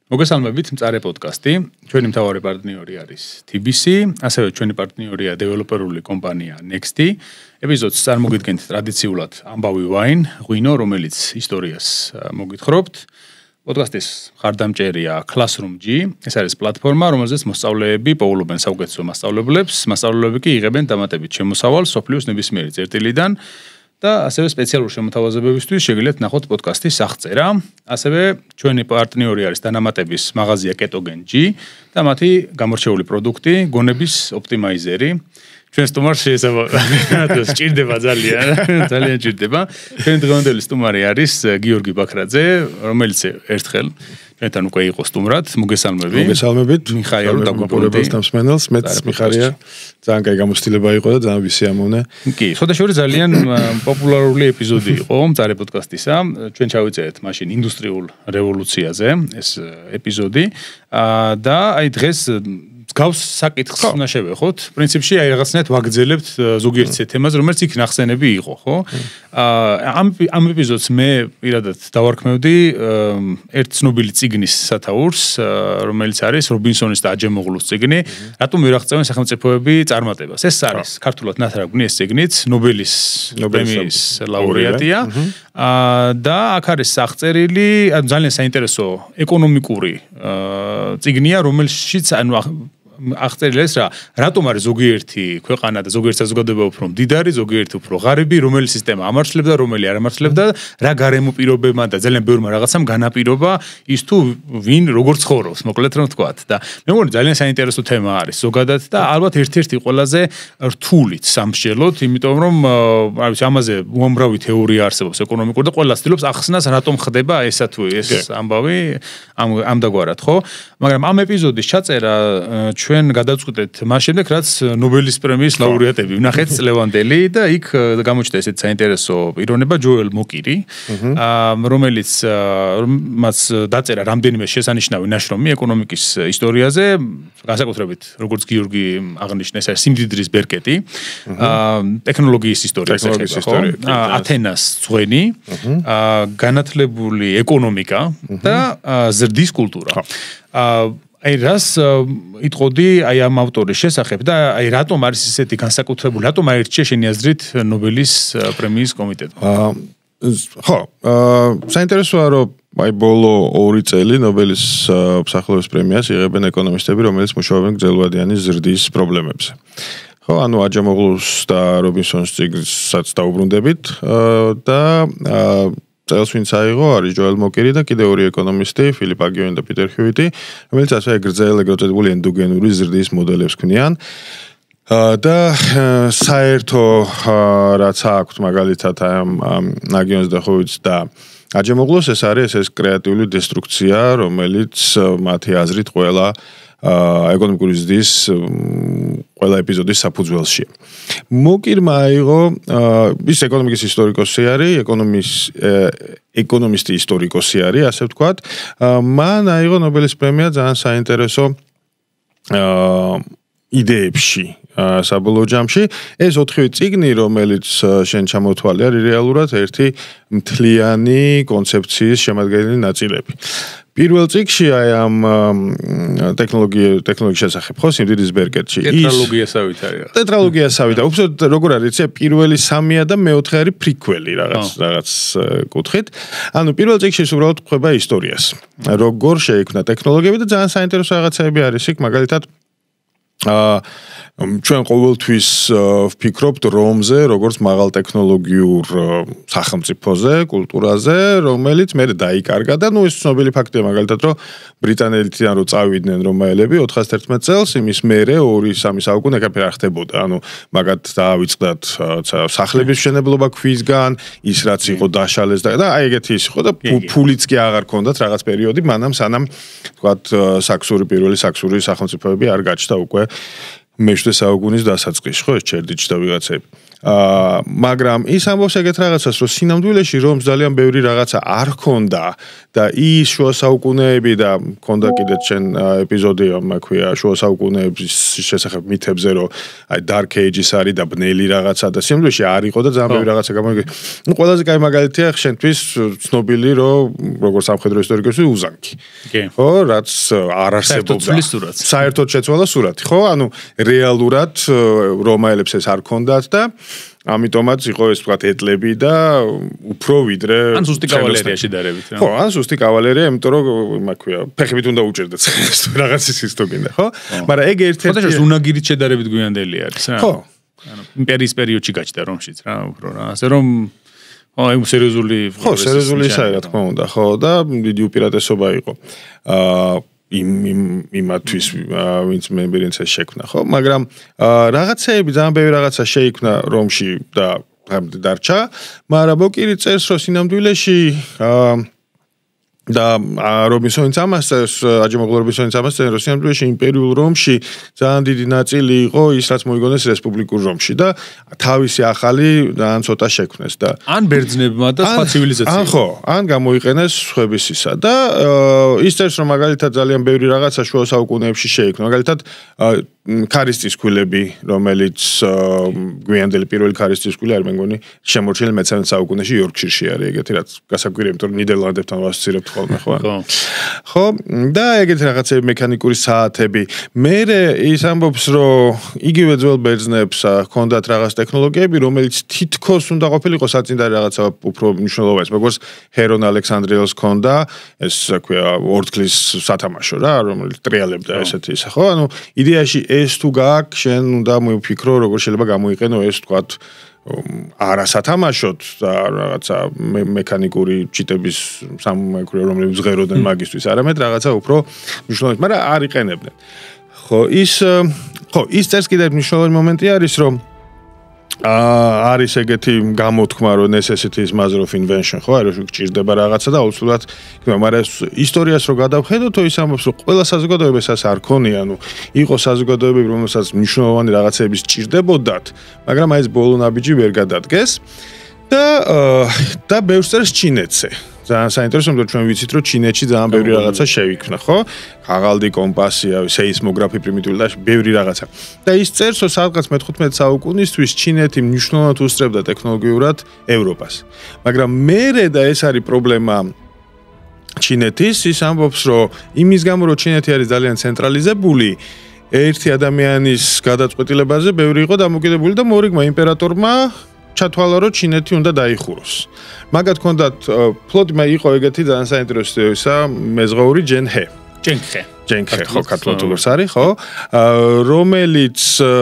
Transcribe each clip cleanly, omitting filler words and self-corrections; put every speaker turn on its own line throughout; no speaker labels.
მოგესალმებით, მწარე პოდკასტი. ჩვენი მთავარი პარტნიორი არის TBC, ასევე ჩვენი პარტნიორია დეველოპერული კომპანია Nexty. ეპიზოდს წარმოგიდგენთ ტრადიციულად ამბავი ვაინ, ღვინო, რომელიც ისტორიას მოგითხრობთ. პოდკასტის მხარდამჭერია Classroom.G. ეს არის პლატფორმა, რომელზეც მოსწავლეები პოულობენ საუკეთესო მასწავლებლებს, მასწავლებლები კი იღებენ დამატებით შემოსავალს სოფლიოს ნებისმიერი წერტილიდან. და ასევე სპეციალური შემოთავაზებებისთვის შეგიძლიათ ნახოთ პოდკასტის აღწერა. ასევე ჩვენი პარტნიორი არის დანამატების მაღაზია Ketogen.G და მათი გამორჩეული პროდუქტი გონების ოპტიმაიზერი. ჩვენ სტუმარს სჭირდება ძალიან სჭირდება. ჩვენი დღევანდელი სტუმარი არის გიორგი ბაქრაძე, რომელიც ერთხელ ჩვენთან უკვე იყო სტუმრად.
მოგესალმებით.
მიხაილ
დაგვიბრუნებელს დამსმენელს, მეც მიხარია. ძალიან კაი გამოცდილება იყო და ძალიან ვისიამოვნე.
კი, შედაშორი ძალიან პოპულარული ეპიზოდი იყო მწარე პოდკასტისა. ჩვენ ჩავიწერეთ მაშინ ინდუსტრიულ რევოლუციაზე ეს ეპიზოდი. და აი დღეს გავს საკითხს უნდა შევეხოთ. პრინციპში აი რაღაცნაირად ვაგრძელებთ ზოგიერთ თემას, რომელიც იქ ნახსენები იყო, ხო? ამ ეპიზოდს მე პირადად დავარქმევდი ერთ ცნობილი წიგნის სათაურს, რომელიც არის რობინსონის და აჯემოღლუს წიგნი, რატომ ვერ აღწევენ სახელმწიფოები წარმატებას. ეს არის ქართულად ნათარგმნი ეს წიგნიც, ნობელის პრემიის ლაურეატია. და აქ არის აღწერილი ძალიან საინტერესო ეკონომიკური წიგნია, რომელშიც აღწერილი ეს რატომ არის ზოგიერთი ქვეყანა და ზოგიერთი საზოგადოება უფრო მდიდარი, ზოგიერთი უფრო ღარიბი, რომელი სისტემა ამართლებდა, რომელი არ ამართლებდა, რა გარემო პირობებმა და ძალიან ბევრმა რაღაცამ განაპირობა ის თუ ვინ როგორ ცხოვრობს, მოკლედ რომ ვთქვათ. და მე მგონი ძალიან საინტერესო თემა არის ზოგადად და ალბათ ერთ-ერთი ყველაზე რთულიც სამშელოდ, იმიტომ რომ არ ვიცი, ამაზე უამრავი თეორია არსებობს ეკონომიკური და ყველა ცდილობს ახსნას რატომ ხდება ესა თუ ეს ამბავი ამდაგვარად, ხო? მაგრამ ამ ეპიზოდის ჩაწერა ჩვენ გადავწყვეტეთ მას შემდეგ, რაც ნობელის პრემიის ლაურეატები ვნახეთ წლევანდელი და იქ გამოჩნდა ესეთი საინტერესო პიროვნება ჯოელ მოკირი, რომელიც მას დაწერა რამდენიმე შესანიშნავი ნაშრომი ეკონომიკის ისტორიაზე, განსაკუთრებით როგორც გიორგი აღნიშნა, ეს არის სიმდიდრის ბერკეტი, ტექნოლოგიის ისტორია, ათენას წვენი, განათლებული ეკონომიკა და ზრდის კულტურა. აი რას იტყოდი აი ამ ავტორის შესახებ და აი რატომ არის ესეთი განსაკუთრებული, რატომ აირჩია შენი აზრით ნობელის პრემიის კომიტეტმა?
ხო, საინტერესოა რომ აი ბოლო 2 წელი ნობელის მსახიობის პრემიას იღებენ ეკონომისტები, რომელიც მუშაობენ გრძელვადიანი ზრდის პრობლემებზე. ხო, ანუ აჯემოღლუს და რობინსონის წიგნსაც დაუბრუნდებით და წელს ვინც აიღო არის ჯოელ მოკირი და კიდევ 2 ეკონომისტი, ფილიპ აგიოინი და პიტერ ჰიუიტი, რომელიც ასე გრძელ ეგრეთებული ენდოგენური ზრდის მოდელებს ქმნიან. და საერთო რაც აქვს მაგალითად ამ აგიონს და ჰიუიტს და აჯემოღლუს ეს არის ეს კრეატიული დესტრუქცია, რომელიც მათი აზრით ყველა ეკონომიკური ზრდის ყველა ეპიზოდის საფუძველში. მოკირმა აიღო ის ეკონომიკის ისტორიკოსი არის, ეკონომისტი ისტორიკოსი არის, ასე ვთქვათ. მან აიღო ნობელის პრემია ძალიან საინტერესო იდეებში საბოლოო ჯამში. ეს 4 წიგნი, რომელიც შენ ჩამოთვალე, არის რეალურად ერთი მთლიანი კონცეფციის შემადგენელი ნაწილები. პირველ წიგნში აი ამ ტექნოლოგიის შესახებ ხო სიმდიდრის ბერკეტში
ტეტრალოგიასავით არის.
ტეტრალოგიასავით. უბრალოდ როგორ არის, პირველი 3-ია და მეოთხე არის პრიკველი რაღაც კუთხით. ანუ პირველ წიგნში უბრალოდ გვხვდება ისტორიას. როგორ შეიქმნა ტექნოლოგიები და ძალიან საინტერესო რაღაცები არის იქ, მაგალითად ჩვენ ყოველთვის ვფიქრობთ რომზე, როგორც მაღალ ტექნოლოგიურ სახელმწიფოზე, კულტურაზე, რომელიც მე დაიკარგა და ეს ცნობილი ფაქტია, მაგალითად, რომ ბრიტანელიდან რო წავიდნენ რომაელები 411 წელს, იმის მერე 2-3 საუკუნე კაფე არ ხდებოდა. ანუ მაგათ დაავიწყდათ სახლების მშენებლობა ქვისგან, ის რაც იყო დაშალეს და აი ეგეთი ის იყო და ფულიც კი აღარ ქონდათ რაღაც პერიოდი, მანამ სანამ თქვათ პირველი საქსური სახელმწიფოები არ გაჩნდა უკვე მე-7 საუკუნის დასაწყისში, ხო, ეს ჩერდიჩი და ვიღაცები. მაგრამ ის ამბობს ეგეთ რაღაცას, რომ სინამდვილეში რომს ძალიან ბევრი რაღაცა არ ჰქონდა და ის შუა საუკუნეები და ჰქონდა კიდეც შენ ეპიზოდი, მაქვია შუა საუკუნეების შესახებ მითებზე, რომ აი Dark Ages არის და ბნელი რაღაცა და სინამდვილეში არ იყო და ძალიან ბევრი რაღაცა გამოგე. ნუ ყველაზე კაი მაგალითია შენთვის ცნობილი, რომ როგორც სამხედრო ისტორიკოსი უზანგი. ხო, რაც არ არსებობდა. საერთოდ შეცვალა სურათი, ხო? ანუ რეალურად რომაელებს ეს არ ჰქონდათ და ამიტომაც იყო ეს ვთქვათ ეტლები და უფრო ვიდრე
ან ზუსტი კავალერიაში დარებით რა.
ხო, ან ზუსტი კავალერია, იმიტომ რომ მაქვია ფეხებით უნდა უჭერდეთ რაღაც ის თუ გინდა, ხო? მაგრამ ეგ ერთ-ერთი
ფოტოშოპს უნაგირით შედარებით გვიანდელი არის რა. ხო. ანუ იმპერიის პერიოდში გაჩნდა რომშიც რა, უფრო რა. ასე რომ აი სერიოზული
ხო, სერიოზული ისაა რა თქმა უნდა, ხო და დიდი უპირატესობა იყო. იმათვის ვინც მემბერინს შექმნა, ხო? მაგრამ რაღაცეები ძალიან ბევრი რაღაცა შეიქმნა რომში და დარჩა, მაგრამ მოკირი წერს, რომ სინამდვილეში და რობინსონიც ამას წერს, აჯემოღლუ რობინსონიც ამას წერს, რომ სინამდვილეში იმპერიულ რომში ძალიან დიდი ნაწილი იყო ის, რაც მოიგონეს რესპუბლიკურ რომში და თავისი ახალი ძალიან ცოტა შექმნეს და
ან ბერძნებმა და სხვა ცივილიზაციებმა.
ან ხო, ან გამოიყენეს ხვებისისა და ის წერს, რომ მაგალითად ძალიან ბევრი რაღაცა შუა საუკუნეებში შეიქმნა. მაგალითად ქარისტის ქვილები, რომელიც გვიანდელი პირველი ქარისტის ქვილი არის, მე მგონი, შემორჩენილი მე-13 საუკუნეში იორკშირში არის ეგეთი რაც გასაკვირია, იმიტომ რომ ნიდერლანდებთან ვასოცირებთ ხოლმე, ხო? ხო, და ეგეთი რაღაცები მექანიკური საათები. მერე ის ამბობს, რომ იგივე ძველ ბერძნებს ჰქონდათ რაღაც ტექნოლოგიები, რომელიც თითქოს უნდა ყოფილიყო საწინდარი რაღაცა უფრო მნიშვნელოვანი, როგორც ჰერონ ალექსანდრიელს ჰქონდა, ეს ქვია ორთქლის სათამაშო რა, რომელიც ტრიალებდა ესეთი ისა, ხო? ანუ იდეაში ეს თუ გააქვს, შენ უნდა მოიფიქრო, როგორ შეიძლება გამოიყენო ეს თქვათ არასათამაშოდ და რაღაცა მექანიკური ჩიტების სამკურნალო რომლებიც ღეროდნენ მაგისტვის, არამედ რაღაცა უფრო მნიშვნელოვანი, მაგრამ არ იყენებდნენ. ხო, ის წერს კიდევ მნიშვნელოვანი მომენტი არის, რომ არის ეგეთი გამოთქმა, რომ necessity is mother of invention, ხო, არის გჭირდება რაღაცა და აუცილებლად, მაგრამ ისტორიას რო გადავხედოთ, ის ამბობს, რომ ყველა საზოგადოებას ეს არ ქონია, ანუ იყო საზოგადოებები, რომელსაც მნიშვნელოვანი რაღაცების ჭირდებოდათ, მაგრამ აი ეს ბოლო ნაბიჯი ვერ გადადგეს და ბევრს წერს ჩინეთზე. ძალიან საინტერესო, რომ ჩვენ ვიცით, რომ ჩინეთში ძალიან ბევრი რაღაცა შევიქმნა, ხო? ხაღალდი, კომპასია, სეისმოგრაფი, პრიმიტიული და ბევრი რაღაცა. და ის წერს, რომ სადღაც მე-15 საუკუნისთვის ჩინეთი მნიშვნელოვნად უსწრებდა ტექნოლოგიურად ევროპას. მაგრამ მერე და ეს არის პრობლემა ჩინეთის, ის ამბობს, რომ იმის გამო, რომ ჩინეთი არის ძალიან ცენტრალიზებული, ერთი ადამიანის გადაწყვეტილებაზე ბევრი იყო დამოკიდებული და მორიგმა იმპერატორმა ჩათვალა, რომ ჩინეთი უნდა დაიხუროს. მაგათ ჰქონდათ ფლოტმა იყო ეგეთი ძალიან საინტერესო ისა მეზღვაური ჯენხე, ხო, ქართულად როგორც არის, ხო?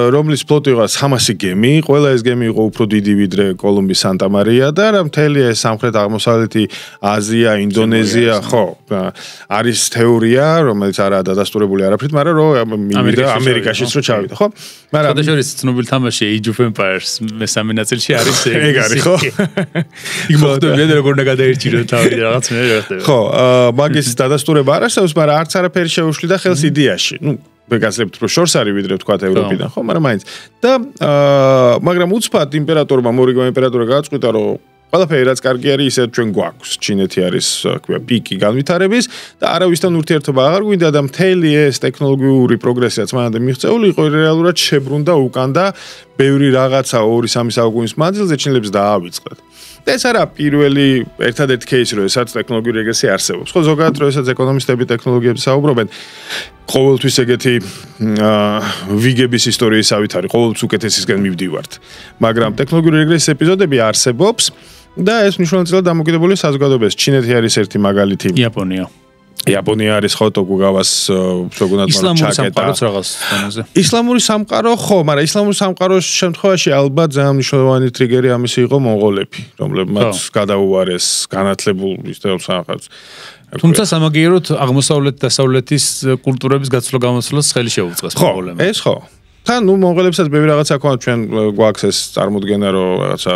რომლის ფლოტი იყო 300 გემი, ყველა ეს გემი იყო უფრო დიდი ვიდრე კოლუმბის სანტა-მარია და რა მთელი ეს სამხრეთ აღმოსავლეთი აზია, ინდონეზია, ხო, არის თეორია, რომელიც არაა დადასტურებული არაფრით, მაგრამ რომ მივიდა ამერიკაშიც რო ჩავიდა, ხო?
მაგრამ შედაშორის ცნობილი თამაში Age of Empires მესამე ნაწილში არის
ეგ არის, ხო?
იქ მოხდებოდა როგორ უნდა გადაერჩიო თავი რაღაც მე რა ხდება.
ხო, მაგის დადასტურება არ არსებობს, მაგრამ არც არაფერი შეუშლიდა ხელს იდეაში. ნუ ვეგაზლებთ რომ შორს არის ვიდრე თქვა ევროპიდან, ხო, მაგრამ მაინც. და მაგრამ უცბად იმპერატორმა, მორიგმა იმპერატორმა გააწყვიტა, რომ ყველაფერი რაც კარგი არის, ისე ჩვენ გვაქვს. ჩინეთი არის, ქვია, პიკი განვითარების და არავისთან ურთიერთობა აღარ გვინდა და მთელი ეს ტექნოლოგიური პროგრესიაც მანამდე მიღწეული იყო, რეალურად შებრუნდა უკან და ბევრი რაღაცა 2-3 საუკუნის მანძილზე ჩინელებს დაავიწყდათ. და ეს არა პირველი ერთადერთი кейსი, რომ ესაც ტექნოლოგიური რეგრესია არსებობს. ხო, ზოგადად რომ ესაც ეკონომისტები ტექნოლოგიებზე საუბრობენ, ყოველთვის ეგეთი ვიგების ისტორიისავით არის, ყოველთვის უკეთესისგან მივდივართ. მაგრამ ტექნოლოგიური რეგრესიის ეპიზოდები არსებობს და ეს მნიშვნელოვნად დამოკიდებული საზოგადოებას. ჩინეთი არის ერთი მაგალითი. იაპონია არის ხო ტოკუგავას შოგუნატმა
ისლამური სამყაროც რაღაც დონეზე.
ისლამური სამყარო ხო, მაგრამ ისლამური სამყაროს შემთხვევაში ალბათ ძალიან მნიშვნელოვანი ტრიგერი ამისი იყო მონღოლები, რომლებმაც გადაუარეს განათლებულ ისტორიულ სამყაროს.
თუმცა სამაგიეროდ აღმოსავლეთ-დასავლეთის კულტურების გაცვლა-გამოცვლას ხელი შეუწყეს მონღოლებმა.
ეს ხო. თან ნუ მონღოლებსაც ბევრი რაღაცა ქონდა ჩვენ გვაქვს ეს წარმოდგენა რომ რაღაცა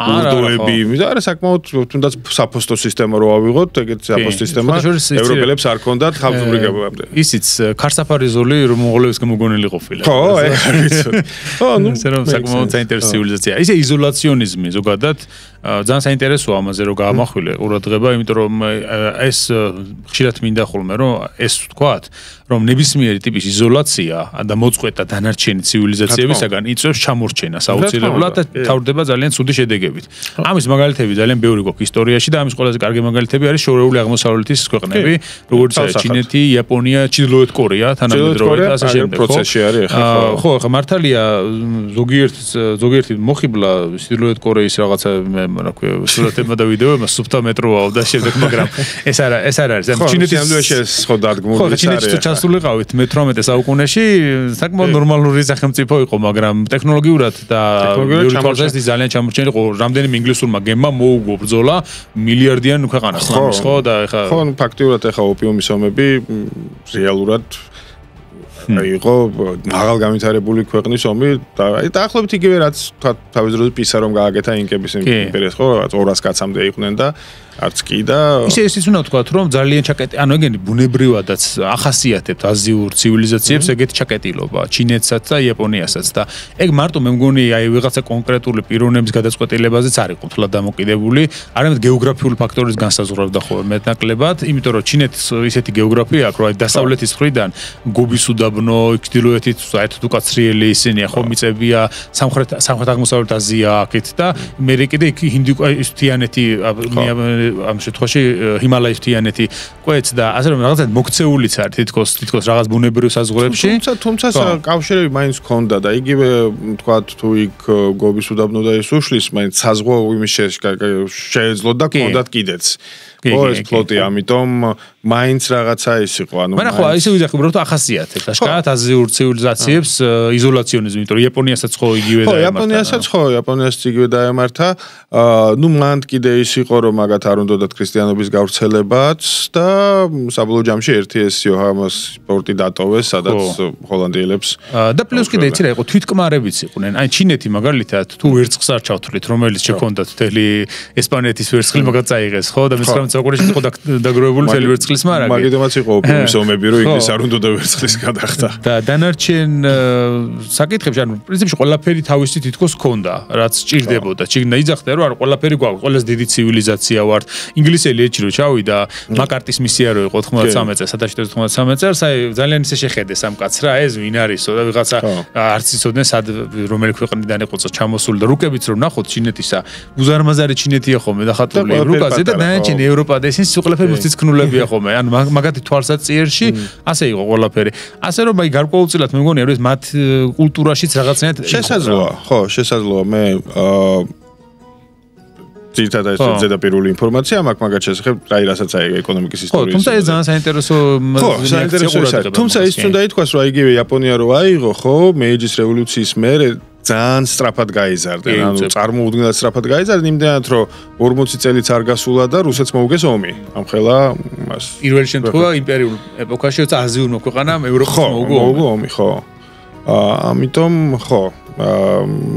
ურდუები და არა საკმაოდ თუნდაც საფოსტო სისტემა რო ავიღოთ ეგეთ საფოსტო სისტემა ევროპელებს არ ქონდათ ხალხურიგებამდე
ისიც ქარსაფარი ზოლი რომ მონღოლების გამოგონილი ყოფილა
ხო ხო ნუ
საკმაოდ საინტერესო ცივილიზაცია ისე იზოლაციონიზმი ზოგადად ძალიან საინტერესოა ამაზე რომ გაამახვილე ყურადღება იმიტომ რომ ეს ხშირად მინდა ხოლმე რომ ეს ვთქვათ რომ ნებისმიერი ტიპის იზოლაცია და მოწყვეტა დანარჩენი ცივილიზაციებისაგან იწვევს ჩამორჩენას აუცილებლად და თავდება ძალიან ცუდი შედეგებით. ამის მაგალითები ძალიან ბევრი გვაქვს ისტორიაში და ამის ყველაზე კარგი მაგალითები არის შორეული აღმოსავლეთის ქვეყნები, როგორც ჩინეთი, იაპონია, ჩრდილოეთ კორეა, თანამედროვე და ასე შემდეგ.
პროცესში არის
ხო, ხო, მართალია ზოგიერთი მოხიბლა ჩრდილოეთ კორეის რაღაცა რა ქვია, სურათებმა და ვიდეოებმა სუფთა მეტროაო და შემდეგ, მაგრამ ეს არ არის.
ჩინეთის ხო დადგმული
არის. ჩინეთში ჩასულიყავით მე-18 საუკუნეში, საკმაოდ ნორმალური სახელმწიფო იყო, მაგრამ ტექნოლოგიურად და ბევრი თვალსაზრისით ძალიან ჩამორჩენილი იყო. რამდენიმე ინგლისურმა გემმა მოუგო ბრძოლა მილიარდიან ქვეყანას ამის, ხო და ეხა
ხო, ფაქტიურად ეხა ოპიუმის ომები რეალურად იყო მაღალ განვითარებული ქვეყნის ომი და დაახლოებით იგივე რაც თქვა თავის დროზე პისა რომ გააკეთა ინკების იმპერიას ხო 200 კაცამდე იყვნენ და არც კი და
ისიც უნდა ვთქვათ რომ ძალიან ჩაკეტი ანუ ეგენი ბუნებრივადაც ახასიათებთ აზიურ ცივილიზაციებს ეგეთი ჩაკეტილობა ჩინეთსაც და იაპონიასაც და ეგ მარტო მე მგონი აი ვიღაცა კონკრეტული პიროვნების გადაწყვეტილებაზეც არ იყო თლა დამოკიდებული არამედ გეოგრაფიული ფაქტორის განსაზღვრავდა ხოლმე მეტნაკლებად იმიტომ რომ ჩინეთს ისეთი გეოგრაფია აქვს რომ აი დასავლეთის მხრიდან გობის უდაბნო ჩრდილოეთით საერთოდ უკაცრიელი ისინია ხო მიწებია სამხრეთ აღმოსავლეთ აზია აქეთ და მე კიდე იქ ჰინდუქოის მთიანეთი ამ შემთხვევაში ჰიმალაის მთიანეთი კვეთს და ასე რომ რაღაცა მოქცეულიც არის თითქოს რაღაც ბუნებრივ საზღვრებში
თუმცა კავშირები მაინც ჰქონდა და იგივე თქვათ თუ იქ გობის უდაბნო და ეს უშლის მაინც საზღვრო იმის შეეძლო და ჰქონდათ კიდეც ხო ეს ფლოტი ამიტომ მაინც რაღაცა ის იყო ანუ
მაგრამ ხო ისე ვიზახი უბრალოდ ახასიათებს აშკარად აზიურ ცივილიზაციებს იზოლაციონიზმი იმიტომ რომ იაპონიასაც ხო იგივე
დაემართა იაპონიასაც იგივე დაემართა ნუ მანდ კიდე ის იყო რომ მაგათ არ უნდათ ქრისტიანობის გავრცელებაც და საბოლოო ჯამში ერთი ეს იოჰანეს პორტი დატოვეს სადაც ჰოლანდიელებს
და პლუს კიდე იცი რა იყო თვითკმარებიც იყვნენ აი ჩინეთი მაგალითად თუ ვერცხლს არ ჩავთვლით რომელიც შექონდათ მთელი ესპანეთის ვერცხლი მაგათ წაიღეს ხო და მე-19 საუკუნეში იყო დაგროვებული მთელი ვერცხლის მარაგი
მაგიტომაც იყო ოპიუმის ომები რომ იქ არ უნდა ვერცხლის გადახდა
და დანარჩენ საკითხებში ანუ პრინციპში ყველაფერი თავისი თითქოს ჰქონდა რაც სჭირდებოდა ჩიგნა იძახდა რომ არ ყველაფერი გვაქვს ყველას დიდი ცივილიზაცია ვართ ინგლისელი ეჭი რო ჩავიდა მაკარტის მისია რო იყო 93 წელს 1793 წელს აი ძალიან ისე შეხედეს ამ კაცს რა ეს ვინ არისო და ვიღაცა არც იცოდნენ სად რომელი ქვეყნიდან იყო ჩამოსული და რუკებიც რომ ნახოთ ჩინეთისა უზარმაზარი ჩინეთია ხოლმე დახატული რუკაზე და დანარჩენი ევროპა და ისინი ყველაფერი მოციქნულებია ხოლმე ანუ მაგათი თვალსაწიერში ასე იყო ყველაფერი ასე რომ აი გარკვეულწილად მე მგონია რომ ეს მათ კულტურაშიც რაღაცნაირად
შესაძლოა ხო შესაძლოა მე ძირითადად ეს ზედაპირული ინფორმაცია მაქვს მაგათ შესახებ რაი რასაც აი ეკონომიკის ისტორიის
ხო თუმცა ეს ძალიან საინტერესო
თუმცა ის უნდა ითქვას რომ აიგივე იაპონია რო აიღო ხო მეიჯის რევოლუციის მერე ძალიან სწრაფად გაიზარდა ანუ წარმოუდგენლად სწრაფად გაიზარდა იმდენად რომ 40 წელიც არ გასულა და რუსეთს მოუგეს ომი ამხელა მას
პირველი შემთხვევა იმპერიულ ეპოქაში როცა აზიურმა ქვეყანამ ევროპას მოუგო ომი
ხო ამიტომ ხო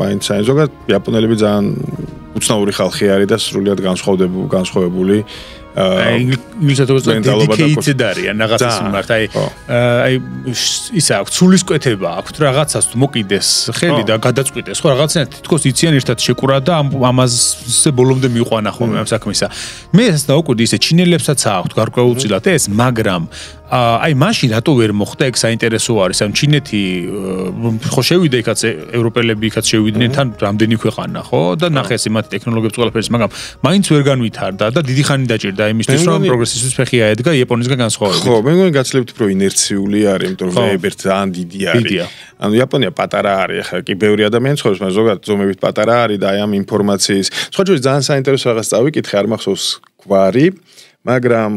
მაინც აი ზოგადად იაპონელები ძალიან უცნაური ხალხი არის და სრულიად განსხვავებული
ინგლისურად dedicated არიან რაღაცის მიმართ აი ისა აქვს სულისკვეთება აქვს რაღაცას მოკიდეს ხელი და გადაწყვიტეს ხო რაღაცნაირად თითქოს იციან ერთად შეკურა და ამაზე ბოლომდე მიიყვანა ხოლმე ამ საქმისა მე ეს დაუკვირდი ისე ჩინელებსაც აქვს გარკვეულწილად ეს მაგრამ აი მაშინ რატო ვერ მოხდა ეგ საინტერესო არის ან ჩინეთი ხო შევიდა იქაც ევროპელები იქაც შევიდნენ თან რამდენი ქვეყანა ხო და ნახეს იმათ ტექნოლოგიებს ყველაფერს მაგრამ მაინც ვერ განვითარდა და დიდი ხანი დაჭირდა იმისთვის რომ პროგრესისთვის ფეხი აედგა იაპონიისგან განსხვავებით
ხო მე მგონი გაცლებთ რომ ინერციული არის იმიტომ რომ ვეიბერ ძალიან დიდი არის ანუ იაპონია პატარა არის ახლა კი ბევრი ადამიანი ცხოვრობს მაგრამ ზოგადად ზომებით პატარა არის და აი ამ ინფორმაციის სხვა შორის ძალიან საინტერესო რაღაც წავიკითხე არ მახსოვს გვარი მაგრამ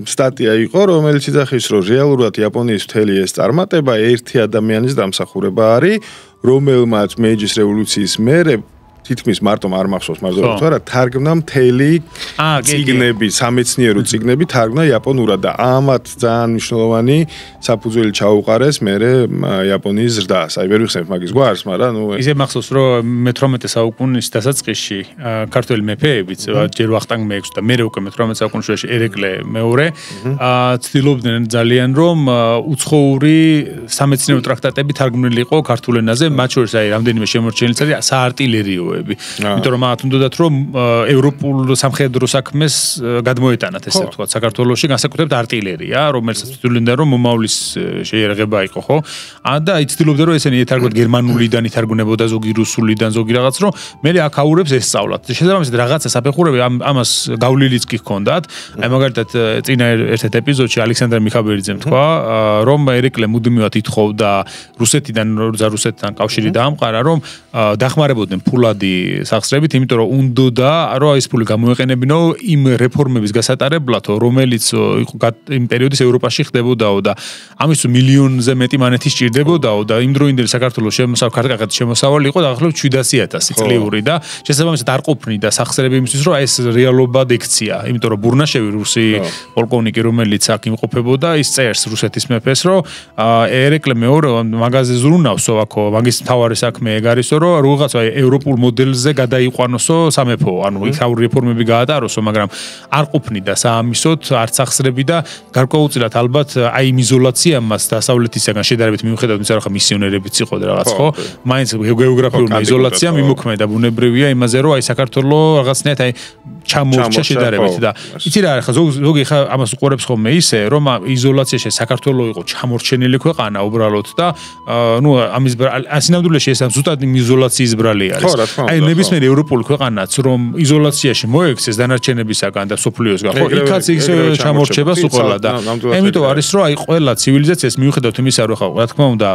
სტატია იყო რომელიც იძახის რომ რეალურად იაპონიის მთელი ეს წარმატება ერთი ადამიანის დამსახურება არის რომელმაც მეიჯის რევოლუციის მერე თითქმის მარტო არ მახსოვს მარჯვენა თუ არა, თარგმნა მთელი წიგნები, სამეცნიერო წიგნები თარგმნა იაპონურად და ამათ ძალიან მნიშვნელოვანი საფუძველი ჩაუყარეს მერე იაპონიის ზრდას. აი ვერ ვიხსენებ მაგის გვარს, მაგრამ
ისე მახსოვს რომ მე-18 საუკუნის დასაწყისში ქართველი მეფეებიც ჯერ ვახტანგ მე-6 და მერე უკვე მე-18 საუკუნეში ერეკლე მეორე ცდილობდნენ ძალიან რომ უცხოური სამეცნიერო ტრაქტატები თარგმნილი იყო ქართულ ენაზე, მათ შორის აი რამდენიმე შემორჩენილი არის საარტილერიოები. იმიტომ რომ მათ უნდათ რომ ევროპულ სამხედრო საქმეს გადმოეტანათ ესე ვთქვათ საქართველოში განსაკუთრებით არტილერია, რომელსაც ცდილობდნენ რომ მომავლის შეერაღება იყო, ხო? და აი ცდილობდნენ რომ ესენი ეთარგმნოთ გერმანულიდან ითარგმნებოდა ზოგი რუსულიდან ზოგი რაღაც, რომ მე აქ აურებს ესწავლათ. შესაბამისად რაღაცა საფეხურები ამას გავლილიც კი ჰქონდათ. აი მაგალითად წინა ერთ ეპიზოდში ალექსანდრე მიხაბერიძემ თქვა, რომ ერეკლე მუდმივად ითხოვდა რუსეთიდან კავშირი დაამყარა, რომ დახმარებოდნენ ფულადი სახსრებით, იმიტომ რომ უნდოდა რომ ეს ფული გამოეყენებინო იმ რეფორმების გასატარებლად, რომელიც იმ პერიოდის ევროპაში ხდებოდაო და ამის მილიონზე მეტი მანეთი სჭირდებოდაო და იმ დროინდელი საქართველოს შემოსავალი იყო დაახლოებით 700,000 წლიური და შესაბამისად არ ყოფნიდა სახსრები იმისთვის, რომ ეს რეალობად ექცია, იმიტომ რომ ბურნაშევი რუსი პოლკოვნიკი, რომელიც აქ იმყოფებოდა, ის წერს რუსეთის მეფეს, რომ ერეკლე მეორე მაგაზე ზრუნავსო აქო, მაგის მთავარი საქმე ეგ არისო, რომ რაღაცა ევროპულ მოდელზე გადაიყვანოსო სამეფო, ანუ იქაური რეფორმები გაატაროსო, მაგრამ არ ყოფნიდა საამისოდ, არც სახსრები და გარკვეულწილად ალბათ აი იმ იზოლაციამ მას დასავლეთისაგან შედარებით მიუხედავად იმისა, რომ ხა მისიონერებიც იყო და რაღაც ხო, მაინც გეოგრაფიული იზოლაცია მიმოქმედა ბუნებრივია იმაზე, რომ აი საქართველოს რაღაცნაირად აი ჩამორჩა შედარებით და იცი რა ხა ზოგი ხა ამას უყურებს ხოლმე ისე, რომ იზოლაციაში საქართველოს იყო ჩამორჩენილი ქვეყანა უბრალოდ და ნუ ამის ასინამდვილეში ეს ზუსტად იმ იზოლაციის ბრალი არის. აი ნებისმიერი ევროპული ქვეყანაც რომ იზოლაციაში მოექცეს დანარჩენებისაგან და სოფლიოსგან, ხო, იქაც ისე ჩამორჩება სულ და ამიტომ არის რომ აი ყველა ცივილიზაციას მიუხედავად იმისა, რომ ხა რა თქმა უნდა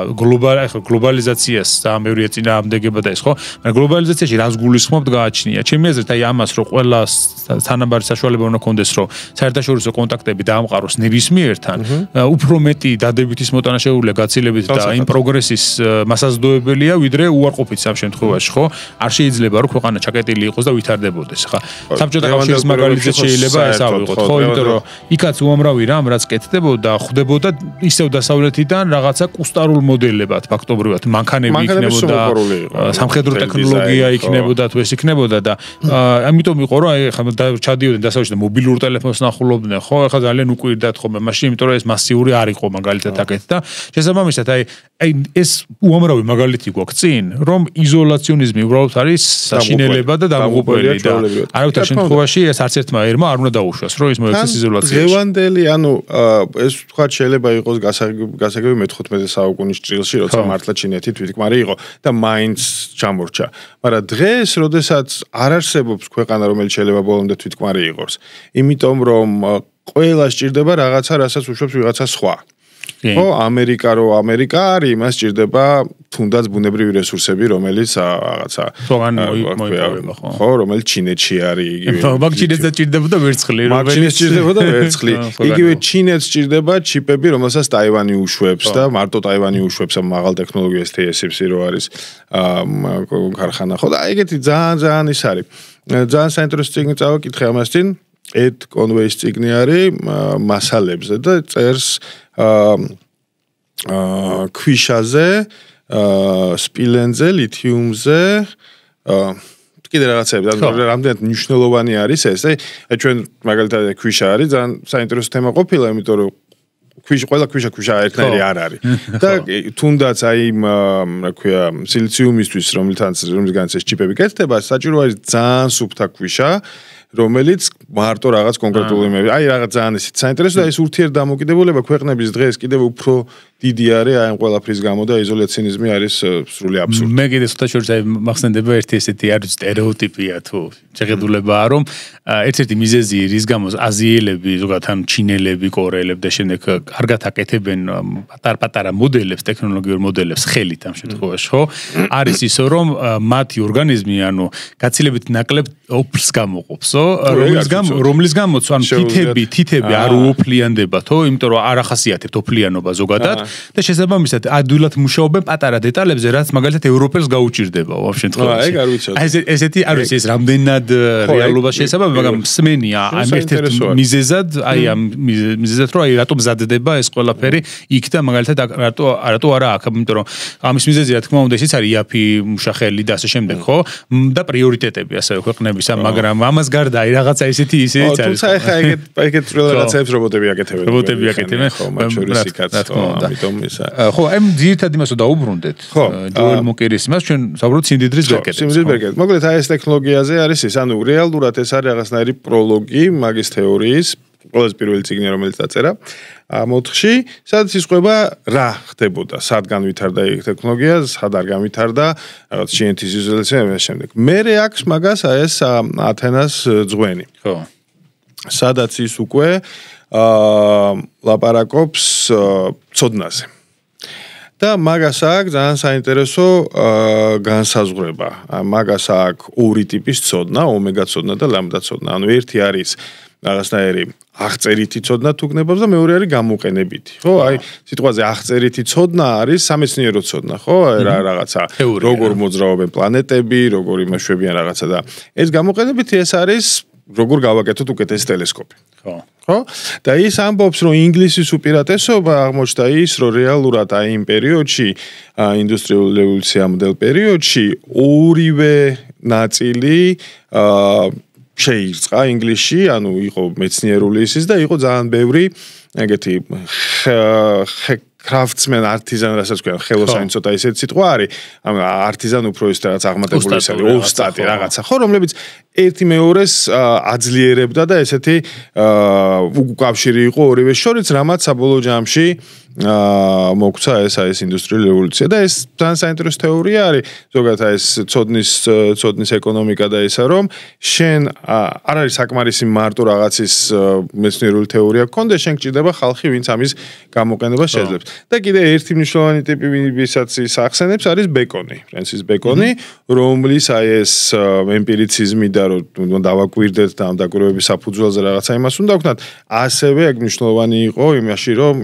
გლობალიზაციას ამევრია წინააღმდეგება და ეს ხო, მაგრამ გლობალიზაციაში რას გულისხმობთ გააჩნია. ჩემი აზრით აი ამას რომ ყველა თანაბარი საშუალება უნდა კონდეს რომ საერთაშორისო კონტაქტები დაამყაროს ნებისმიერთან, უფრო მეტი დადებითის მოტანა შეუძლია გაცილებით და იმ პროგრესის მასაზრდოებელია, ვიდრე უარყოფით ამ შემთხვევაში, ხო? არ შეიძლება რომ ქვეყანა ჩაკეტილი იყოს და ვითარდებოდეს, ხა. საბჭოთა კავშირის მაგალითად შეიძლება ეს ავიღოთ, ხო? იმიტომ რომ იქაც უამრავი რამ რაც კეთდებოდა, ხვდებოდა ისევ დასავლეთიდან რაღაცა კუსტარულ მოდელებად, ფაქტობრივად, მანქანები იქნებოდა, სამხედრო ტექნოლოგია იქნებოდა, თუ ეს იქნებოდა და ამიტომ იყო რომ აი ხა ჩადიოდნენ დასავლეთში და მობილურ ტელეფონს ნახულობდნენ, ხო? ახლა ძალიან უკვირდათ ხოლმე მაშინ, იმიტომ რომ ეს მასიური არ იყო მაგალითად აქეთ და შესაბამისად აი ეს უამრავი მაგალითი გვაქვს წინ, რომ იზოლაციონიზმი უბრალოდ არის საშინელება და დამღუპველი და არავითარ შემთხვევაში ეს არც ერთმა ერმა არ უნდა დაუშვას, რომ ის მოექცეს იზოლაციაში.
დღევანდელი, ანუ ეს თქვა შეიძლება იყოს გასაგები მე-15 საუკუნის ჭრილში, როცა მართლა ჩინეთი თვითკმარი იყო და მაინც ჩამორჩა. მაგრამ დღეს, როდესაც არ არსებობს ქვეყანა, რომელიც შეიძლება ბოლომდე თვითკმარი იყოს, იმიტომ რომ ყველა სჭირდება რაღაცა, რასაც უშვებს ვიღაცა სხვა. ხო, ამერიკა არის, იმას სჭირდება თუნდაც ბუნებრივი რესურსები, რომელიც რაღაცა
მოიპოვება,
ხო, რომელიც ჩინეთში არის, იგივე.
მაგ ჩინეთს სჭირდებოდა ვერცხლი,
იგივე ჩინეთს სჭირდება ჩიპები, რომელსაც ტაივანი უშვებს და მარტო ტაივანი უშვებს ამ მაღალ ტექნოლოგიას TSMC რო არის ქარხანა, ხო და ეგეთი ძალიან ის არის. ძალიან საინტერესო წიგნი წავაკითხე ამას წინ. Ed Conway-ის წიგნი არის მასალებზე და წერს ქვიშაზე, სპილენზე, ლითიუმზე, კიდე რაღაცები, რამდენად მნიშვნელოვანი არის ეს. აი ჩვენ მაგალითად ქვიშა არის, ძალიან საინტერესო თემა ყოფილა, იმიტომ რომ ყველა ქვიშა ერთნაირი არ არის. და თუნდაც აი რა ქვია, სილიციუმისთვის, რომლისგანაც ეს ჩიპები კეთდება, საჭირო არის ძალიან სუფთა ქვიშა, რომელიც მარტო რაღაც კონკრეტულ იმები, აი რაღაც ძალიან ისეთ საინტერესო და ეს ურთიერთდამოკიდებულება ქვეყნების დღეს კიდევ უფრო დიდი არის აი ამ ყველაფრის გამო და იზოლაციონიზმი არის სრული აბსურდი.
მე კიდე ცოტა შორის აი მახსენდება ერთი ესეთი არის სტერეოტიპია თუ შეხედულებაა, რომ ერთ-ერთი მიზეზი რის გამო აზიელები, ზოგადად ან ჩინელები, კორეელები და შემდეგ კარგად აკეთებენ პატარ-პატარა მოდელებს, ტექნოლოგიურ მოდელებს ხელით ამ შემთხვევაში, ხო? არის ისო, რომ მათი ორგანიზმი, ანუ გაცილებით ნაკლებ ოფლს გამოყოფსო რომლის გამოც ან თითები არ უოფლიანდებათო, იმიტომ რომ არ ახასიათებთ ოფლიანობა ზოგადად და შესაბამისად ადვილად მუშაობენ პატარა დეტალებზე, რაც მაგალითად ევროპელს გაუჭირდება ამ შემთხვევაში.
ეგ არ ვიცოდი.
ესეთი არ ვიცი ეს რამდენად რეალობა შესაბამება, მაგრამ მსმენია ამ ერთ-ერთ მიზეზად, ამ მიზეზად რომ რატომ მზადდება ეს ყველაფერი იქ და მაგალითად რატო არა აქ, იმიტომ რომ ამის მიზეზი რა თქმა უნდა ისიც არის იაფი მუშახელი და ასე შემდეგ, ხო? და პრიორიტეტები ასევე ქვეყნებისა, მაგრამ ამას გარდა აი რაღაცა ისეთი არის.
თუმცა ეხა ეგეთ რაღაცებს რობოტები აკეთებენ. ხო, მათ შორის იქაც, ამიტომ ისა.
ხო, აი ძირითადად იმასო დაუბრუნდეთ. ჯოელ მოკერის იმას ჩვენ საუბრობთ სიმდიდრის ბერკეტებს.
მოკლედ აი ეს ტექნოლოგიაზე არის ის, ანუ რეალურად ეს არის რაღაცნაირი პროლოგი მაგის თეორიის, ყველაზე პირველი წიგნი რომელიც დაწერა ამ 4-ში, სადაც ისყვება რა ხდებოდა, სად განვითარდა ეგ ტექნოლოგია, სად არ განვითარდა, რაღაც GNT სიზუსტეცია და შემდეგ. მერე აქვს მაგას აი ეს ათენას ძღვენი.
ხო.
სადაც ის უკვე ლაპარაკობს ცოდნაზე. და მაგას აქვს ძალიან საინტერესო განსაზღვრება. მაგას აქვს ორი ტიპის ცოდნა, ომეგა ცოდნა და ლამბდა ცოდნა. ანუ ერთი არის რაღაცნაირი აღწერითი ცოდნა თუ გნებავს და მეორე არის გამოყენებითი. ხო, აი სიტყვაზე აღწერითი ცოდნა არის სამეცნიერო ცოდნა, ხო? რაღაცა როგორ მოძრაობენ პლანეტები, როგორ იმაშვებიან რაღაცა და ეს გამოყენებითი ეს არის როგორ გავაკეთოთ უკეთესი ტელესკოპი. ხო? და ის ამბობს, რომ ინგლისის უპირატესობა აღმოჩნდა ის, რომ რეალურად აი იმ პერიოდში, ინდუსტრიული რევოლუციამდელ პერიოდში ორივე ნაწილი შეირწყა ინგლისში, ანუ იყო მეცნიერული ისიც და იყო ძალიან ბევრი ეგეთი craftsman artisan რასაც ქვია ხელოსანი ცოტა ისეთი სიტყვა არის ანუ artisan უფრო ის რაღაც აღმატებული ის არის ოსტატი რაღაცა ხო რომლებიც ერთი მეორეს აძლიერებდა და ესეთი უკავშირი იყო ორივე შორის რამაც საბოლოო ჯამში მოგცა ეს ინდუსტრიული რევოლუცია და ეს ძალიან საინტერესო თეორია არის ზოგადად ეს ცოდნის ეკონომიკა და ისა რომ შენ არ არის საკმარისი მარტო რაღაცის მეცნიერული თეორია გქონდეს შენ გჭირდება ხალხი ვინც ამის გამოყენება შეძლებს და კიდე ერთი მნიშვნელოვანი ტიპი ვისაც ის ახსენებს არის ბეკონი ფრენსის ბეკონი რომლის აი ეს ემპირიციზმი და რომ დავაკვირდეთ და ამ დაკვირვების საფუძველზე რაღაცა იმას უნდა ვქნათ ასევე ეგ მნიშვნელოვანი იყო იმაში რომ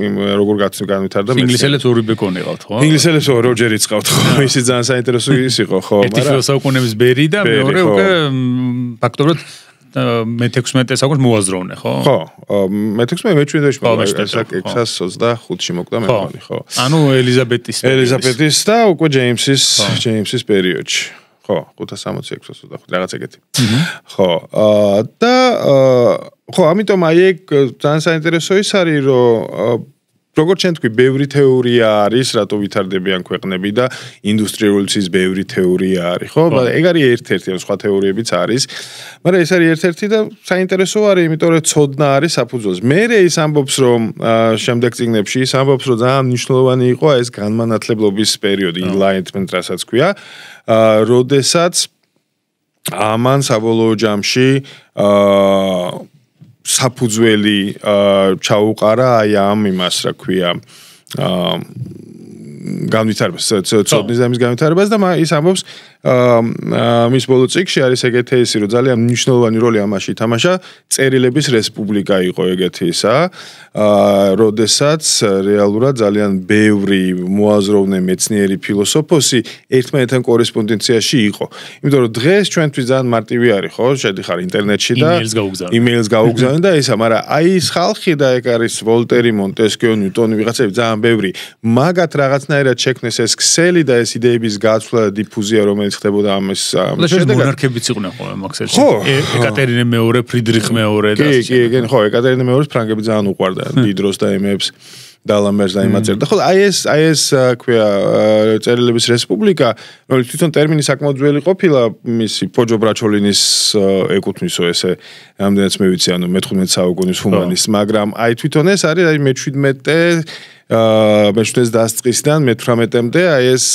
როგორ განვითარდა
ინგლისელებს ორი ბეკონი ყავთ ხო?
ინგლისელებს როჯერიც ყავთ ხო? ისიც ძალიან საინტერესო ის იყო ხო?
ერთი საუკუნეების ბერი და მეორე უკვე ფაქტობრივად მე-16 საუკუნეში მოაზროვნე ხო?
ხო, მე-16 მე-17 625-ში მოკვდა მე მგონი ხო?
ანუ ელიზაბეტის
და უკვე ჯეიმსის პერიოდში. ხო, 566 რაღაც ეგეთი. ხო, და ხო, ამიტომ აი ეგ ძალიან საინტერესო ის არის რომ როგორც ჩვენ თქვი, ბევრი თეორია არის, რატო ვითარდებიან ქვეყნები და ინდუსტრიული რევოლუციის ბევრი თეორია არის, ხო? ეგ არის ერთ-ერთი, სხვა თეორიებიც არის. მაგრამ ეს არის ერთ-ერთი და საინტერესო არის, იმიტომ რომ ცოდნა არის საფუძველზე. მე ის ამბობს, რომ შემდეგ წიგნებში ის ამბობს, რომ ძალიან მნიშვნელოვანი იყო ეს განმანათლებლობის პერიოდი, enlightenment, რასაც ქვია, როდესაც ამან საბოლოო ჯამში საფუძველი ჩაუყარა აი ამ იმას რა ქვია განვითარებას ცოდნის და იმის განვითარებას და ის ამბობს მის ბოლო წიგნში არის ეგეთი ესი რომ ძალიან მნიშვნელოვანი როლი ამაში ითამაშა წერილების რესპუბლიკა იყო ეგეთი ისა როდესაც რეალურად ძალიან ბევრი მოაზროვნე მეცნიერი ფილოსოფოსი ერთმანეთთან კორესპონდენციაში იყო იმიტომ რომ დღეს ჩვენთვის ძალიან მარტივი არის ხო შედიხარ ინტერნეტში და იმეილს გაუგზავნე და ისა მაგრამ აი ეს ხალხი და ეგ არის ვოლტერი მონტესკიუ ნიუტონი ვიღაცები ძალიან ბევრი მაგათ რაღაცნაირად შექმნეს ეს ქსელი და ეს იდეების გაცვლა და დიფუზია რომელიც ხდებოდა ამის
შედეგად მონარქებიც იყვნენ ხოლმე მაქსერში ეკატერინე მეორე ფრიდრიხ მეორე და
კი ხო ეკატერინე მეორეს ფრანგები ძალიან უყვარდა დიდროს და ემებს დალამერს და იმაწერდა ხო აი ეს ქვია წერილების რესპუბლიკა რომელიც თვითონ ტერმინი საკმაოდ ძველი ყოფილა მისი ფოჯო ბრაჩოლინის ეკუთვნისო ესე ამდენაც მე ვიცი ანუ მე-15 საუკუნის ჰუმანისტ მაგრამ აი თვითონ ეს არის აი მე-17 დასწყისიდან მე-18-მდე აი ეს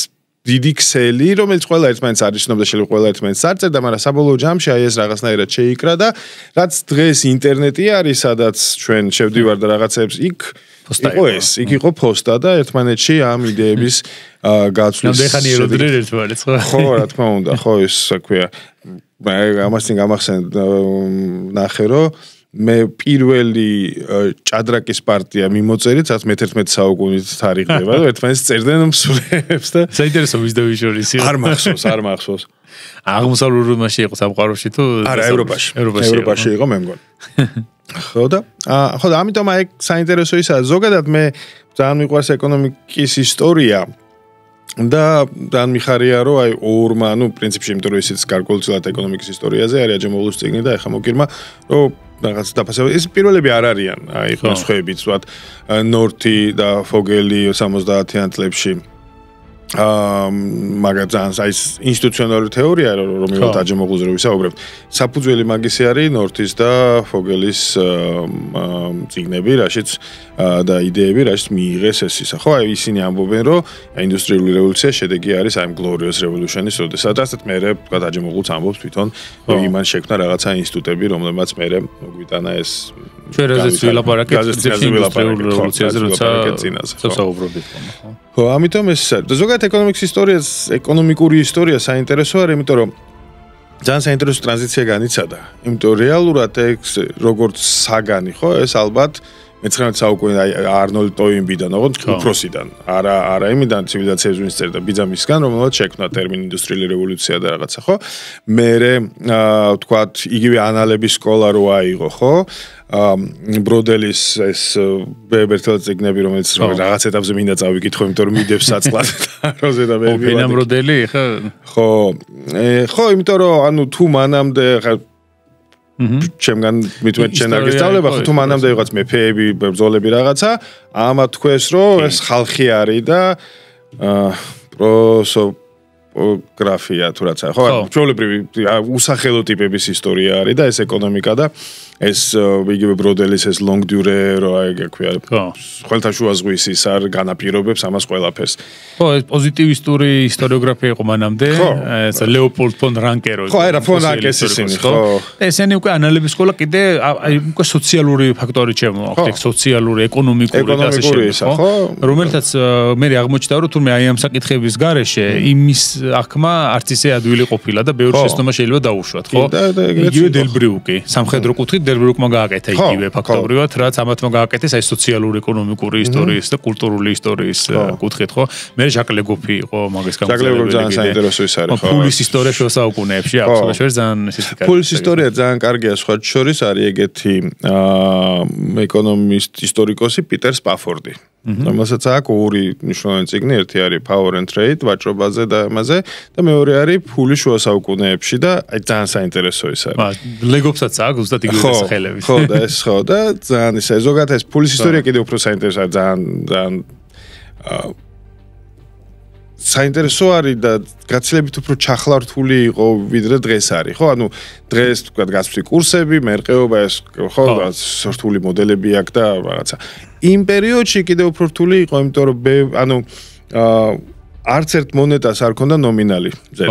დიდი ქსელი, რომელიც ყველა ერთმანეთს არისნობდა შეიძლება ყველა ერთმანეთს არწერდა, მაგრამ საბოლოო ჯამში აი ეს რაღაცნაირად შეიკრა და რაც დღეს ინტერნეტი არის, სადაც ჩვენ შევდივარ და რაღაცებს იქ იყო ეს, იქ იყო პოსტა და ერთმანეთში ამ იდეების გაცვლის.
ნამდვილად ეროდნენ ერთმანეთს ხო?
ხო, რა თქმა უნდა, ხო, ეს საქმეა. ამასთან გამახსენე ნახე რომ მე პირველი ჭადრაკის პარტია მიმოწერით 11 საუკუნით თარიღდება და ერთმანეთს წერდნენ მსურველებს და
საინტერესო ვიზდოვის შორის
არ მახსოვს
აღმოსავლურ მასში იყო სამყაროში თუ
არა ევროპაში იყო მე მგონი ხო და ამიტომ აი საინტერესო ისაა ზოგადად მე ძალიან მიყვარს ეკონომიკის ისტორია და ძალიან მიხარია რომ აი ორმა პრინციპში იმიტომ რომ ისიც გარკვეულწილად ეკონომიკის ისტორიაზე არის აჯამოღლუს წიგნი და ეხა მოგირმა რომ რაღაც დაფასება ის პირველები არ არიან აი ხოებიც ვთქვათ ნორთი და ფოგელი 70-იან წლებში მაგაც აი ინსტიტუციონალური თეორია რომელთა აჯამოღლუზე რო ვისაუბრებთ საფუძველი მაგისი არის ნორთის და ფოგელის წიგნები რაშიც და იდეები რაშიც მიიღეს ეს ისა ხო აი ისინი ამბობენ რომ ინდუსტრიული რევოლუცია შედეგი არის აი glorious revolution-ის როდესაც მე ვთქვათ აჯამოღლუს ამბობს თვითონ რომ იმან შექმნა რაღაცა ინსტიტუტები რომლებმაც მე მოგვიტანა ეს
ჩვენ რაზეც ვილაპარაკეთ ინდუსტრიული რევოლუციაზე როცა საუბრობთ
ხო ამიტომ ეს ზოგადად ეკონომიკის ისტორიას ეკონომიკური ისტორია საინტერესოა იმიტომ რომ ძალიან საინტერესო ტრანზიცია განიცადა იმიტომ რეალურად ეს როგორც საგანი ხო ეს ალბათ მე-19 საუკუნე არნოლდ ტოინბიდან ოღონდ უფროსიდან არა იმიდან ცივილიზაციების მინისტრი და ბიძამისგან რომელსაც შექმნა ტერმინი ინდუსტრიული რევოლუცია და რაღაცა ხო მერე ვთქვათ იგივე ანალების სკოლა რო აიღო ხო ბროდელის ეს ბერტელ წიგნები რომელიც რაღაც ეტაპზე მინდა წავიკითხო იმიტომ რომ მიდევს საწყლად როზე და მე
ვინა ბროდელი
ხო იმიტომ რომ თუ მანამდე ჩემგან მithumet შენ აგისწავლება თუ მანამდე ვიღაც მეფეები ბრძოლები რაღაცა ამა თქვეს რომ ეს ხალხი არის და პროსოპოგრაფია თუ რაცა ხო ჩვეულებრივი უსახელო ტიპების ისტორია არის და ეს ეკონომიკა და ეს იგივე ბროდელის ეს long dure რო აი გქვია ხვალთაშუა ზღვის არ განაპირობებს ამას ყველაფერს
ხო ეს პოზიტივისტური ისტორიოგრაფია იყო მანამდე ეს ლეოპოლდ ფონ რანკე რო
ხო არა ფონ რანკეს ისინი ხო
ესენი უკვე ანალების სკოლა კიდე აი უკვე სოციალური ფაქტორი ჩემოაქვს სოციალური ეკონომიკური და ასე შემდეგ ხო რომელთაც მე აღმოჩნდა რომ თურმე აი ამ საკითხების გარეშე იმის აღქმა არც ისე ადვილი ყოფილა და ბევრი შეცდომა შეიძლება დაუშვათ ხო იგივე დელბრიუკი სამხედრო კუთხით დელბრიუკმა გააკეთა იგივე ფაქტობრივად რაც ამათმა გააკეთეს აი სოციალური ეკონომიკური ისტორიის და კულტურული ისტორიის კუთხით ხო მე ჟაკლეგოფი იყო მაგის
გამოცდილებელი ძალიან საინტერესო ის არის ხო
ფულის ისტორია შუა საუკუნეებში აქვს და შორის ძალიან ისეთი კარგი
ფულის ისტორია ძალიან კარგია სხვა შორის არის ეგეთი ეკონომისტ ისტორიკოსი პიტერ სპაფორდი რომელსაც აქვს ორი მნიშვნელოვანი წიგნი ერთი არის Power and Trade ვაჭრობაზე და ამაზე და მეორე არის ფული შუა საუკუნეებში და აი ძალიან საინტერესო ის არის
ლეგობსაც აქვს ზუსტად იგივე სახელები
ხო და ეს ხო და ძალიან ისე ზოგადად ეს ფულის ისტორია კიდევ უფრო საინტერესოა ძალიან საინტერესო არის და გაცილებით უფრო ჩახლართული იყო ვიდრე დღეს არის ხო ანუ დღეს თქვა გასწვრი კურსები მერყეობა ეს ხო სორტული მოდელები აქვს და რაღაცა იმ პერიოდში კიდევ უფრო რთული იყო იმიტომ რომ ანუ არც ერთ მონეტას არ ქონდა ნომინალი ზედ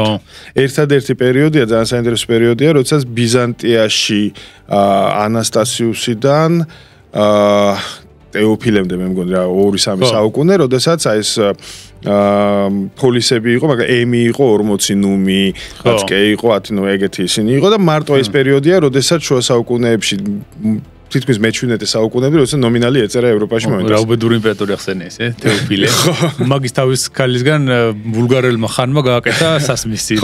ერთადერთი პერიოდია ძალიან საინტერესო პერიოდია როდესაც ბიზანტიაში ანასტასიუსიდან ტეოფილემდე მე მგონი რა 2-3 საუკუნე როდესაც აი ეს პოლისები იყო მაგრამ ემი იყო 40 ნუმი რაც კი იყო 10 ნუ ეგეთი ისინი იყო და მარტო ეს პერიოდია როდესაც შუა საუკუნეებში თითქმის მე-17 საუკუნეები როდესაც ნომინალი ეწერა ევროპაში მომენტს
რა უბედური იმპერატორი ახსენე ესე თეოფილე მაგის თავის ქალისგან ბულგარელმა ხანმა გააკეთა სასმისი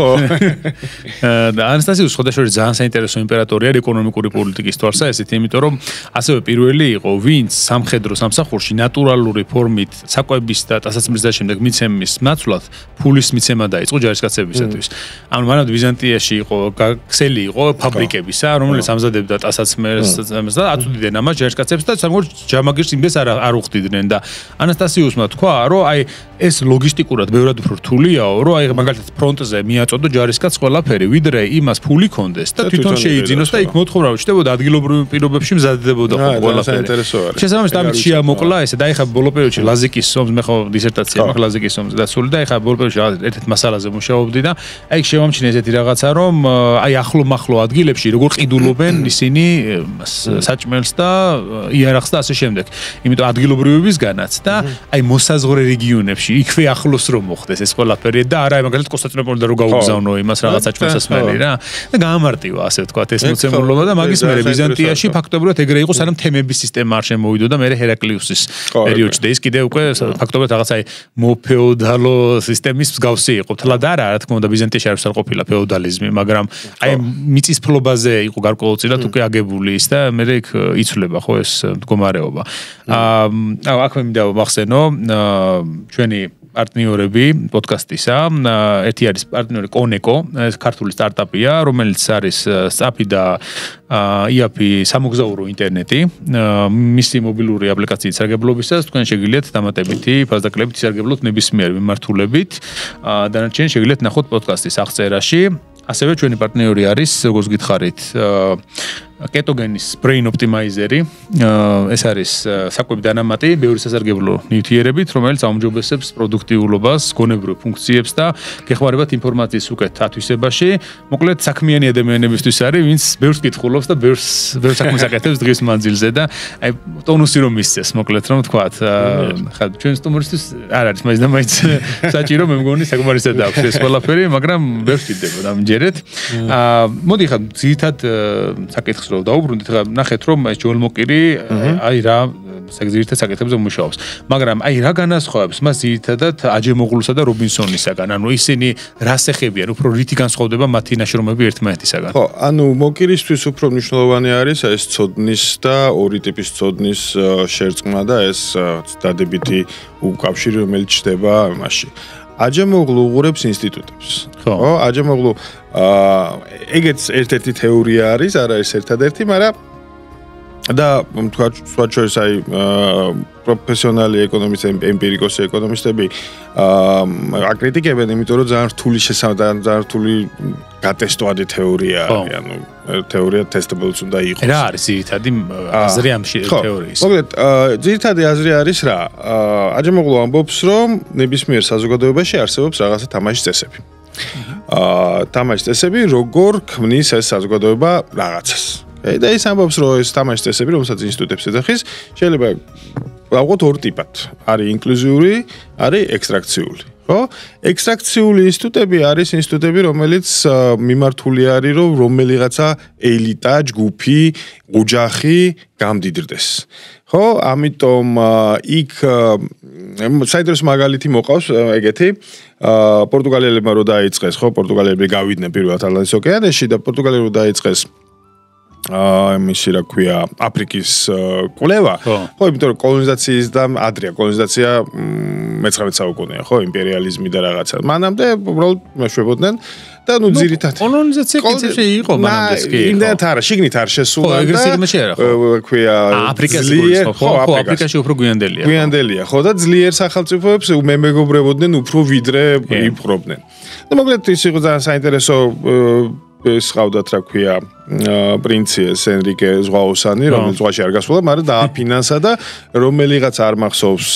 და ანასტასიუს ხოდაშორის ძალიან საინტერესო იმპერატორი არის ეკონომიკური პოლიტიკის თვალსაზრისით იმიტომ რომ ასევე პირველი იყო ვინც სამხედრო სამსახურში ნატურალური ფორმით საკვების და ტასაცმლის და შემდეგ მიცემის ნაცვლად ფულის მიცემა დაიწყო ჯარისკაცებისათვის ანუ მანამდე ბიზანტიაში იყო ქსელი იყო ფაბრიკებისა რომელიც ამზადებდა ტასაცმელს და აწვდიდნენ ამას ჯარისკაცებს და სამგორ ჯამაგირს იმდეს არ უხდიდნენ და ანასტასიუსმა თქვა რომ აი ეს ლოგისტიკურად ბევრად უფრო რთულიაო რომ აი მაგალითად ფრონტზე მიაწოდო ჯარისკაც ყველაფერი ვიდრე იმას ფული კონდეს და თვითონ შეიძინოს და იქ მოთხოვნა რომ ჩდებოდა ადგილობრივ პირობებში მზადდებოდა ყველაფერი შესაბამისად ამით შეამოკლა ესე და ეხა ბოლო პერიოდში ლაზიკის ომს მე ხო დისერტაცია მაქვს ლაზიკის ომზე დასული და ეხა ბოლო პერიოდში ერთ-ერთ მასალაზე მუშაობდი და აი შემამჩნია ესეთი რაღაცა რომ აი ახლო-მახლო ადგილებში როგორ ყიდულობენ ისინი საჭმელს და იარაღს და ასე შემდეგ. იმიტომ ადგილობრივებისგანაც და აი მოსაზღვრე რეგიონებში იქვე ახლოს რომ მოხდეს ეს ყველაფერი და არა მაგალითად კონსტანტინოპოლიდან რო გაუგზავნო იმას რაღაც საჭმელსასმელი რა. და გაამარტივა ასე ვთქვათ ეს მოცემულობა და მაგის მერე ბიზანტიაში ფაქტობრივად ეგრე იყო სანამ თემების სისტემა არ შემოვიდო და მერე ჰერაკლიუსის პერიოდში და ის კიდე უკვე ფაქტობრივად რაღაც აი მოფეოდალო სისტემის მსგავსი იყო. თლად არა რა თქმა უნდა ბიზანტიაში არ ყოფილა ფეოდალიზმი, მაგრამ აი მიწისფლობაზე იყო გარკვეულწილად უკვე აგებული ის და მერე იქ იცვლება ხო ეს მდგომარეობა. აქვე მინდა ვახსენო ჩვენი პარტნიორები პოდკასტისა. ერთი არის პარტნიორი კონეკო, ეს ქართული სტარტაპია, რომელიც არის SAP და IAP სამოგზაურო ინტერნეტი. მისი მობილური აპლიკაციით სარგებლობისას თქვენ შეგიძლიათ დამატებითი ფასდაკლებით ისარგებლოთ ნებისმიერ მიმართულებით. დანარჩენი შეგიძლიათ ნახოთ პოდკასტის აღწერაში. ასევე ჩვენი პარტნიორი არის, როგორც გითხარით, კეტოგენის brain optimizer-ი. ეს არის საკვები დანამატი, ბევრი სასარგებლო ნივთიერებით, რომელიც აუმჯობესებს პროდუქტიულობას, გონებრივ ფუნქციებს და გეხმარებათ ინფორმაციის უკეთ ათვისებაში. მოკლედ, საქმიანი ადამიანებისთვის არის, ვინც ბევრს კითხულობს და ბევრ საქმეს აკეთებს დღის მანძილზე და აი ტონუსი რომ მისცეს, მოკლედ რომ ვთქვათ, ხა ჩვენ სტუმრისთვის არ არის მაინც და მაინც საჭირო, მე მგონი საკმარისად აქვს ეს ყველაფერი, მაგრამ ბევრს კიდევ დამჯერეთ. მოდი ხა ძირითად საკითხს რომ დაუბრუნდით, ხა ნახეთ რომ ეს ჯოელ მოკირი აი რა ძირითად საკითხებზე მუშაობს. მაგრამ აი რა განასხვავებს მას ძირითადად აჯემოღლუსა და რობინსონისაგან? ანუ ისინი რას ეხებიან, უფრო რითი განსხვავდება მათი ნაშრომები ერთმანეთისაგან?
ხო, ანუ მოკირისთვის უფრო მნიშვნელოვანი არის ეს ცოდნის და ორი ტიპის ცოდნის შერწყმა და ეს დადებითი უკავშირი, რომელიც ჩდება მასში. აჯემოღლუ უყურებს ინსტიტუტებს. ხო, აჯემოღლუ ეგეც ერთ-ერთი თეორია არის, არა ეს ერთადერთი, მაგრამ და თქვათ სხვა შორის აი პროფესიონალი ეკონომისტები, ემპირიკოსი ეკონომისტები აკრიტიკებენ, იმიტომ რომ ძალიან რთული ძალიან რთული გატესტოვანი თეორია არის, ანუ თეორია testables უნდა იყოს.
რა არის ძირითადი აზრი ამ თეორიის?
მოკლედ, ძირითადი აზრი არის რა? აჯემოღლუ ამბობს, რომ ნებისმიერ საზოგადოებაში არსებობს რაღაცა თამაშის წესები. თამაშის წესები, როგორ ქმნის ეს საზოგადოება რაღაცას. და ის ამბობს, რომ ეს თამაშის წესები, რომელსაც ინსტიტუტებს ეძახის, შეიძლება ვაყოთ ორ ტიპად. არის ინკლუზიური, არის ექსტრაქციული. ხო? ექსტრაქციული ინსტიტუტები არის ინსტიტუტები, რომელიც მიმართული არის, რომ რომელიღაცა ელიტა, ჯგუფი, ოჯახი გამდიდრდეს. ხო? ამიტომ იქ საინტერესო მაგალითი მოყავს ეგეთი პორტუგალიელებმა რო დაიწყეს, ხო, პორტუგალიელები გავიდნენ პირველად ატლანტის ოკეანეში და პორტუგალიელებმა რო დაიწყეს მისი რა ქვია აფრიკის კვლევა. ხო, იმიტომ რომ კოლონიზაციის და ადრეა კოლონიზაცია 19 საუკუნეა, ხო, იმპერიალიზმი და რაღაცა. მანამდე უბრალოდ მეშვებოდნენ და ნუ ძირითადად
კოლონიზაცია კიდევ იყო მანამდეც კი.
იმდენად არა, შიგნით არ შესულა და
ეგრე სიგმაში არა, ხო.
ქვია
ხო, აფრიკაში უფრო გვიანდელია.
გვიანდელია, ხო, და ძლიერ სახელმწიფოებს მემეგობრებოდნენ უფრო ვიდრე იპყრობდნენ. და მოკლედ ის იყო ძალიან საინტერესო ეს ყავდათ რა ქვია პრინცი ეს ენრიკე ზღვაოსანი, რომელიც ზღვაში არ გასულა, მაგრამ დააფინანსა და რომელიღაც არ მახსოვს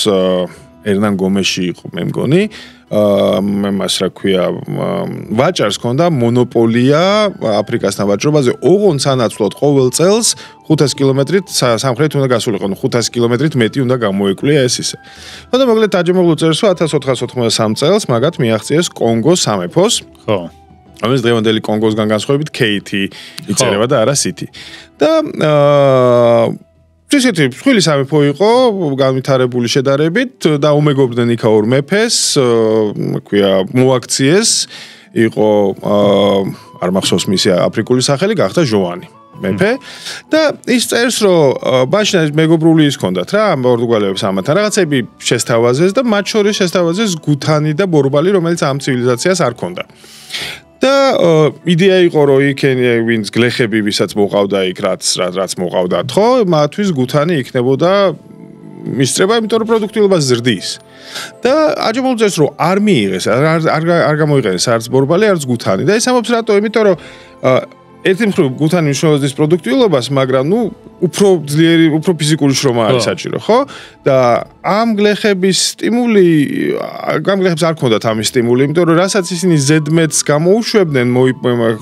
ერნან გომეში იყო მე მგონი, მას რა ქვია ვაჭარს ჰქონდა მონოპოლია აფრიკასთან ვაჭრობაზე, ოღონდ სანაცვლოდ ყოველ წელს 500 კილომეტრით სამხრეთით უნდა გასულიყო, 500 კილომეტრით მეტი უნდა გამოეკვლიე ეს ისე. და მოკლედ აჯემოღლუ წერს, რომ 1493 წელს მაგათ მიაღწიეს კონგოს სამეფოს. ხო. ამის დღევანდელი კონგოსგან განსხვავებით KT იწერება და არა CT. და ესეთი მსხვილი სამეფო იყო, განვითარებული შედარებით და უმეგობრდნენ იქა ორ მეფეს, ქვია მოაქციეს, იყო არ მახსოვს მისი აფრიკული სახელი, გახდა ჟოანი მეფე და ის წერს, რომ ბაშნას მეგობრული ის ჰქონდათ რა, პორტუგალიელებს ამათან რაღაცები შესთავაზეს და მათ შორის შესთავაზეს გუთანი და ბორბალი, რომელიც ამ ცივილიზაციას არ ჰქონდა. და იდეა იყო, რომ იქენ ვინც გლეხები, ვისაც მოყავდა იქ, რაც მოყავდათ, ხო, მათთვის გუთანი იქნებოდა მისწრება, იმიტომ რომ პროდუქტიულობა ზრდის. და აჯემოღლუ წერს, რომ არ მიიღეს, არ გამოიყენეს არც ბორბალი, არც გუთანი. და ის ამბობს რატო? იმიტომ რომ ერთი მხრივ გუთანი მნიშვნელოვანს პროდუქტიულობას, მაგრამ ნუ უფრო ძლიერი, უფრო ფიზიკური შრომა არის საჭირო, ხო? და ამ გლეხების სტიმული, ამ გლეხებს არ ქონდათ ამის სტიმული, იმიტომ რომ რასაც ისინი ზედმეტს გამოუშვებდნენ,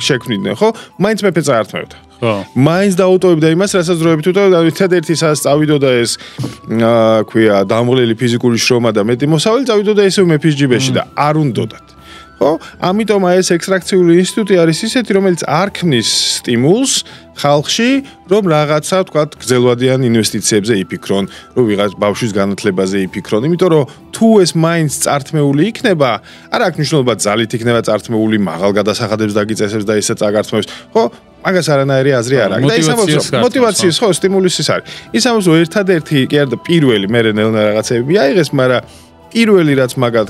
შექმნიდნენ, ხო? მაინც მეფე წაართმევდა. მაინც დაუტოვებდა იმას, რასაც დროებით უტოვებდა, ერთადერთი სადაც წავიდოდა ეს ქვია, დამღლელი ფიზიკური შრომა და მეტი მოსავალი წავიდოდა ესეო მეფის ჯიბეში და არ უნდოდათ. ხო? ამიტომ ეს ექსტრაქციული ინსტიტუტი არის ისეთი, რომელიც არ ქმნის სტიმულს ხალხში, რომ რაღაცა, თქვათ, გრძელვადიან ინვესტიციებზე იფიქრონ, რომ ვიღაც ბავშვის განათლებაზე იფიქრონ, იმიტომ რომ თუ ეს მაინც წართმეული იქნება, არ აქვს მნიშვნელობა ძალით იქნება წართმეული, მაღალ გადასახადებს დაგიწესებს და ისე წაგართმევს, ხო? მაგას არანაირი აზრი არ აქვს. და ის ამბობს, რომ მოტივაციის ხო, სტიმულის ის არის. ის ამბობს, რომ ერთადერთი, კი არა და პირველი, მე ნელ-ნელა რაღაცები აიღეს, მაგრამ პირველი რაც მაგათ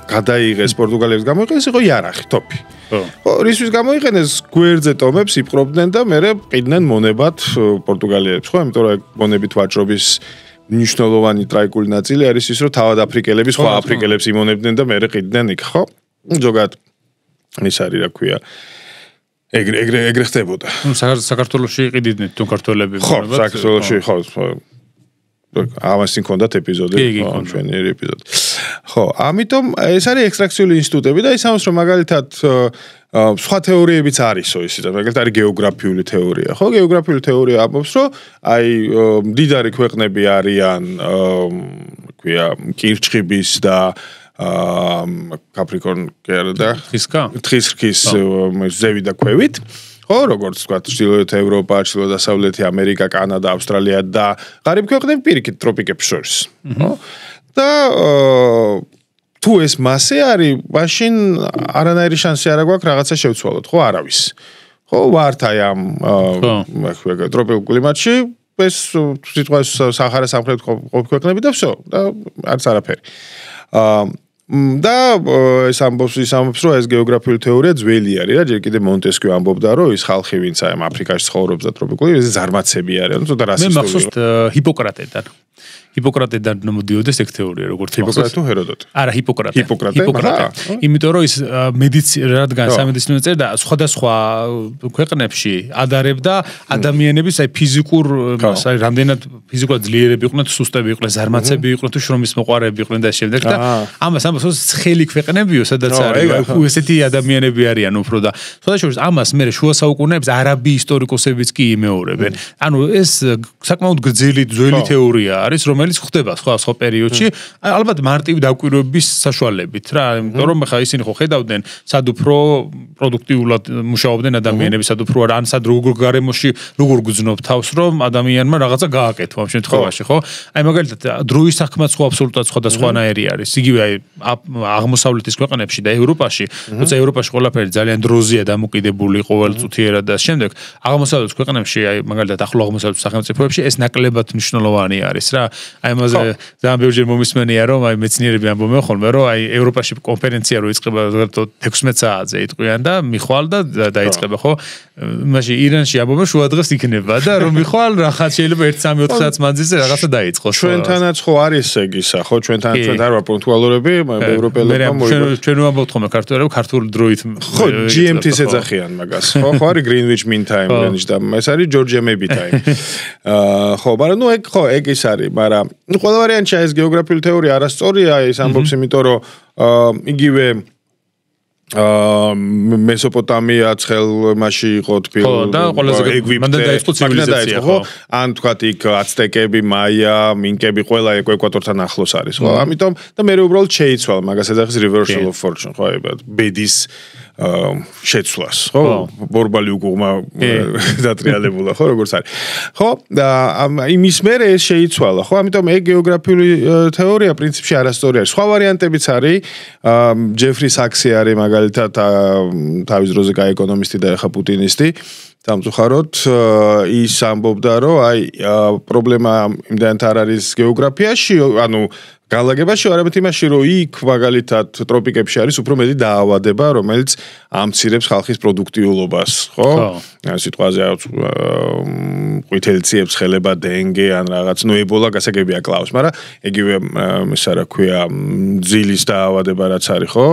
გადაიღეს პორტუგალიებს გამოიყენეს იყო იარაღი, ტოპი. ხო, რისთვის გამოიყენეს გვერდზე ტომებს იპყრობდნენ და მერე ყიდნენ მონებად პორტუგალიელებს, ხო, იმიტომ რომ მონებით ვაჭრობის მნიშვნელოვანი ტრაიკული ნაწილი არის ის, რომ თავად აფრიკელები სხვა აფრიკელებს იმონებდნენ და მერე ყიდნენ იქ, ხო? ზოგადად ის არის, რა ქვია, ეგრე ხდებოდა.
საქართველოში იყიდნენ თუ ქართველები
მონებად. ხო, საქართველოში ხო. ამას იქონდათ ეპიზოდი, ჩვენი ეპიზოდი. ხო, ამიტომ ეს არის ექსტრაქციული ინსტიტუტები და ის ამბობს, რომ მაგალითად სხვა თეორიებიც არისო ისიც, მაგალითად არის გეოგრაფიული თეორია. ხო, გეოგრაფიული თეორია ამბობს, რომ აი მდიდარი ქვეყნები არიან, ქვია, კირჩხიბის და კაპრიკორნ და თხისქის ზევი და ქვევით. ხო, როგორც ვთქვათ, ჩრდილოეთ ევროპა, ჩრდილო-დასავლეთი ამერიკა, კანადა, ავსტრალია და ღარიბ ქვეყნები პირიქით ტროპიკებს შორის. ხო? და თუ ეს მასე არის, მაშინ არანაირი შანსი არ აქვს რაღაცა შევცვალოთ, ხო, არავის. ხო, ვართ აი ამ ტროპიკულ კლიმატში, ეს სიტყვის საჰარა სამხრეთ ქვეყნები და всё, და არც არაფერი. და ეს ამბობს, რომ ეს გეოგრაფიული თეორია ძველი არის, რა, ჯერ კიდე მონტესკიუ ამბობდა, რომ ის ხალხი, ვინც აი აფრიკაში ცხოვრობს და ტროპიკული, ეს ზარმაცები არიან, ცოტა რასისტული. მე
მახსოვს ჰიპოკრატედან მოდიოდეს ეგ თეორია, როგორც
ჰიპოკრატე თუ ჰეროდოტე?
არა, ჰიპოკრატე. იმიტომ რომ ის რადგან სამედიცინო წერ და სხვადასხვა ქვეყნებში ადარებდა ადამიანების აი ფიზიკურ, აი რამდენად ფიზიკურად ძლიერები იყვნენ, სუსტები იყვნენ, ზარმაცები იყვნენ, თუ შრომის მოყვარეები იყვნენ და შემდეგ და ამას ამბობს, ცხელი ქვეყნებიო, სადაც არის ესეთი ადამიანები არიან უფრო და სხვადასხვა ამას მე შუა საუკუნეებს არაბი ისტორიკოსებიც კი იმეორებენ. ანუ ეს საკმაოდ გრძელი ძველი თეორია არის, რომელიც ხდება სხვა პერიოდში, ალბათ მარტივი დაკვირვების საშუალებით რა, იმიტომ რომ ხა ისინი ხო ხედავდნენ, სად უფრო პროდუქტიულად მუშაობდნენ ადამიანები, სად უფრო ან სად როგორ გარემოში როგორ გძნობ თავს, რომ ადამიანმა რაღაცა გააკეთო ამ შემთხვევაში, ხო? აი მაგალითად, დროის საქმეც ხო აბსოლუტურად სხვადასხვანაირი არის. იგივე აი აღმოსავლეთის ქვეყნებში და ევროპაში, თუმცა ევროპაში ყველაფერი ძალიან დროზეა დამოკიდებული ყოველწუთიერად და შემდეგ აღმოსავლეთის ქვეყნებში, აი მაგალითად ახლო აღმოსავლეთის სახელმწიფოებში ეს ნაკლებად მნიშვნელოვანი არის რა. აი ამაზე ძალიან ბევრჯერ მომისმენია, რომ აი მეცნიერები ამბობენ ხოლმე, რომ აი ევროპაში კონფერენცია რო იწყება 16 საათზე იტყვიან და მიხვალ და დაიწყება, ხო? მაშინ ირანში ამბობენ შუა დღეს იქნება და რომ მიხვალ რაღაც შეიძლება 1-3-4 საათის მანძილზე რაღაცა დაიწყოს.
ჩვენთანაც ხო არის ეგ ისა, ხო? ჩვენთან არ ვარ პუნქტუალურები, ევროპელებმა
მოიგო. ჩვენ ვამბობთ ხოლმე ქართველები ქართული დროით.
ხო, GMT-ს ეძახიან მაგას. ხო, ხო არის Greenwich Mean Time Greenwich და ეს არის Georgia Maybe Time. ხო, მაგრამ ნუ ეგ ის არის, მაგრამ ნუ ყველა ვარიანტში ეს გეოგრაფიული თეორია არასწორია, ის ამბობს, იმიტომ რომ იგივე მესოპოტამია ცხელმაში იყო თბილ ეგვიპტე, ხო? ან თქვათ იქ აცტეკები, მაია, მინკები, ყველა ეკვატორთან ახლოს არის, ხო? ამიტომ და მე უბრალოდ შეიცვალა მაგას ეძახის reversal of fortune, ხო? ბედის შეცვლას, ხო? ბორბალი უგუღმა დატრიალებულა, ხო, როგორც არის. ხო? და იმის მერე ეს შეიცვალა, ხო? ამიტომ ეგ გეოგრაფიული თეორია პრინციპში არასწორი არის. სხვა ვარიანტებიც არის, ჯეფრი საქსი არის მაგალითად თავის დროზე კაი ეკონომისტი და ეხა პუტინისტი. სამწუხაროდ ის ამბობდა, რომ აი პრობლემა იმდანთ არ არის გეოგრაფიაში, ანუ განლაგებაში, არამედ იმაში, რომ იქ მაგალითად ტროპიკებში არის უფრო მეტი დაავადება, რომელიც ამცირებს ხალხის პროდუქტიულობას, ხო? სიტყვაზე ყვითელციებს ხელება დინგე ან რაღაც, ნუ ებოლა გასაგებია კლავს, მაგრამ იგივე ისა რა ქვია, ძილის დაავადება რაც არის, ხო?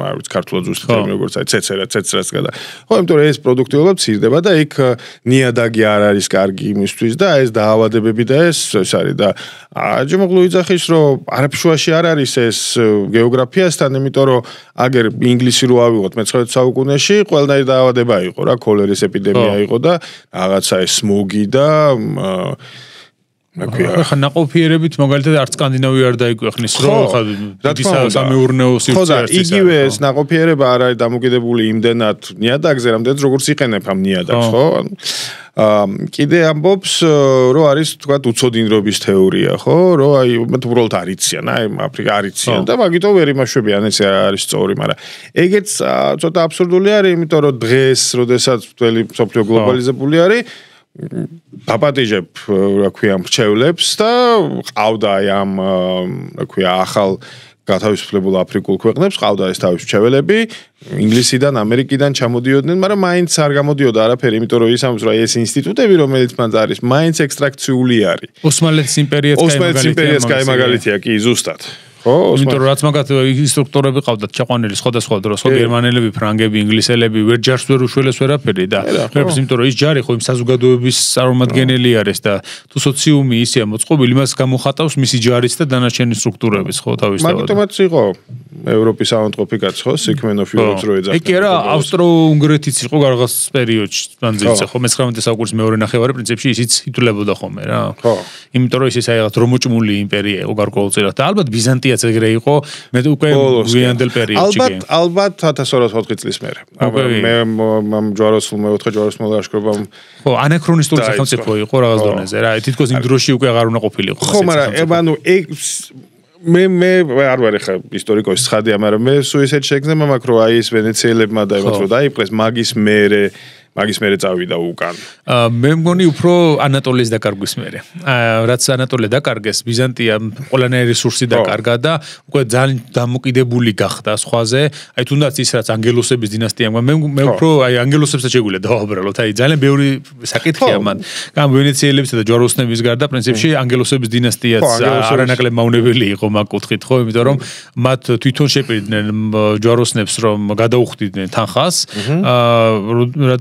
არ ვიცი ქართულად ზუსტად ტერმინი როგორც არის, ცეცრაც გადა. ხო, იმიტომ რომ ეს პროდუქტიულობა მცირდება და იქ ნიადაგი არ არის კარგი იმისთვის და ეს დაავადებები და ეს არის და აჯმოღლუ იძახის რომ არაფშუაში არ არის ეს გეოგრაფიასთან, იმიტომ რომ აგერ ინგლისი რო ავიღოთ მე-19 საუკუნეში, ყველანაირი დაავადება იყო რა, ქოლერის ეპიდემია იყო და რაღაცა ეს სმოგი და
ხა ნაყოფიერებით მაგალითად არც სკანდინავია არ დაიქვეყნის რომ ხა სამეურნეო სივრცეში
იგივე ეს ნაყოფიერება არ არის დამოკიდებული იმდენად ნიადაგზე, რამდენიც როგორც იყენებ ამ ნიადაგს, ხო? კიდე ამბობს რომ არის თქვა უცოდინრობის თეორია, ხო? რომ აი უბრალოდ არიციან, აი აფრიკა არიციან და მაგიტომ ვერ იმაშვებიან, ეს არის სწორი, მაგრამ ეგეც ცოტა აბსურდული არის, იმიტომ რომ დღეს, როდესაც მთელი მსოფლიო გლობალიზებული არის დაპატიჟებ, რა ქვია, მრჩევლებს და ყავდა აი ამ, რა ქვია, ახალ გათავისუფლებულ აფრიკულ ქვეყნებს ყავდა ეს თავის მრჩეველები, ინგლისიდან, ამერიკიდან ჩამოდიოდნენ, მაგრამ მაინც არ გამოდიოდა არაფერი, იმიტომ რომ ის ამბობს, რომ ეს ინსტიტუტები, რომელიც მან არის, მაინც ექსტრაქციული არის.
ოსმალეთის იმპერიაც
კაი მაგალითია, კი, ზუსტად. ხო,
იმიტომ რომ რაც მაგათ ინსტრუქტორები ყავდათ ჩაყვანილი სხვადასხვა დროს, ხო, გერმანელები, ფრანგები, ინგლისელები, ვერ ჯარს ვერ უშველეს ვერაფერი და ვერაფერს, იმიტომ რომ ის ჯარი ხო იმ საზოგადოების წარმომადგენელი არის და თუ სოციუმი ისეა მოწყობილი, მას გამოხატავს მისი ჯარიც და დანარჩენი სტრუქტურების, ხო, თავისთავად.
მაგიტომაც იყო ევროპის ავადმყოფიკაც, ხო, Sigmund of Europe-ს რო ეძახდა.
კი არა, ავსტრო-უნგრეთიც იყო რაღაც პერიოდში, მანძილზე, ხო, მე-19 საუკუნის მეორე ნახევარი პრინციპში ისიც ითვლებოდა ხოლმე რა.
ხო.
იმიტომ რომ ის რაღაც რომოჭმული იმპერია იყო გარკვეულწილად და ალბათ ბიზანტიაც ეგრე იყო, მე უკვე გვიანდელ პერიოდში.
ალბათ 1204 წლის მერე. მე ამ ჯვაროსნულ მეოთხე ჯვაროსნულ ლაშქრობამ
ხო, ანაქრონისტული სახელმწიფო იყო რაღაც დონეზე რა. თითქოს იმ დროში უკვე აღარ უნდა ყოფილიყო.
ხო, მაგრამ ანუ მე არ ვარ ხა ისტორიკოსი ცხადია, მაგრამ მე სულ ისეთ შეგრძნება მაქვს, რომ აი ეს ვენეციელებმა დაიბათ რომ დაიპყრეს მაგის მერე წავიდა უკან.
მე მგონი უფრო ანატოლიის დაკარგვის მერე. რაც ანატოლია დაკარგეს, ბიზანტია ყველანაირი რესურსი დაკარგა და უკვე ძალიან დამოკიდებული გახდა სხვაზე. აი თუნდაც ის რაც ანგელოსების დინასტიამ, მე უფრო აი ანგელოსებსაც შეგვიძლია დავაბრალოთ. აი ძალიან ბევრი საკითხია მან. გამ ვენეციელებისა და ჯვაროსნების გარდა პრინციპში ანგელოსების დინასტიაც არანაკლებ მავნებელი იყო მაგ კუთხით, ხო, იმიტომ რომ მათ თვითონ შეპირდნენ ჯვაროსნებს რომ გადაუხდიდნენ თანხას.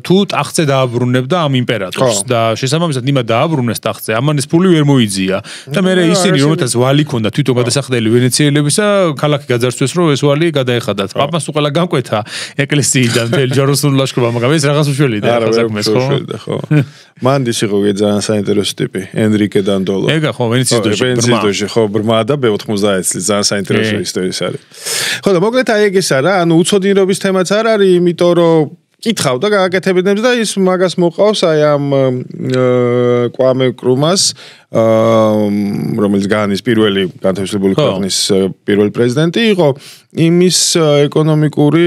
თუ ტახტზე დააბრუნებდა ამ იმპერატორს და შესაბამისად იმად დააბრუნეს ტახტზე, ამან ეს ფული ვერ მოიძია. და მე ისინი რომელთაც ვალი ქონდა თვითონ გადასახდელი ვენეციელებისა, ქალაქი გაძარცვეს, რომ ეს ვალი გადაეხადათ. პაპას თუ ყველა განკვეთა ეკლესიიდან მთელი ჯვაროსნული ლაშქრობა, მაგრამ ეს რაღაც უშველი და საქმეს, ხო?
მანდის იყო ძალიან საინტერესო ტიპი, ენრიკე დანდოლო.
ეგა ხო, ვენეციის
დროში, ხო, ბრმა და B90 წლის ძალიან საინტერესო ისტორიის არის. ხო, და მოკლედ აი ეგ ის არა, ანუ უცოდინრობის თემაც არ არის, იმიტომ რომ კითხავ და გააკეთებინებს და ის მაგას მოყავს აი ამ კვამე კრუმას, რომელიც განის პირველი განთავისუფლებული ქვეყნის პირველი პრეზიდენტი იყო, იმის ეკონომიკური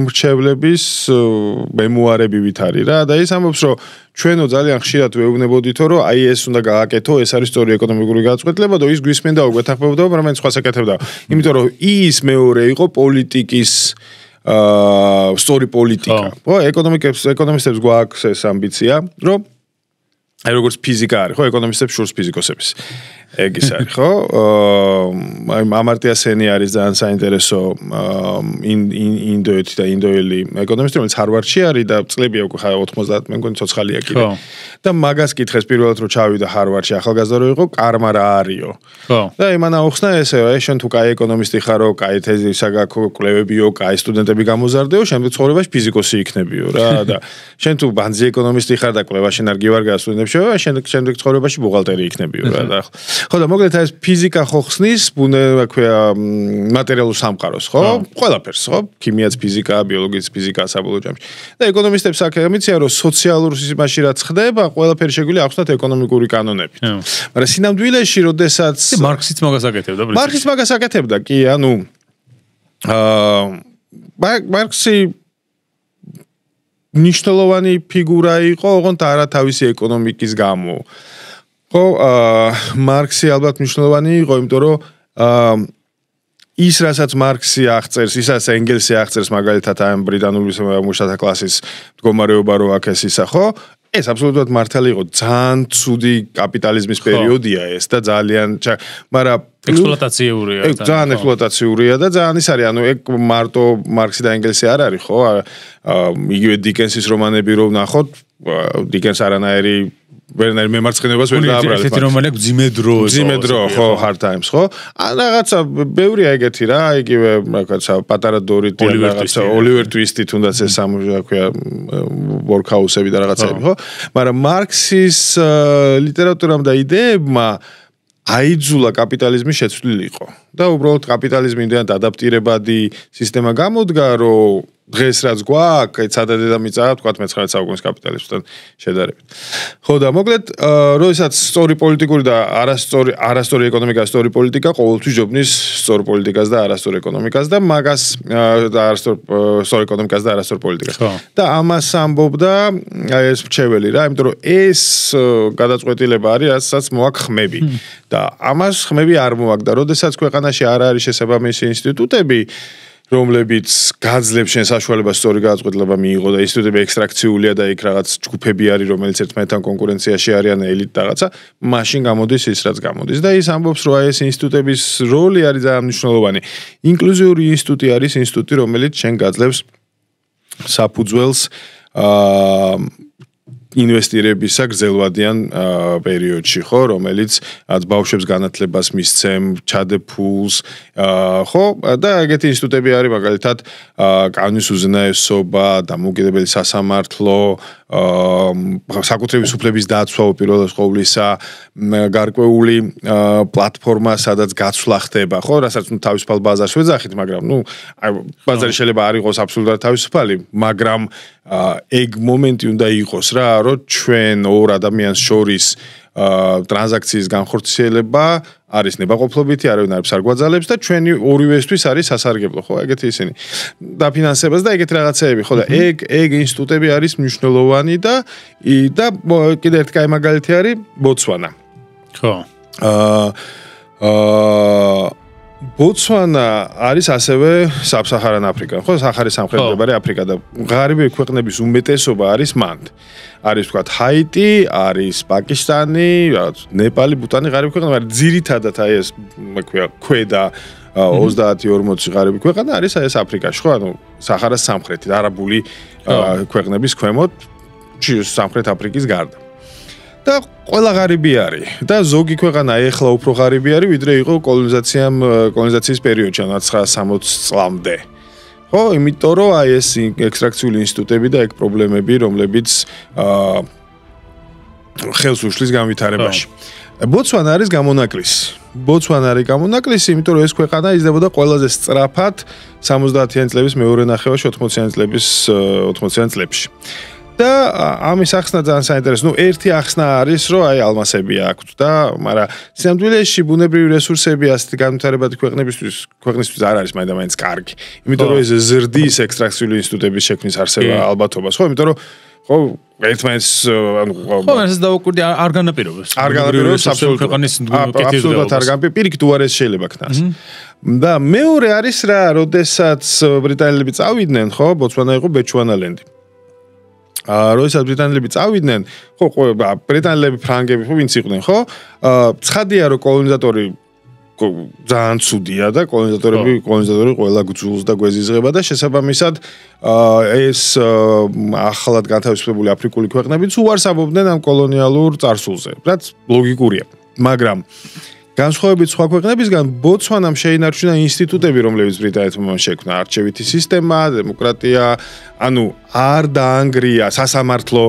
მრჩევლების მემუარები ვითარი რა და ის ამბობს, რომ ჩვენო ძალიან ხშირად ვეუბნებოდითო, რომ აი ეს უნდა გააკეთო, ეს არის სწორი ეკონომიკური გადაწყვეტილება და ის გვისმენდა უგვეთახმებოდა, მაგრამ მაინც სხვა საკეთებდა. იმიტომ რომ ის მეორე იყო პოლიტიკის story პოლიტიკა. ხო, ეკონომისტებს გვაქვს ეს ამბიცია, რომ აი როგორც ფიზიკა არის, ხო, ეკონომისტებს შურს ფიზიკოსების. ეგ ის არის, ხო? აი ამარტია სენი არის ძალიან საინტერესო ინდოეთი და ინდოელი ეკონომისტი, რომელიც ჰარვარდში არის და წლებია უკვე 90, მე მგონი ცოცხალია კიდე. და მაგას კითხეს პირველად რომ ჩავიდა ჰარვარდში, ახალგაზრდა რო იყო, კარმა რა არისო. ხო. და იმან აუხსნა ესე, შენ თუ კაი ეკონომისტი ხარო, კაი თეზისა გაქვს, კვლევებიო, კაი სტუდენტები გამოზარდეო, შემდეგ ცხოვრებაში ფიზიკოსი იქნებიო რა და შენ თუ ბანძი ეკონომისტი ხარ და კვლევაში არ გივარგა სტუდენტებში, შემდეგ ცხოვრებაში ბუღალტერი იქნებიო რა და ხო და მოკლედ ეს ფიზიკა ხო ხსნის, რა ქვია, მატერიალურ სამყაროს, ხო? ყველაფერს, ხო? ქიმიაც ფიზიკაა, ბიოლოგიაც ფიზიკაა საბოლოო ჯამში. და ეკონომისტებს აქ ამიცია, რომ სოციალურ სიმაში რაც ხდება, ყველაფერი შეგვიძლია ახსნათ ეკონომიკური კანონებით. მაგრამ სინამდვილეში, როდესაც
მარქსიც მაგას აკეთებდა,
მარქსიც მაგას აკეთებდა, კი, ანუ მარქსი ნიშნულოვანი ფიგურა იყო, ოღონდ არა თავისი ეკონომიკის გამო. ხო, მარქსი ალბათ მნიშვნელოვანი იყო, იმიტომ რომ ის რასაც მარქსი აღწერს, ისაც ენგელსი აღწერს მაგალითად ამ ბრიტანული მუშათა კლასის მდგომარეობა რო აქ ეს ისა, ხო? ეს აბსოლუტურად მართალი იყო, ძალიან ცუდი კაპიტალიზმის პერიოდია ეს და ძალიან, მაგრამ
ექსპლუატაციურია.
ძალიან ექსპლუატაციურია და ძალიან ის არის, ანუ ეგ მარტო მარქსი და ენგელსი არ არის, ხო? იგივე დიკენსის რომანები რო ვნახოთ, დიკენს არანაირი ვერნერი მემარცხენეობას ვერ დააბრალებს.
ესეთი რომელი აქვს ძიმე დრო,
ხო, hard times, ხო? ან რაღაცა ბევრია ეგეთი რა, იგივე რაღაცა პატარა დორიტი ან რაღაცა ოლივერ ტვისტი თუნდაც ეს ქვია workhouse-ები და რაღაცები, ხო? მაგრამ მარქსის ლიტერატურამ და იდეებმა აიძულა კაპიტალიზმის შეცვლილი იყო და უბრალოდ კაპიტალიზმიდან ადაპტირებადი სისტემა გამოდგა, რომ დღეს რაც გვაქვს, სადადე დამიწაა, თქვა 19 საუკუნის კაპიტალიზმთან შედარებით. ხო და მოკლედ, როდესაც სწორი პოლიტიკური და არასწორი ეკონომიკა, სწორი პოლიტიკა ყოველთვის ჯობნის სწორ პოლიტიკას და არასწორ ეკონომიკას და მაგას და სწორ ეკონომიკას და არასწორ პოლიტიკას. და ამას ამბობდა ეს რჩეველი რა, იმიტომ რომ ეს გადაწყვეტილება არის, რასაც მოაქვს ხმები. და ამას ხმები არ მოაქვს და როდესაც ქვეყანაში არ არის შესაბამისი ინსტიტუტები, რომლებიც გაძლევს შენ საშუალებას სწორი გადაწყვეტილება მიიღო და ინსტიტუტები ექსტრაქციულია და იქ რაღაც ჯგუფები არის, რომელიც ერთმანეთთან კონკურენციაში არიან ელიტ რაღაცა, მაშინ გამოდის ის, რაც გამოდის. და ის ამბობს, რომ ეს ინსტიტუტების როლი არის ძალიან მნიშვნელოვანი. ინკლუზიური ინსტიტუტი არის ინსტიტუტი, რომელიც შენ გაძლევს საფუძველს ინვესტირებისა გრძელვადიან პერიოდში, ხო, რომელიც ბავშვებს განათლებას მისცემ, ჩადე ფულს, ხო, და ეგეთი ინსტიტუტები არის მაგალითად კანონის უზენაესობა, დამოუკიდებელი სასამართლო, საკუთრების უფლების დაცვა უპირველეს ყოვლისა, გარკვეული პლატფორმა, სადაც გაცვლა ხდება, ხო, რასაც თავისუფალ ბაზარს ვეძახით, მაგრამ ბაზარი შეიძლება არ იყოს აბსოლუტურად თავისუფალი, მაგრამ ეგ მომენტი უნდა იყოს რა, რომ ჩვენ ორ ადამიანს შორის ტრანზაქციის განხორციელება არის ნებაყოფლობითი, არავინ არაფერს არ გვაძალებს და ჩვენი ორივესთვის არის სასარგებლო, ხო, ეგეთი ისინი. დაფინანსებას და ეგეთი რაღაცეები, ხო და ეგ ინსტიტუტები არის მნიშვნელოვანი და კიდე ერთი კაი მაგალითი არის ბოტსვანა.
ხო.
ბოტსვანა არის ასევე საბსაჰარან აფრიკა, ხო, საჰარის სამხრეთ მდებარე აფრიკა და ღარიბი ქვეყნების უმეტესობა არის მანდ. არის თქვა ჰაიტი, არის პაკისტანი, ნეპალი, ბუტანი ღარიბი ქვეყნები, მაგრამ ძირითადად აი ეს ქვია ქვედა 30-40 ღარიბი ქვეყანა არის აი ეს აფრიკაში, ხო, ანუ საჰარას სამხრეთით, არაბული ქვეყნების ქვემოთ, სამხრეთ აფრიკის გარდა. და ყველა ღარიბი არის და ზოგი ქვეყანა ეხლა უფრო ღარიბი არის, ვიდრე იყო კოლონიზაციის პერიოდში, 1960 წლამდე. ხო, იმიტომ რომ აი ეს ექსტრაქციული ინსტიტუტები და ეგ პრობლემები, რომლებიც ხელს უშლის განვითარებაში. ბოტსვანა არის გამონაკლისი, იმიტომ რომ ეს ქვეყანა იზრდებოდა ყველაზე სწრაფად 70-იან წლების მეორე ნახევარში 80-იან წლებში. და ამის ახსნა ძალიან საინტერესო. ერთი ახსნა არის, რომ აი ალმასები აქვთ და, მაგრამ სინამდვილეში ბუნებრივი რესურსები ასეთი განვითარებადი ქვეყნისთვის არ არის მაინც კარგი. იმიტომ რომ ეს ზრდის ექსტრაქციული ინსტიტუტების შექმნის არსება ალბათობას, ხო? იმიტომ რომ ხო, ერთმანეთს
ხო, ეს დაუკვირდი არ განაპირობებს.
არ განაპირობებს აბსოლუტურად არ განაპირობებს. პირიქით უარეს შეიძლება ქნას. და მეორე არის რა, როდესაც ბრიტანელები წავიდნენ, ხო, ბოტსვანა იყო ბეჩუანალენდი. როდესაც ბრიტანელები წავიდნენ, ხო, ბრიტანელები, ფრანგები, ხო, ვინც იყვნენ, ხო? ცხადია, რომ კოლონიზატორი ძალიან ცუდია და კოლონიზატორი ყველა გძულს და გვეზიზღება და შესაბამისად ეს ახლად განთავისუფლებული აფრიკული ქვეყნებიც უარს ამბობდნენ ამ კოლონიალურ წარსულზე, რაც ლოგიკურია. მაგრამ განსხვავებით სხვა ქვეყნებისგან, ბოტსვანამ შეინარჩუნა ინსტიტუტები, რომლებიც ბრიტანეთმა შექმნა, არჩევითი სისტემა, დემოკრატია, ანუ არ დაანგრია სასამართლო,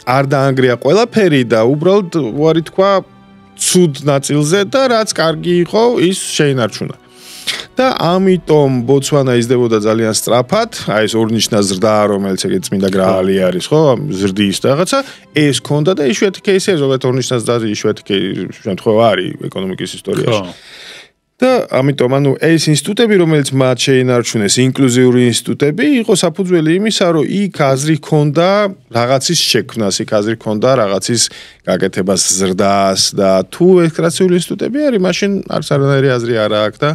არ დაანგრია ყველაფერი და უბრალოდ უარი თქვა ცუდ ნაწილზე და რაც კარგი იყო, ის შეინარჩუნა. და ამიტომ ბოტსვანა იზრდებოდა ძალიან სწრაფად, აი ეს ორნიშნა ზრდა, რომელიც ეგეც წმინდა გრაალი არის, ხო, ზრდის და რაღაცა, ეს ქონდა და იშვიათი кейსია, ზოგადად ორნიშნა ზრდა იშვიათი შემთხვევა არის ეკონომიკის ისტორიაში. და ამიტომ ანუ ეს ინსტიტუტები, რომელიც მათ შეინარჩუნეს, ინკლუზიური ინსტიტუტები, იყო საფუძველი იმისა, რომ იქ აზრი ჰქონდა რაღაცის შექმნას, იქ აზრი ჰქონდა რაღაცის გაკეთებას, ზრდას და თუ ექსტრაქციული ინსტიტუტები არის, მაშინ არც არანაირი აზრი არ აქვს და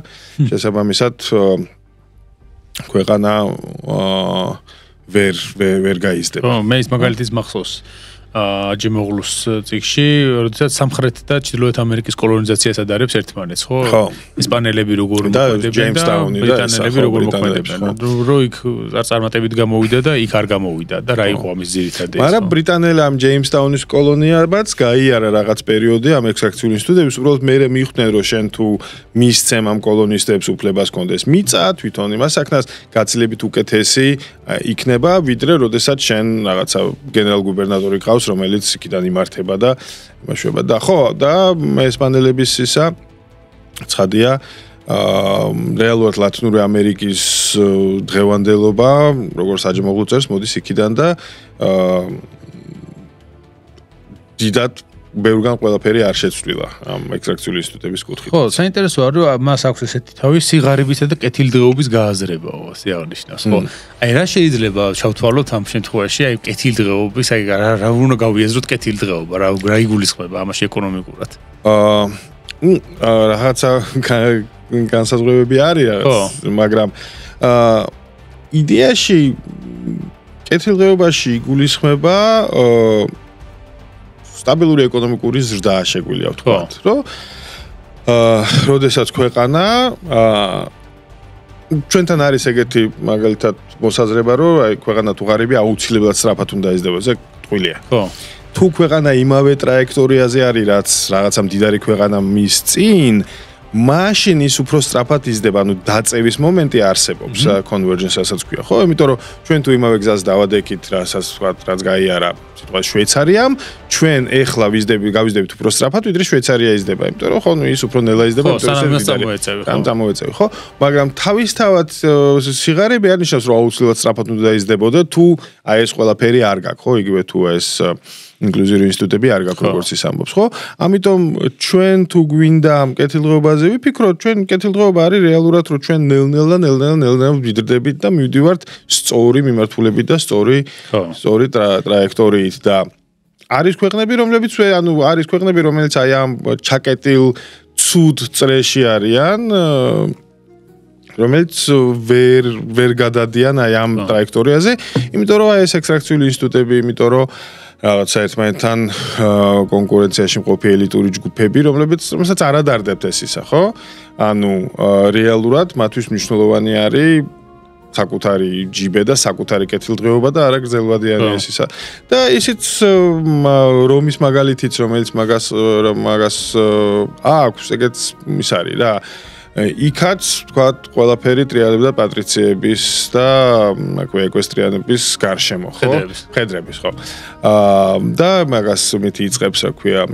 შესაბამისად ქვეყანა ვერ გაიზრდება.
მე ის მაგალითის მახსოვს. ჯემოღლუს წიგში, როდესაც სამხრეთ და ჩრდილოეთ ამერიკის კოლონიზაციას ადარებს ერთმანეთს, ხო? ისპანელები როგორ მოქმედებენ და ბრიტანელები როგორ მოქმედებენ. რო იქ წარმატებით გამოვიდა და იქ არ გამოვიდა და რა იყო ამის ძირითადი ეს.
მაგრამ ბრიტანელები ამ ჯეიმსტაუნის კოლონიებაც გაიარა რაღაც პერიოდი ამ ექსტრაქციული ინსტიტუტების, უბრალოდ მე მიხვდნენ რომ შენ თუ მისცემ ამ კოლონისტებს უფლებას კონდეს მიწა, თვითონ იმას აქნას გაცილებით უკეთესი იქნება, ვიდრე როდესაც შენ რაღაცა გენერალ-გუბერნატორი ყავს რომელიც იქიდან იმართება და იმაშვება და ხო და ესპანელების ისა ცხადია რეალურად ლათინური ამერიკის დღევანდელობა როგორც აჯმოღლუ წერს მოდის იქიდან და დიდად ბევრგან ყველაფერი არ შეცვლილა ამ ექსტრაქციული ინსტიტუტების კუთხით.
ხო, საინტერესოა რომ მას აქვს ესეთი თავი სიღარიბისა და კეთილდღეობის გააზრებაო, სიაღნიშნავს, ხო? აი რა შეიძლება ჩავთვალოთ ამ შემთხვევაში, აი კეთილდღეობის, აი რა უნდა გავიაზროთ კეთილდღეობა, რა იგულისხმება ამაში ეკონომიკურად?
რაღაცა განსაზღვრებები არის, მაგრამ იდეაში კეთილდღეობაში იგულისხმება სტაბილური ეკონომიკური ზრდა შეგვიძლია ვთქვათ, რომ როდესაც ქვეყანა ჩვენთან არის ეგეთი მაგალითად მოსაზრება, რომ აი ქვეყანა თუ ღარიბია აუცილებლად სწრაფად უნდა იზრდება, ეს ტყუილია.
ხო.
თუ ქვეყანა იმავე ტრაექტორიაზე არის, რაც რაღაცა მდიდარი ქვეყანა მის წინ მაშინ ის უფრო სწრაფად იზრდება, ანუ დაწევის მომენტი არსებობს, კონვერჯენსიასაც ქვია, ხო? იმიტომ რომ ჩვენ თუ იმავე გზას დავადექით, რასაც ვთქვათ, რაც გაიარა, სიტყვა შვეიცარიამ, ჩვენ ეხლა გავიზრდებით უფრო სწრაფად, ვიდრე შვეიცარია იზრდება, იმიტომ რომ ხო, ის უფრო ნელა იზრდება,
ამ
წამოვეწევი, ხო? მაგრამ თავისთავად სიღარიბე არ ნიშნავს, რომ აუცილებლად სწრაფად უნდა იზრდებოდა, თუ აი ეს ყველაფერი არ გაქვს, ხო? იგივე თუ ეს ინკლუზიური ინსტიტუტები არ გაქვს როგორც ის ამბობს, ხო? ამიტომ ჩვენ თუ გვინდა კეთილდღეობაზე ვიფიქროთ, ჩვენ კეთილდღეობა არის რეალურად რომ ჩვენ ნელ-ნელა ვიდრდებით და მივდივართ სწორი მიმართულებით და სწორი ტრაექტორიით და არის ქვეყნები, რომლებიც არის ქვეყნები, რომელიც აი ამ ჩაკეტილ ცუდ წრეში არიან, რომელიც ვერ გადადიან აი ამ ტრაექტორიაზე, იმიტომ რომ აი ეს ექსტრაქციული ინსტიტუტები, იმიტომ რომ რაღაცა ერთმანეთთან კონკურენციაში მყოფი ელიტური ჯგუფები, რომელსაც არ ადარდებთ ეს ისა, ხო? ანუ რეალურად მათთვის მნიშვნელოვანი არის საკუთარი ჯიბე და საკუთარი კეთილდღეობა და არა გრძელვადიანი ეს ისა. და ისიც რომის მაგალითიც, რომელიც მაგას აქვს, ეგეც ის არის რა. იქაც თქვათ ყველაფერი ტრიალებდა პატრიციების და აკვე ეკვესტრიანების გარშემო, ხო? ხედრების, ხო. და მაგას მითი იწყებს, რა ქვია,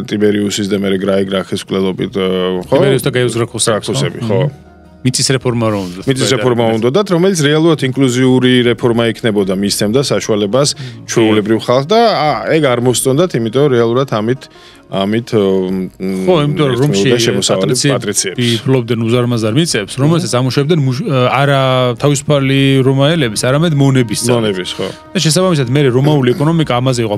ტიბერიუსის და მერე გრაიხის მკვლელობით, ხო?
ტიბერიუს და გაიუს გრაკოსები,
ხო? მიწის რეფორმა უნდათ, რომელიც რეალურად ინკლუზიური რეფორმა იქნებოდა, მისცემდა საშუალებას ჩვეულებრივ ხალხს და ეგ არ მოსწონდათ, იმიტომ რეალურად ამით
ხო, იმიტომ რომ პატრიციები ფლობდნენ უზარმაზარ მიწებს, რომელსაც ამუშავებდნენ არა თავისუფალი რომაელების, არამედ მონების
მონების, ხო.
და შესაბამისად მე რომაული ეკონომიკა ამაზე იყო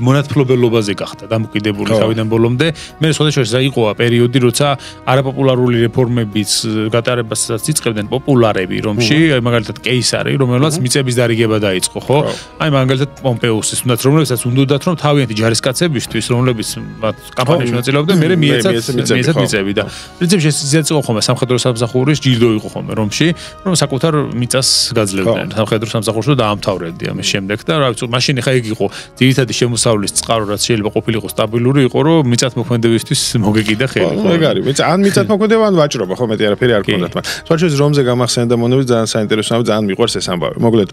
მონათფლობელობაზე გახდა დამკვიდებული თავიდან ბოლომდე. მე სხვადასხვა რა იყო პერიოდი, როცა არაპოპულარული რეფორმების გატარებასაც იწყებდნენ პოპულარები რომში, მაგალითად კეისარი, რომელსაც მიწების დარიგება დაიწყო, ხო? აი მაგალითად პომპეუსის, რომელსაც უნდათ რომ თავიანთი ჯარისკაცებისთვის, რომლებიც კამპანიაში მონაწილეობდნენ, მე მიეცათ მიწები და პრინციპში ეს იყო ხოლმე სამხედრო სამსახურის ჯილდო იყო ხოლმე რომში, რომ საკუთარ მიწას გაძლევდნენ სამხედრო სამსახურში და დაამთავრებდი ამის შემდეგ და რა ვიცი, მაშინ ხა ეგ იყო ძირითადი შემოსავლის წყარო, რაც შეიძლება ყოფილიყო სტაბილური, იყო რომ მიწათმოქმედებისთვის მოგეკიდა ხელი.
ხო, ეგ არის. ან მიწათმოქმედება, ან ვაჭრობა, ხო მეტი არაფერი არ ქონდათ მათ. თვალშორის რომზე გამახსენდა მონები ძალიან საინტერესოა, ძალიან მიყვარს ეს ამბავი. მოკლედ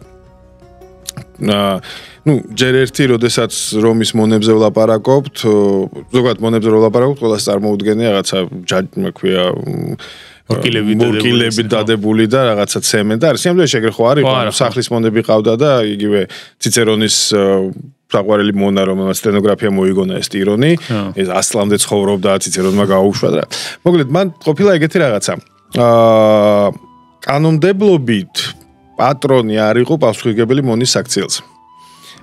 ჯერ ერთი, როდესაც რომის მონებზე ვლაპარაკობთ, ზოგადად მონებზე ვლაპარაკობთ, ყველას წარმოუდგენია რაღაცა ქვია მორკილები დადებული და რაღაცა ცემენტი. არის სიმდეში ეგრე ხო არის, სახლის მონები ყავდა და იგივე ციცერონის საყვარელი მონა, რომელსაც სტენოგრაფია მოიგონა ეს ტირონი, ეს 100 წლამდე ცხოვრობდა, ციცერონმა გააუშვა და მოკლედ მან ყოფილა ეგეთი რაღაცა. კანონმდებლობით პატრონი არ იყო პასუხისმგებელი მონის საქციელს.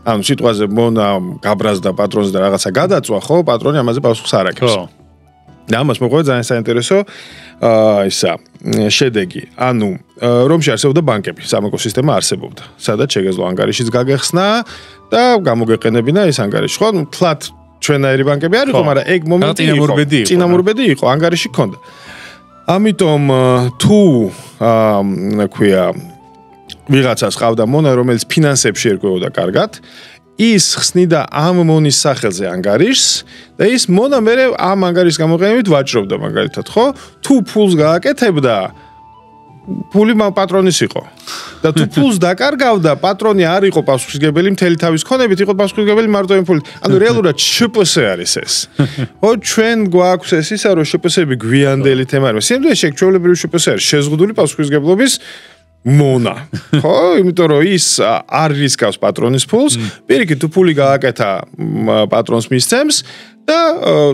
ანუ სიტყვაზე მონა გაბრაზდა პატრონს და რაღაცა გადაწვა, ხო, პატრონი ამაზე პასუხს არ აკეთებს. და ამას მოყვა ძალიან საინტერესო ისა შედეგი. ანუ რომში არსებობდა ბანკები, სამეფო სისტემა არსებობდა. სადაც შეგეძლო ანგარიშიც გაგეხსნა და გამოგეყენებინა ეს ანგარიში. ხო, ну, თლათ ჩვენაირი ბანკები არ იყო, მაგრამ ეგ მომენტი იყო. წინამორბედი იყო, ანგარიში ჰქონდა. ამიტომ თუ ქვია ვიღაცას ყავდა მონა, რომელიც ფინანსებში ერკვეოდა კარგად, ის ხსნიდა ამ მონის სახელზე ანგარიშს და ის მონა მერე ამ ანგარიშის გამოყენებით ვაჭრობდა მაგალითად, ხო? თუ ფულს გააკეთებდა, ფული პატრონის იყო. და თუ ფულს დაკარგავდა, პატრონი არ იყო პასუხისმგებელი მთელი თავის ქონებით, იყო პასუხისმგებელი მარტო იმ ფულით. ანუ რეალურად შპს არის ეს. ხო, ჩვენ გვაქვს ეს ისა, რომ შპსები გვიანდელი თემა არის. სიმდეში ჩვეულებრივი შპს არის შეზღუდული პასუხისმგებლობის მონა. ხო, იმიტომ რომ ის არ რისკავს პატრონის ფულს, პირიქით თუ ფული გააკეთა პატრონს მისცემს და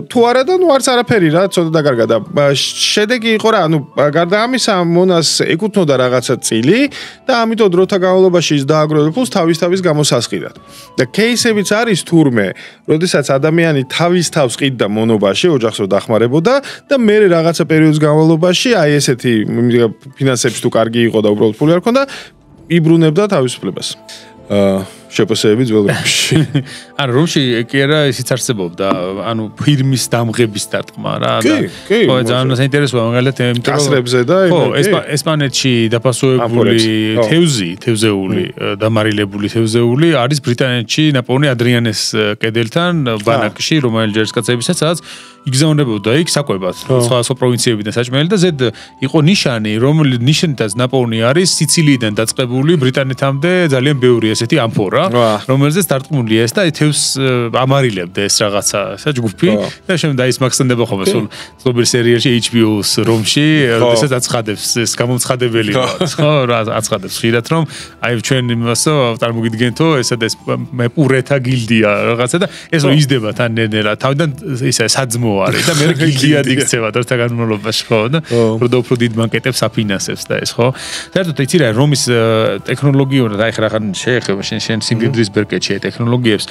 თუ არა და ნუ არც არაფერი რა, ცოტა დაკარგა და შედეგი იყო რა, ანუ გარდა ამისა მონას ეკუთვნოდა რაღაცა წილი და ამიტომ დროთა განმავლობაში ის დააგროვებდა ფულს თავის გამოსასყიდად. და кейსებიც არის თურმე, როდესაც ადამიანი თავის თავს ყიდდა მონობაში, ოჯახს რო დახმარებოდა და მე რაღაცა პერიოდის განმავლობაში აი ესეთი ფინანსებში თუ კარგი იყო და უბრალოდ ფული არ ქონდა, იბრუნებდა თავისუფლებას. შეფასებები ძველ რომში.
ანუ რომში კი არა ისიც არსებობდა, ანუ ფირმის დამღების დარტყმა რა და ხო ძალიან საინტერესოა მაგალითად იმიტომ რომ
კასრებზე და
ხო ესპანეთში დაფასოებული თევზეული დამარილებული თევზეული არის ბრიტანეთში ნაპოლეონ ადრიანეს კედელთან ბანაკში რომელიც ჯერისკაცებისაც სადაც იგზავნებოდა იქ საკვებად სხვა პროვინციებიდან საჭმელი და ზედ იყო ნიშანი რომელიც ნიშნითაც ნაპოლეონი არის სიცილიიდან დაწყებული ბრიტანეთამდე ძალიან ბევრი ესეთი ამფორა რომელზეც დარტყმულია ეს და თევზს ამარილებდა ეს რაღაცა ესა ჯგუფი და შემდეგ ის მაგსენდება ხოლმე სულ ზოგიერთ სერიალში HBO-ს რომში როდესაც აცხადებს ეს გამომცხადებელი ხო რა აცხადებს ხშირად რომ აი ჩვენ იმასო წარმოგიდგენთო ესა ეს მეპურეთა გილდია რაღაცა და ეს რომ იზრდება თან ნერა თავიდან ისა საძმო არის და მე გილდია იქცევა დროთა განმავლობაში ხო და უფრო დიდ მარკეტებს აფინანსებს და ეს ხო საერთოდ იცი რა რომის ტექნოლოგიურად აი ხა შეეხება შენ სიმდიდრის ბერკეტში ტექნოლოგიებს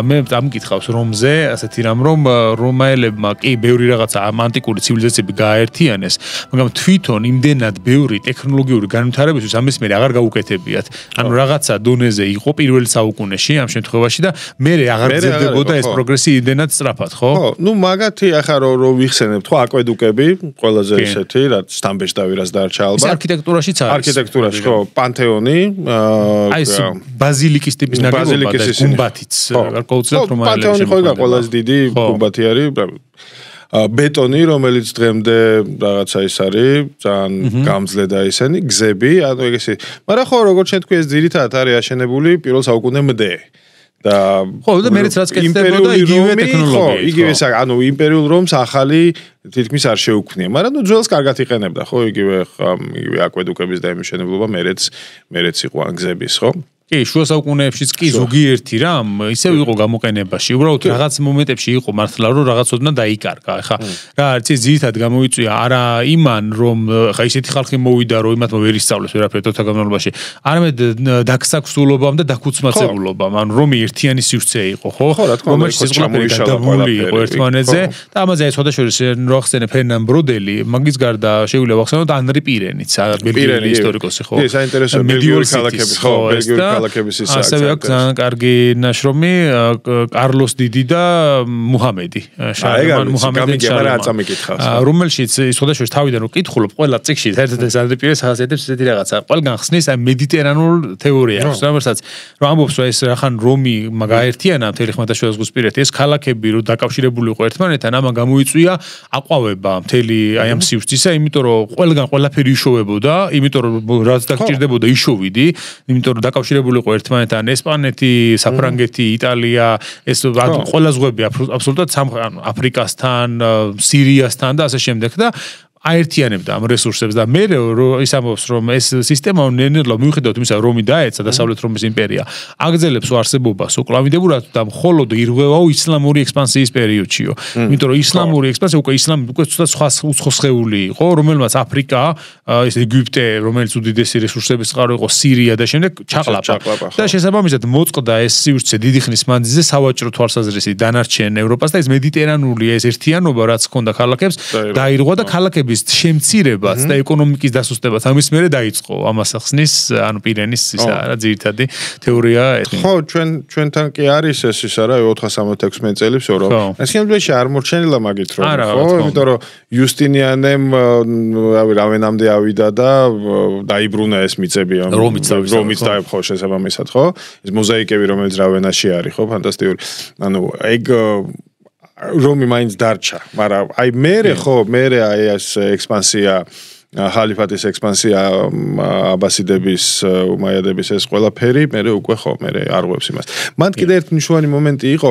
მე ამკითხავს რომზე ასეთი რამ რომ რომაელებმა კი ბევრი რაღაცა ამ ანტიკური ცივილიზაციები გააერთიანეს მაგრამ თვითონ იმდენად ბევრი ტექნოლოგიური განვითარებისთვის ამის მე აღარ გაუკეთებიათ ანუ რაღაცა დონეზე იყო პირველ საუკუნეში ამ შემთხვევაში და მე აღარ გრძელდებოდა ეს პროგრესი იმდენად სწრაფად ხო
ხო ნუ მაგათი ახლა რომ ვიხსენებთ ხო აკვედუკები ყველაზე ესეთი რაც სტამბეშტავი რაც დარჩა ალბათ
არქიტექტურაშიც არის
არქიტექტურაში ხო პანთეონი
აი ეს ბაზილიკის ტიპის ნაგებობა და გუმბათიც გარკვეულწილად რომაელებში
პანთეონი ხო იგა ყველაზე დიდი გუმბათი არის ბეტონი რომელიც დღემდე რაღაცა ის არის ძალიან გამძლე და ისენი გზები ანუ ეგეთი მაგრამ ხო როგორც შენ თქვი ეს ძირითადად არის აშენებული პირველ საუკუნემდე და
ხო და მეც რაც კეთდებოდა იგივე ტექნოლოგია
ხო იგივე ანუ იმპერიულ რომს ახალი თითქმის არ შეუქმნია მაგრამ ნუ ძველს კარგად იყენებდა ხო იგივე აკვედუკების და იმის მშენებლობა მეც იყო ან გზების ხო
კი შუა საუკუნეებშიც კი ზოგიერთი რამ ისევ იყო გამოყენებაში უბრალოდ რაღაც მომენტებში იყო მართლა რომ რაღაცოდნა დაიკარგა ხა რა არც ის ძირითადად გამოიწვია არა იმან რომ ხა ისეთი ხალხი მოვიდა რომ იმათმა ვერ ისწავლეს ვერაფერი თოთა განმავლობაში არამედ დაგსაქსულობამ და დაქუცმაცებულობამ ანუ რომ ერთიანი სივრცე იყო ხო რომელიც ეს ყველაფერი გადაბული იყო ერთმანეთზე და ამაზე აი სხვადასხვა რო ახსენე ფერნან ბროდელი მაგის გარდა შეგვიძლია ვახსენოთ ანრი პირენიც ბელგიური ისტორიკოსი ხო
ეს საინტერესოა ბელგიური ქალაქები ხო ბელგიური
ასევე აქვს ძალიან კარგი ნაშრომი კარლოს დიდი და მუჰამედი
მუჰამედი
რომელშიც სხვადასხვა თავიდან რო კითხულობ ყველა წიგში საერთოდ ეს ადრიპირეს ახასიათებს ესეთი რაღაცა ყველგან ხსნის აი მედიტერანულ თეორიას რომელსაც რომ ამბობს რომ ეს რახან რომი მაგაერთიანა მთელი ხმელთაშუა ზღვისპირეთი ეს ქალაქები რო დაკავშირებული იყო ერთმანეთთან ამან გამოიწვია აყვავება მთელი აი ამ სივრცისა იმიტომ რომ ყველგან ყველაფერი იშოვებოდა იმიტომ რომ რაც დაგჭირდებოდა იშოვიდი იმიტომ რომ დაკავშირებული იყო ერთმანეთთან ესპანეთი, საფრანგეთი, იტალია, ეს ყველა ზღვები აბსოლუტურად აფრიკასთან, სირიასთან და ასე შემდეგ და აერთიანებდა ამ რესურსებს და მე ის ამბობს რომ ეს სისტემა ნელ-ნელა მიუხედავად იმისა რომ რომი დაეცა დასავლეთ რომის იმპერია აგრძელებს არსებობას უკლავდებურად და მხოლოდ ირღვევაო ისლამური ექსპანსიის პერიოდშიო იმიტომ რომ ისლამური ექსპანსია უკვე ისლამი უკვე ცოტა სხვა უცხოსხეული იყო რომელმაც აფრიკა ეს ეგვიპტე რომელიც უდიდესი რესურსების წყარო იყო სირია და შემდეგ ჩაყლაპა და შესაბამისად მოწყდა ეს სივრცე დიდი ხნის მანძილზე სავაჭრო თვალსაზრისით დანარჩენ ევროპას და ეს მედიტერანული ეს ერთიანობა რაც ჰქონდა ქალაქებს დაირღვა და ქალაქების შემცირებაც და ეკონომიკის დასუსტებაც ამის მერე დაიწყო ამას ახსნის ანუ პირენის ისა რა ძირითადი თეორია
ხო ჩვენთან კი არის ეს ისა რა 466 წელიწადს რომ ეს შემდგომში არ მოჩენილა მაგით რომ ხო იმიტომ რომ იუსტინიანემ რავენამდე ავიდა და დაიბრუნა ეს მიწები რომიც დაეპყრო შესაბამისად ხო ეს მოზაიკები რომელიც რავენაში არის ხო ფანტასტიკური ანუ ეგ რომი მაინც დარჩა მაგრამ აი მერე ხო მერე აი ეს ექსპანსია ხალიფატის ექსპანსია აბასიდების უმაიადების ეს ყველაფერი მერე უკვე ხო მერე არღვევს იმას მან კიდე ერთი მნიშვნელოვანი მომენტი იყო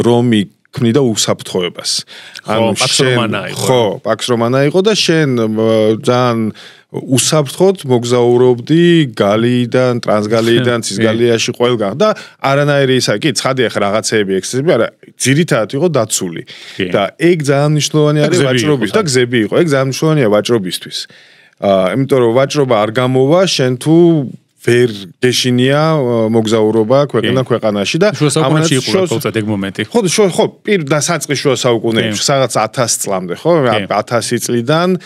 რომი ქმნიდა უსაფრთხოებას
ანუ
პაქს რომანა იყო და შენ ძალიან უსაფრთხოდ მოგზაურობდი გალიიდან ტრანსგალიიდან ცისგალიაში ყველგან და არანაირი ისა კი ცხადი ახლა რაღაცეები ექსცესები არა ძირითადად იყო დაცული და ეგ ძალიან მნიშვნელოვანი არის ვაჭრობის და გზები იყო ეგ ძალიან მნიშვნელოვანია ვაჭრობისთვის იმიტომ რომ ვაჭრობა არ გამოვა შენ თუ ვერ გეშინია მოგზაურობა ქვეყანაში და
ამანაც იყო თორსად ეგ მომენტი.
ხო, პირ და საწყის შუა საუკუნეებში, სადაც 1000 წლამდე, ხო? 1000 წლიდან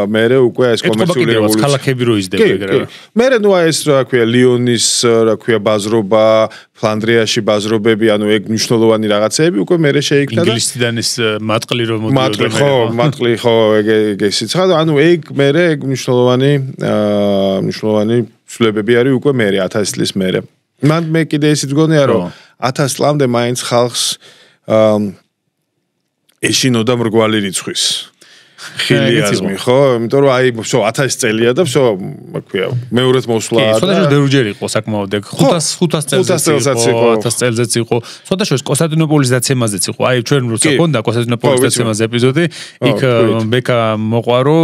მერე უკვე ეს კომერციული რევოლუცია.
ქალაქები რო იზრდება ეგრევე.
მერე ნუ ეს რა ქვია ლიონის რა ქვია ბაზრობა, ფლანდრიაში ბაზრობები, ანუ ეგ მნიშვნელოვანი რაღაცეები უკვე მერე შეიქმნა და
ინგლისიდან ეს მატყლი რო მოდიოდა.
მატყლი ხო, ეგ ისიც ხა, ანუ ეგ მერე ეგ მნიშვნელოვანი სულებები არის უკვე მერე 1000 წლის მერე. მან მე კიდე ისიც გონია რომ 1000 წლამდე მაინც ხალხს ეშინოდა მრგვალი რიცხვის. ხილიაზმი ხო? იმიტომ რომ აი 1000 წელია და ქვია მეორედ მოსვლა და
სხვადასხვა დერუჯერი იყო საკმაოდ 500 წელზეც იყო 1000 წელზეც იყო სხვადასხვა კონსტანტინოპოლის დაცემაზეც იყო აი ჩვენ როცა გქონდა კონსტანტინოპოლის დაცემაზე ეპიზოდი იქ ბეკა მოყვარო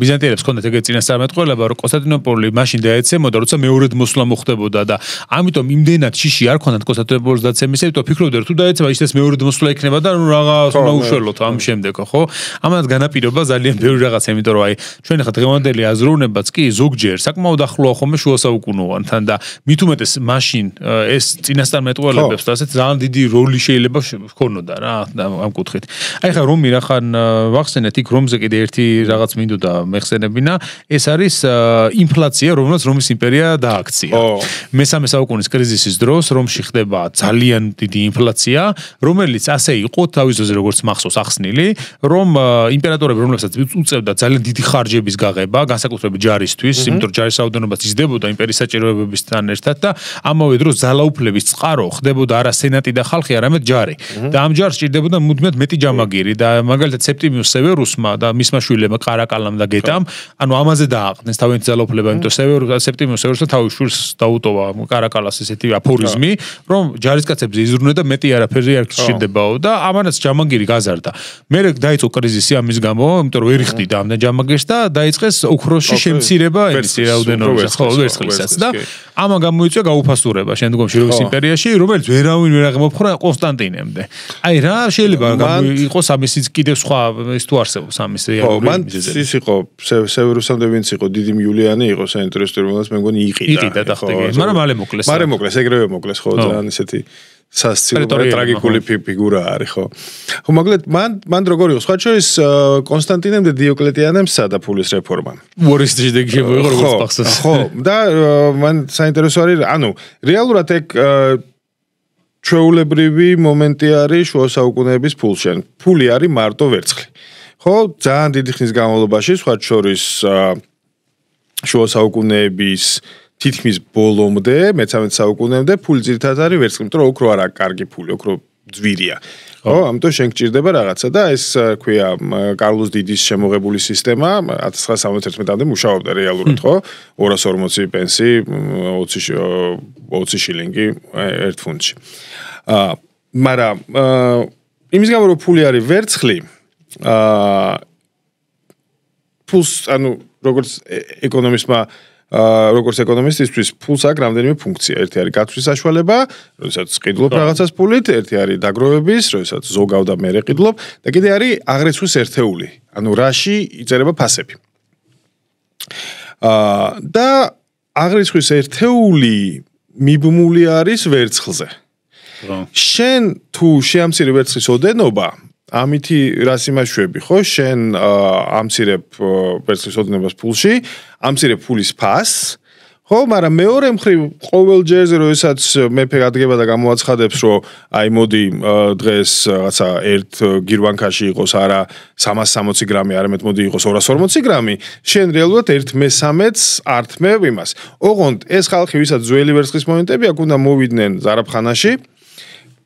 ბიზანტიელებს ჰქონდათ ეგეთი წინასწარმეტყველება რომ კონსტანტინოპოლი მაშინ დაეცემოდა როცა მეორედ მოსვლა მოხდებოდა და ამიტომ იმდენად შიში არ ჰქონდათ კონსტანტინოპოლის დაცემისა იმიტომ ფიქრობდნენ თუ დაეცემა ისეს მეორედ მოსვლა იქნება და რაღაც უნდა უშველოთ ამ შემდეგ ხო ამათ განაპირობა ძალიან ბევრი რაღაცა, იმიტომ რომ აი ჩვენ ახლა დღევანდელი აზროვნებაც კი ზოგჯერ საკმაოდ ახლოა ხოლმე შუა საუკუნოვანთან და მით უმეტეს მაშინ ეს წინასწარმეტყველებებს და ასეთ ძალიან დიდი როლი შეიძლება ჰქონოდა რა ამ კუთხით. აი ხა რომი რახან ვახსენეთ იქ რომზე კიდე ერთი რაღაც მინდოდა მეხსენებინა, ეს არის ინფლაცია, რომელსაც რომის იმპერია დააქცია. მესამე საუკუნის კრიზისის დროს რომში ხდება ძალიან დიდი ინფლაცია, რომელიც ასე იყო თავისოზე როგორც მახსოვს ახსნილი, რომ იმპერატორები რომლებსაც უწევდა ძალიან დიდი ხარჯების გაღება, განსაკუთრებით ჯარისთვის, იმიტომ რომ ჯარის რაოდენობაც იზრდებოდა იმპერიის საჭიროებებისთან ერთად და ამავე დროს ძალაუფლების წყარო ხდებოდა არა სენატი და ხალხი, არამედ ჯარი. და ამ ჯარს სჭირდებოდა მუდმივად მეტი ჯამაგირი და მაგალითად სეპტიმიუს სევერუსმა და მისმა შვილებმა კარაკალამ და გეტამ, ანუ ამაზე დააყენეს თავიანთი ძალაუფლება, იმიტომ სეპტიმიუს სევერუსმა თავის შვილს დაუტოვა კარაკალას ესეთი აფორიზმი, რომ ჯარისკაცებზე იზრუნე და მეტი არაფერი არ სჭირდებაო და ამანაც ჯამაგირი გაზარდა. მერე დაიწყო კრიზისი ამის გამო, იმიტომ რომ ვერ იხდიდა ამდენ ჯამაგერს და დაიწყეს ოქროსში შემცირება ენისი რაოდენობის ხო ვერცხლისას და ამან გამოიწვია გაუფასურება შემდგომში რომის იმპერიაში, რომელიც ვერავინ ვერ აღმოფხვრა კონსტანტინემდე. აი რა შეიძლება იყოს ამისიც კიდევ სხვა ის თუ არსებობს ამის რეალური მიზეზი.
ის იყო სევერუსამდე ვინც იყო დიდი იულიანი იყო საინტერესო რომელსაც მე მგონი იყიდა
და მაგრამ მალე მოკლეს.
მალე მოკლეს, ეგრევე მოკლეს ხო ძალიან ისეთი სასცილო ტრაგიკული ფიგურა არის ხო. ხო მაგალითად მან როგორ იყო სხვა შორის კონსტანტინემდე დიოკლეტიანემ სცადა ფულის რეფორმა.
უორის შედეგი შემოიღო როგორც მახსოვს.
ხო და მან საინტერესო არის ანუ რეალურად ეგ ჩვეულებრივი მომენტი არის შუა საუკუნეების ფულში. ფული არის მარტო ვერცხლი. ხო ძალიან დიდი ხნის განმავლობაში სხვა შორის შუა საუკუნეების თითქმის ბოლომდე, მე-13 საუკუნემდე ფული ძირითადად არის ვერცხლი, იმიტომ რომ ოქრო არა კარგი ფული, ოქრო ძვირია. ხო, ამიტომ შენ გჭირდება რაღაცა და ეს ქვია კარლოს დიდის შემოღებული სისტემა 1971-მდე მუშაობდა რეალურად, ხო? 240 პენსი, 20 შილინგი ერთ ფუნტში. მაგრამ იმის გამო რომ ფული არის ვერცხლი, ფულს, ანუ როგორც ეკონომისტმა როგორც ეკონომისტისთვის ფულს აქვს რამდენიმე ფუნქცია. ერთი არის გაცვლის საშუალება, როდესაც ყიდულობ რაღაცას ფულით, ერთი არის დაგროვების, როდესაც ზოგავ და მერე ყიდულობ და კიდე არის აღრიცხვის ერთეული. ანუ რაში იწერება ფასები. და აღრიცხვის ერთეული მიბმული არის ვერცხლზე. შენ თუ შეამცირებ ვერცხლის ოდენობა, ამითი რას იმაშვები, ხო? შენ ამცირებ ვერცხლის ოდენობას ფულში, ამცირებ ფულის ფასს, ხო, მაგრამ მეორე მხრივ ყოველ ჯერზე როდესაც მეფე ადგება და გამოაცხადებს, რომ აი მოდი დღეს რაღაცა ერთ გირვანქაში იყოს არა 360 გრამი, არამედ მოდი იყოს 240 გრამი, შენ რეალურად 1/13-ს ართმევ იმას. ოღონდ ეს ხალხი, ვისაც ძველი ვერცხლის მონეტები აქვს, უნდა მოვიდნენ ზარაფხანაში,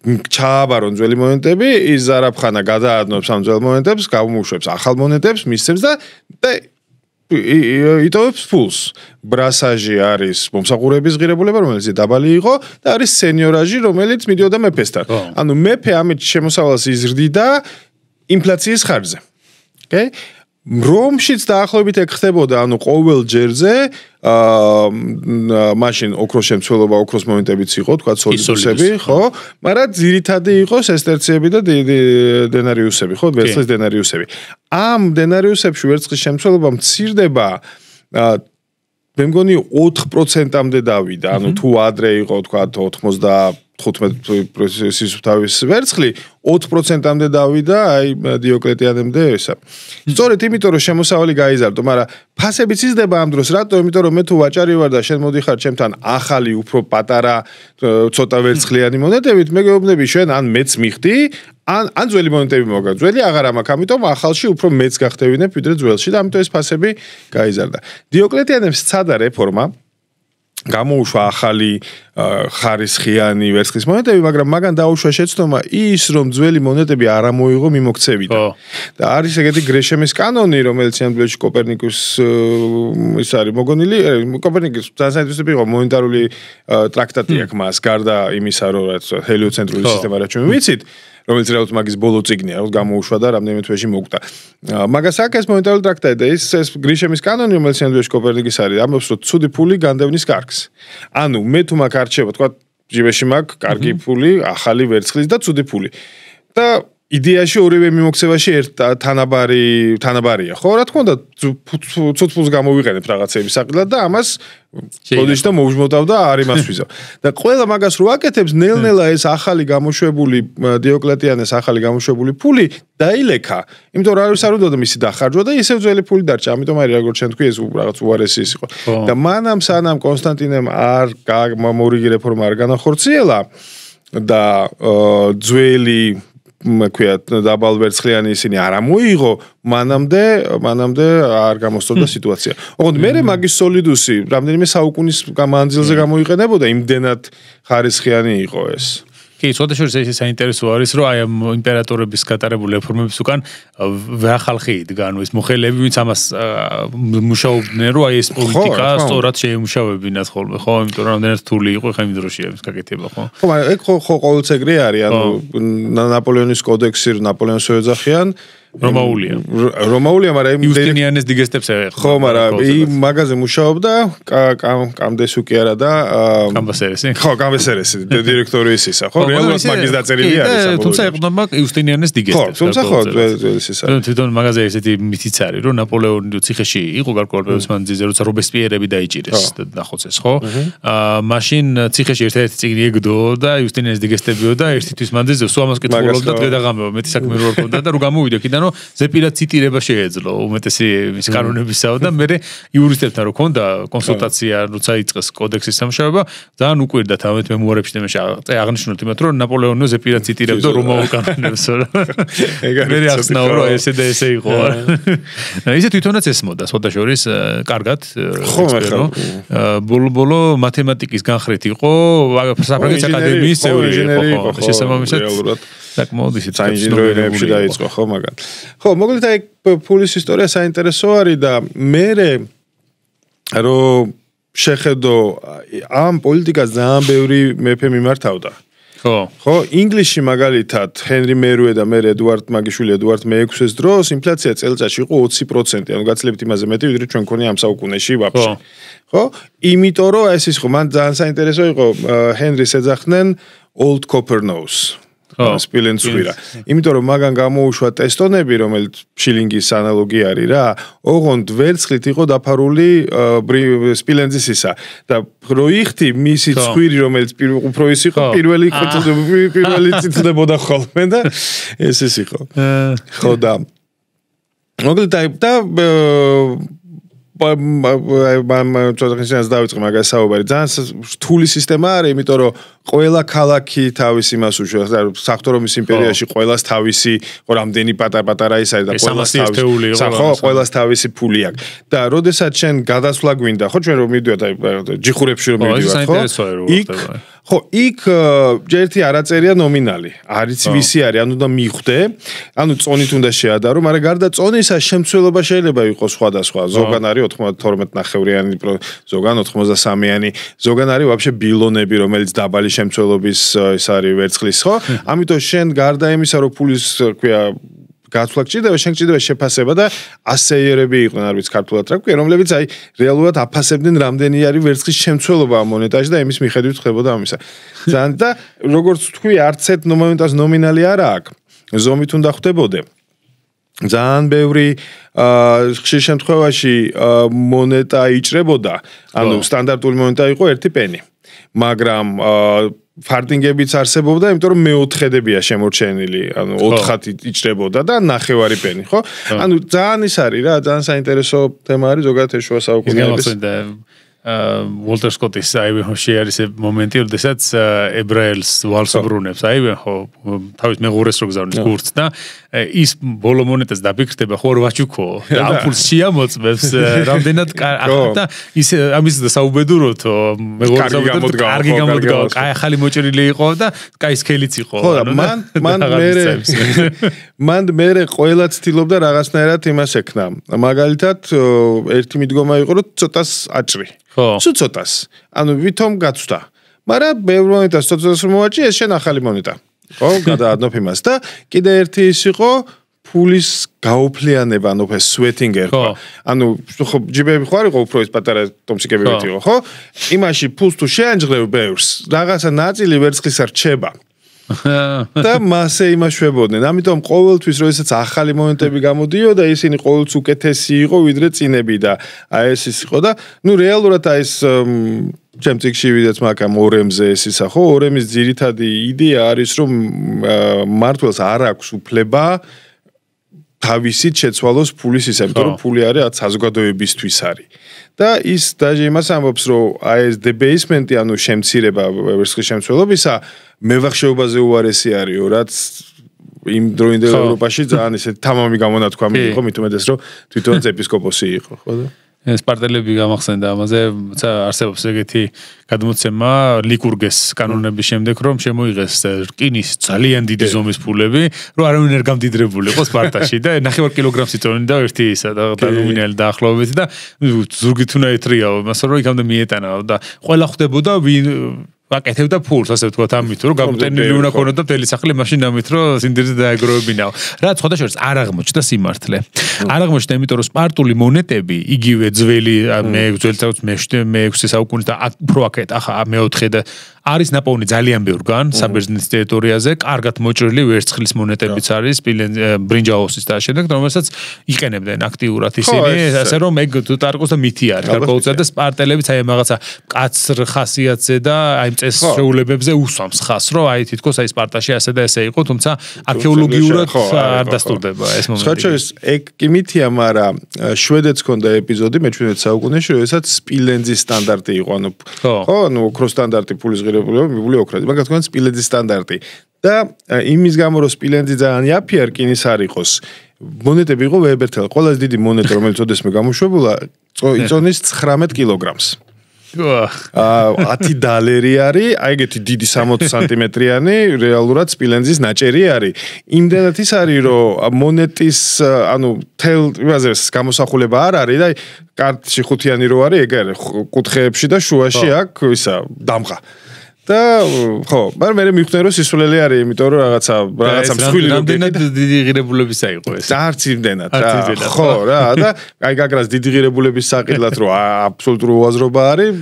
ჩააბარონ ძველი მონეტები, ის ზარაფხანა გადაადნობს ამ ძველ მონეტებს, გამომუშვებს ახალ მონეტებს, მისცემს და იტოვებს ფულს. ბრასაჟი არის მომსახურების ღირებულება, რომელიც დაბალი იყო და არის სენიორაჟი, რომელიც მიდიოდა მეფესთან. ანუ მეფე ამით შემოსავალს იზრდიდა ინფლაციის ხარჯზე. Okay? რომშიც დაახლოებით ეგ ხდებოდა, ანუ ყოველ ჯერზე მაშინ ოქროს შემცველობა, ოქროს მონეტებიც იყო, თქვა სოლიდუსები, ხო? მაგრამ ძირითადი იყო სესტერციები და დენარიუსები, ხო? ვერცხლის დენარიუსები. ამ დენარიუსებში ვერცხლის შემცველობა მცირდება მე მგონი 4%-მდე დავიდა, ანუ თუ ადრე იყო, თქვა 95 სისუფთავის ვერცხლი 4%-მდე დავიდა, აი დიოკლეტიანემდე ესა. სწორედ იმიტომ რომ შემოსავალი გაიზარდო, მაგრამ ფასებიც იზრდება ამ დროს, რატო? იმიტომ რომ მე თუ ვაჭარი ვარ და შენ მოდიხარ ჩემთან ახალი, უფრო პატარა, ცოტა ვერცხლიანი მონეტებით, მე გეუბნები შენ ან მეც მიხდი, ან ძველი მონეტები მოგა. ძველი აღარ მაქვს, ამიტომ ახალში უფრო მეც გახდევინებ ვიდრე ძველში და ამიტომ ეს ფასები გაიზარდა. დიოკლეტიანემ სცადა რეფორმა გამოუშვა ახალი ხარისხიანი ვერცხლის მონეტები, მაგრამ მაგან დაუშვა შეცდომა ის, რომ ძველი მონეტები არ ამოიღო მიმოქცევიდან. და არის ეგეთი გრეშემის კანონი, რომელიც ამბლებში კოპერნიკუს ის არის მოგონილი, კოპერნიკუს ძალზედ იყო მონეტარული ტრაქტატი აქვს მას, გარდა იმისა, რომ ჰელიოცენტრული სისტემა რაც ჩვენ ვიცით, რომელიც რეალურად მაგის ბოლო წიგნია, გამოუშვა და რამდენიმე თვეში მოგვდა. მაგას აქვს ეს მონეტარული ტრაქტატი და ეს გრიშემის კანონი, რომელიც ამბლებში კოპერნიკის არის, ამბობს, რომ ცუდი ფული განდევნის კარგს. ანუ მე თუ მაგ არჩევა, თქვა ჯიბეში მაქვს კარგი ფული, ახალი ვერცხლის და ცუდი ფული. და იდეაში ორივე მიმოქცევაში თანაბარია, ხო? რა თქმა უნდა, ცუდ ფულს გამოვიყენებ რაღაცების საყიდლად და ამას ბოდიში და მოვჟმოვთავ და არ იმასვიზავ. და ყველა მაგას რო აკეთებს, ნელ-ნელა ეს ახალი გამოშვებული დიოკლეტიანეს ახალი გამოშვებული ფული დაილექა. იმიტომ რომ არის არ უნდა მისი დახარჯვა და ისევ ძველი ფული დარჩა. ამიტომ არის როგორც შენ თქვი, ეს რაღაც უარესი ის იყო. და მანამ სანამ კონსტანტინემ არ მორიგი რეფორმა არ განახორციელა და ძველი ქვია დაბალ ვერცხლიანი ისინი არ ამოიღო, მანამდე არ გამოსწორდა სიტუაცია. ოღონდ მე მაგის სოლიდუსი რამდენიმე საუკუნის მანძილზე გამოიყენებოდა, იმდენად ხარისხიანი იყო ეს.
კი, ცოტა შორის ეს საინტერესო არის, რომ აი ამ იმპერატორების გატარებული რეფორმების უკან ვეახალხი იდგა, ანუ ეს მოხელეები, ვინც ამას მუშაობდნენ, რომ აი ეს პოლიტიკა სწორად შეემუშავებინათ ხოლმე, ხო? იმიტომ რომ რამდენად რთული იყო ხა იმ დროშია ეს გაკეთება, ხო?
ხო, მაგრამ ეგ ხო ყოველწეგრე არის, ანუ ნაპოლეონის კოდექსი, ნაპოლეონს ეძახიან რომაულია, მაგრამ
იუსტინიანეს დგესტებს ეხლა.
ხო, მაგრამ მაგაზე მუშაობდა კამდესუ კი არა და
კამბასერესი.
ხო, კამბასერესი, დირექტორი ისისა, ხო? რეალურად მაგის დაწერილი არის.
თუმცა ეყრდნობა იუსტინიანეს დგესტებს.
თუმცა ხო, ისისა.
თვითონ მაგაზე ესეთი მითიც არის, რომ ნაპოლეონი ციხეში იყო გარკვეულ მანძილზე, როცა რობესპიერები დაიჭირეს და ნახოცეს, ხო? მაშინ ციხეში ერთ-ერთი წიგნი ეგდო და იუსტინიანეს დგესტებიო და ერთი თვის მანძილზე სულ ამას კითხულობდა დღე და ღამეო, მეტი საქმე რო არ ქონდა და რო გამოვიდა კიდე ზეპირად ციტირება შეეძლო უმეტესი მის კანონებისაო და მე იურისტებთან რო ქონდა კონსულტაცია, როცა იწყეს კოდექსის სამუშაობა, ძალიან უკვირდათ ამეთ მემუარებში და მე აღნიშნოთ იმათ, რომ ნაპოლეონი ზეპირად ციტირებდა რომაულ კანონებსო. მე ახსნაო, რომ ესე და ესე იყო. ისე თვითონაც ესმოდა, სხვათა შორის კარგად. ბოლო მათემატიკის განხრით იყო, საფრანგეთის აკადემიის წევრი იყო. შესაბამისად საკმაოდ ისეთ
საინჟინეროებში დაიწყო ხო მაგან. ხო, მოკლედ აი ფულის ისტორია საინტერესო არის და მე რომ შეხედო ამ პოლიტიკას ძალიან ბევრი მეფე მიმართავდა. ხო, ინგლისში მაგალითად ჰენრი მერუე და მე ედუარდ მაგიშვილი ედუარდ მე-6-ის დროს ინფლაცია წელიწადში იყო 20%, ანუ გაცილებით იმაზე მეტი, ვიდრე ჩვენ მქონია ამ საუკუნეში ვაფშე. ხო? იმიტომ რომ ეს ის ხო, მან ძალიან საინტერესო იყო ჰენრის ეძახდნენ old copper nose. სპილენძვირა. იმიტომ რომ მაგან გამოუშვა ტესტონები, რომელიც შილინგის ანალოგი არის რა, ოღონდ ვერცხლით იყო დაფარული სპილენძისისა და რო იხდი მისი ცხვირი, რომელიც უფრო ის იყო, პირველი წიწდებოდა ხოლმე და ეს იყო. ხო და მოკლედ და ცოტა ხანს დავიწყე მაგას საუბარი. ძალიან რთული სისტემა არის, იმიტომ რომ ყველა ქალაქი თავის იმას უშუალოდ საღვთო რომის იმპერიაში ყველას თავისი რამდენი პატარ-პატარა ის არის და ყველას თავისი ფული აქვს. და როდესაც შენ გადასვლა გვინდა, ხო ჩვენ რომ მივიდივართ აი ჯიხურებში რომ მივიდივართ, ხო? იქ ერთი არაწერია ნომინალი. არის ვისი არის, ანუ და მიხვდე, ანუ წონით უნდა შეადარო, მაგრამ გარდა წონისა შემცველობა შეიძლება იყოს სხვადასხვა. ზოგან არის 92-ნახევრიანი, ზოგან 83-იანი, ზოგან არის ვაფშე ბილონები, რომელიც დაბალი შემცველობის ის არის ვერცხლის, ხო? ამიტომ შენ გარდა იმისა, რომ ფულის ქვია გაცვლა გჭირდება, შენ გჭირდება შეფასება და ასეიერები იყვნენ, არ ვიცი ქართულად რა ქვია, რომლებიც აი რეალურად აფასებდნენ რამდენი არის ვერცხლის შემცველობა ამ მონეტაში და იმის მიხედვით ხდებოდა ამისა. ძალიან და როგორც თქვი, არც ერთ მომენტას ნომინალი არ აქვს. ზომით უნდა ხვდებოდე. ძალიან ბევრი ხშირ შემთხვევაში მონეტა იჭრებოდა, ანუ სტანდარტული მონეტა იყო 1 პენი. მაგრამ ფარდინგებიც არსებობდა, იმიტომ რომ მეოთხედებია შემორჩენილი, ანუ 4-ად იჭრებოდა და 9 პენი, ხო? ანუ ძალიან ის არის რა, ძალიან საინტერესო თემა არის ზოგადად ეს შუა საუკუნეების.
ვოლტერ სკოტის აივენჰოში არის მომენტი, როდესაც ებრაელს ვალს უბრუნებს, აივენჰო თავის მეღურეს რო გზავნის გურთს და ის ბოლო მონეტას დაფიქრდება, ხო რვაჩუკო და ამ ფულს შეამოწმებს რამდენად და ის ამის საუბედუროთო მეღურეს კარგი გამოდგა, კაი ახალი მოჭრილი იყო და კაი სქელიც იყო.
ხო, მან მერე ყველა ცდილობდა რაღაცნაირად იმას ექნა. მაგალითად ერთი მიდგომა იყო, რომ ცოტას აჭრი. ცოტას. ანუ ვითომ გაცვდა. მაგრამ ბევრ მონეტას ცოტას მოვაჭი, ეს შენ ახალი მონეტა. ხო, გადაადნობ იმას და კიდე ერთი ის იყო ფულის გაუფლიანება, ანუ ეს sweating ერქვა. ანუ ხო ჯიბები ხო არ იყო უფრო ის პატარა ტომსიკები იყო, ხო? იმაში ფულს თუ შეანჯღნებ ბევრს, რაღაცა ნაწილი ვერცხლისა რჩება. და მასე იმაშვებოდნენ. ამიტომ ყოველთვის როდესაც ახალი მონეტები გამოდიოდა, ისინი ყოველთვის უკეთესი იყო ვიდრე წინები და აი ეს ის იყო და ნუ რეალურად აი ეს ჩემ წიგში ვიდეც მაგამ ორემზე ეს ისა ხო, ორემის ძირითადი იდეა არის რომ მართლაც არ აქვს უფლება თავისით შეცვალოს ფულის ისე, იმიტომ რომ ფული არის საზოგადოებისთვის არის. და ის დაჟე იმას ამბობს, რომ აი ეს debasement-ი, ანუ შემცირება ვერცხლის შემცველობისა, მევახშეობაზე უარესი არისო, რაც იმ დროინდელ ევროპაში ძალიან ისე თამამი გამონათქვამი იყო, მით უმეტეს რომ თვითონაც ეპისკოპოსი იყო, ხო და
სპარტელები გამახსენდა ამაზე, არსებობს ეგეთი გადმოცემა ლიკურგეს კანონების შემდეგ, რომ შემოიღეს რკინის ძალიან დიდი ზომის ფულები, რომ არავინ არ გამდიდრებული იყო სპარტაში და 9 კილოგრამს იწონიდა ერთი ისა და ნომინალი დაახლოებით და ზურგით უნდა ეთრიაო, იმასო რომ იქამდე მიეტანაო და ყველა ხვდებოდა ვაკეთებდა ფულს, ასე ვთქვათ, ამით რომ გამოტენილი უნდა ქონოდა მთელი სახლი, მაშინ ამით რომ სინდირზე დაეგროვებინაო. რაც ხოდაშორის არ აღმოჩნდა სიმართლე. არ აღმოჩნდა, იმიტომ რომ სპარტული მონეტები, იგივე ძველი მე-6 საუკუნის და უფრო აქეთ, ახლა მე-4 და არის ნაპოვნი ძალიან ბევრგან საბერძნეთის ტერიტორიაზე, კარგად მოჭრილი ვერცხლის მონეტებიც არის, ბრინჯაოსის და შემდეგ, რომელსაც იყენებდნენ აქტიურად ისინი, ასე რომ ეგ ტარკოს და მითი არის, გარკვეულწილად და სპარტელებიც აი მაგაცა მკაცრ ხასიათზე და აი წეს შეულებებზე უსვამს ხას, რომ აი თითქოს აი სპარტაში ასე და ესე იყო, თუმცა არქეოლოგიურად არ დასტურდება ეს მომენტი.
სხვაჩვენს ეგ კი მითია, მაგრამ შვედეთს ჰქონდა ეპიზოდი მე-17 საუკუნეში, როდესაც სპილენძის სტანდარტი იყო, ანუ ხო, ანუ ოქროს სტანდარტი ფულის მიბული ოქროთი, მაგათ თქვენ სპილენძის სტანდარტი და იმის გამო რომ სპილენძი ძალიან იაფია რკინის არ იყოს, მონეტები იყო ვებერთელი, ყველაზე დიდი მონეტა რომელიც ოდესმე გამოშვებულა, იწონის 19 კილოგრამს. 10 დოლარი არის, აი ეგეთი დიდი 60 სანტიმეტრიანი რეალურად სპილენძის ნაჭერი არის. იმდენად ის არის, რომ მონეტის, ანუ თელ იმაზე გამოსახულება არ არის და კარტში ხუთიანი რო არის, ეგ არის კუთხეებში და შუაში აქვს ისა დამღა. და ხო, მაგრამ მე მივხვდი რომ სისულელი არის, იმიტომ რომ რაღაცა მსხვილი
რამდენად დიდი ღირებულებისა იყო ეს.
არც იმდენად რა. ხო რა და აი გაგრას დიდი ღირებულების საყიდლად რომ აბსოლუტური უაზრობა არის,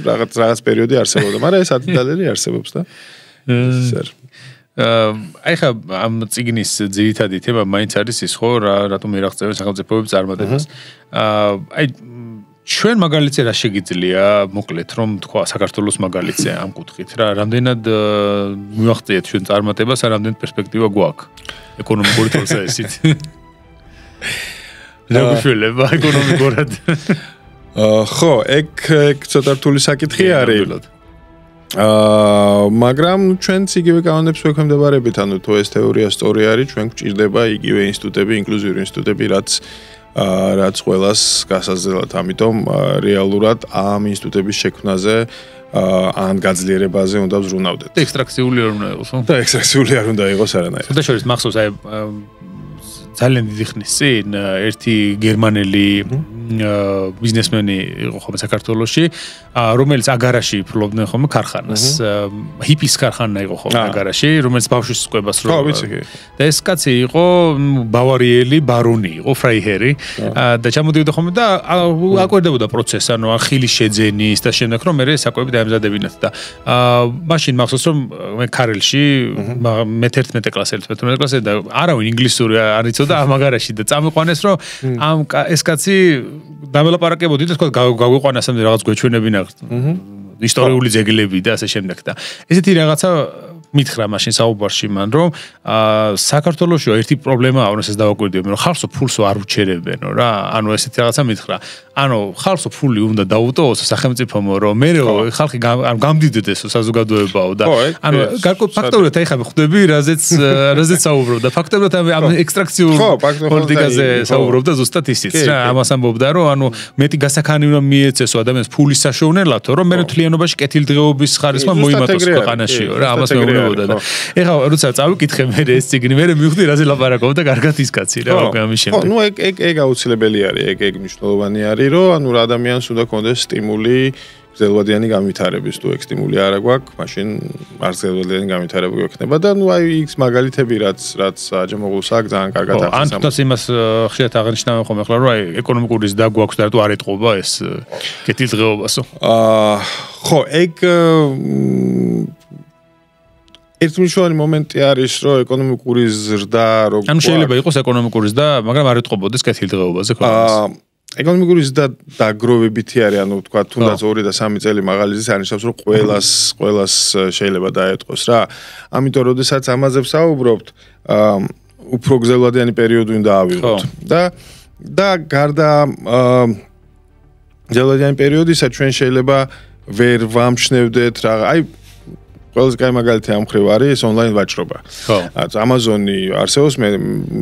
რაღაც პერიოდი არსებობდა, მაგრამ ეს ადიდალერი არსებობს და
აი ხა ამ წიგნის ძირითადი თემა მაინც არის ის ხო რატომ ერაღწევენ სახელმწიფოების წარმატებას. აი ჩვენ მაგალითზე რა შეგიძლია მოკლედ რომ თქვა საქართველოს მაგალითზე ამ კუთხით რა რამდენად მივახციეთ ჩვენ წარმატებას ან რამდენად პერსპექტივა გვაქვს ეკონომიკური თვალსაზრისით. რა ეკონომიკურად.
ხო, ეგ ცოტა რთული საკითხი არის. მაგრამ ჩვენც იგივე კანონებს ვექვემდებარებით, ანუ თუ ეს თეორია სწორი არის, ჩვენ გვჭირდება იგივე ინსტიტუტები, ინკლუზიური ინსტიტუტები, რაც ყველას გასაზრდელად. ამიტომ რეალურად ამ ინსტიტუტების შექმნაზე ან გაძლიერებაზე უნდა ვზრუნავდეთ.
ექსტრაქციული არ უნდა იყოს, ხო?
და ექსტრაქციული არ უნდა იყოს არანაირად.
და შორის მახსოვს აი ძალიან დიდი ხნის წინ ერთი გერმანელი ბიზნესმენი იყო ხოლმე საქართველოში, რომელიც აგარაში ფლობდნენ ხოლმე ქარხანას. ჰიპის ქარხანა იყო ხოლმე აგარაში, რომელიც ბავშვის სკვებას რო. და ეს კაცი იყო ბავარიელი ბარონი იყო, ფრაიჰერი და ჩამოდიოდა ხოლმე და აკვირდებოდა პროცესს, ანუ ხილის შეძენის და შემდეგ რომ მე საკვები დაემზადებინათ და მაშინ მახსოვს რომ მე ქარელში მე 11 კლასელი 12 კლასელი და არავინ ინგლისური არ იცოდა ამ აგარაში და წამიყვანეს რომ ამ ეს კაცი დამელაპარაკებოდი და თქვა გაგვიყვანა ასამდე რაღაც გვეჩვენებინა ისტორიული ძეგლები და ასე შემდეგ და ესეთი რაღაცა მითხრა მაშინ საუბარში მან რომ საქართველოში ერთი პრობლემაა რომ ეს დავაკვირდები რომ ხალხო ფულსო არ უჩერებენო რა ანუ ესეთი რაღაცა მითხრა ანუ ხალხო ფული უნდა დაუტოვოს სახელმწიფომ რომ მე ხალხი გამდიდდესო საზოგადოებაო და ანუ გარკვეულ ფაქტორებად აი ხა ხვდები რაზეც საუბრობდა ფაქტობრივად ამ ექსტრაქციულ პოლიტიკაზე საუბრობდა ზუსტად ისიც რა ამას ამბობდა რომ ანუ მეტი გასაქანი უნდა მიეცესო ადამიანს ფულის საშოვნელათო რომ მე თლიანობაში კეთილდღეობის ხარისხმა მოიმატოს ქვეყანაშიო რა ამას მეუბნებოდა და ეხლა როცა წავიკითხე მე ეს ციგნი მე მივხვდი რაზე ლაპარაკობდა კარგად ის კაცი რა ამის შემდეგ
ხო ნუ ეგ აუცილებელი არის ეგ მნიშვნელოვანი არის რომ ანუ ადამიანს უნდა კონდეს სტიმული გრძელვადიანი განვითარების თუ ეგ სტიმული არ აქვს მაშინ არც გრძელვადიანი განვითარება გვექნება და ნუ აი ის მაგალითები რაც აჯამოღლუს აქვს ძალიან კარგად
ახსენებს ან თუნდაც იმას ხშირად აღნიშნავენ ხოლმე ახლა რომ აი ეკონომიკური ზრდა გვაქვს და რატო არ ეტყობა ეს კეთილდღეობასო
ხო ეგ ერთი მნიშვნელოვანი მომენტი არის რომ ეკონომიკური ზრდა როგორ
ანუ შეიძლება იყოს ეკონომიკური ზრდა მაგრამ არ ეტყობოდეს კეთილდღეობაზე ხო
ეკონომიკური ზრდა დაგროვებითი არის, ანუ თქვა თუნდაც 2 და 3 წელი მაღალი ზის არნიშნავს, რომ ყველას შეიძლება დაეტყოს რა. ამიტომ როდესაც ამაზე ვსაუბრობთ, უფრო გრძელვადიანი პერიოდი უნდა ავიღოთ. და გარდა გრძელვადიანი პერიოდისა ჩვენ შეიძლება ვერ ვამჩნევდეთ რა. აი ყველაზე კაი მაგალითი ამ ხრივ არის ონლაინ ვაჭრობა.
ხო.
Amazon-ი არსებობს მე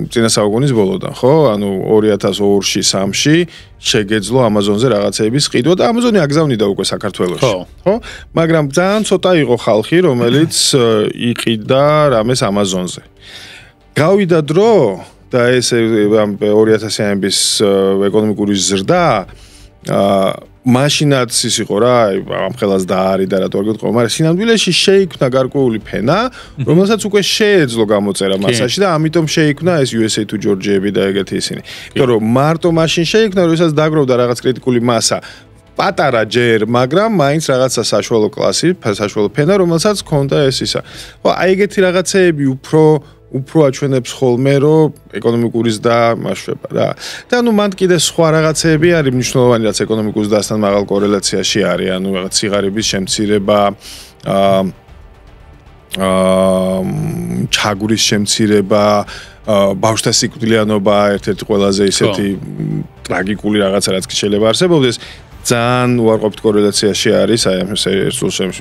წინა საუკუნის ბოლოდან, ხო? ანუ 2002-ში, 3-ში შეგეძლო Amazon-ზე რაღაცეების ყიდვა და Amazon-ი აგზავნიდა უკვე საქართველოში. ხო? მაგრამ ძალიან ცოტა იყო ხალხი, რომელიც იყიდა რამეს Amazon-ზე. გავიდა დრო და ეს 2000-იანების ეკონომიკური ზრდა მაშინაც ის იყო რა, ამ ხელას და არის და რატო არ გეტყობა, მაგრამ სინამდვილეში შეიქმნა გარკვეული ფენა, რომელსაც უკვე შეეძლო გამოწერა მასაში და ამიტომ შეიქმნა ეს USA to Georgia-ები და ეგეთი ისინი. იმიტომ რომ მარტო მაშინ შეიქმნა, როდესაც დაგროვდა რაღაც კრიტიკული მასა. პატარა ჯერ, მაგრამ მაინც რაღაცა საშუალო კლასი, საშუალო ფენა, რომელსაც ჰქონდა ეს ისა. ხო, აი ეგეთი რაღაცეები უფრო აჩვენებს ხოლმე, რომ ეკონომიკური ზრდა მაშვება რა. და ანუ მანდ კიდე სხვა რაღაცეები არის მნიშვნელოვანი, რაც ეკონომიკური ზრდასთან მაღალ კორელაციაში არის, ანუ რაღაც სიღარიბის შემცირება, ჩაგვრის შემცირება, ბავშვთა სიკვდილიანობა, ერთ-ერთი ყველაზე ისეთი ტრაგიკული რაღაცა, რაც შეიძლება არსებობდეს. ძალიან უარყოფით კორელაციაში არის აი ამ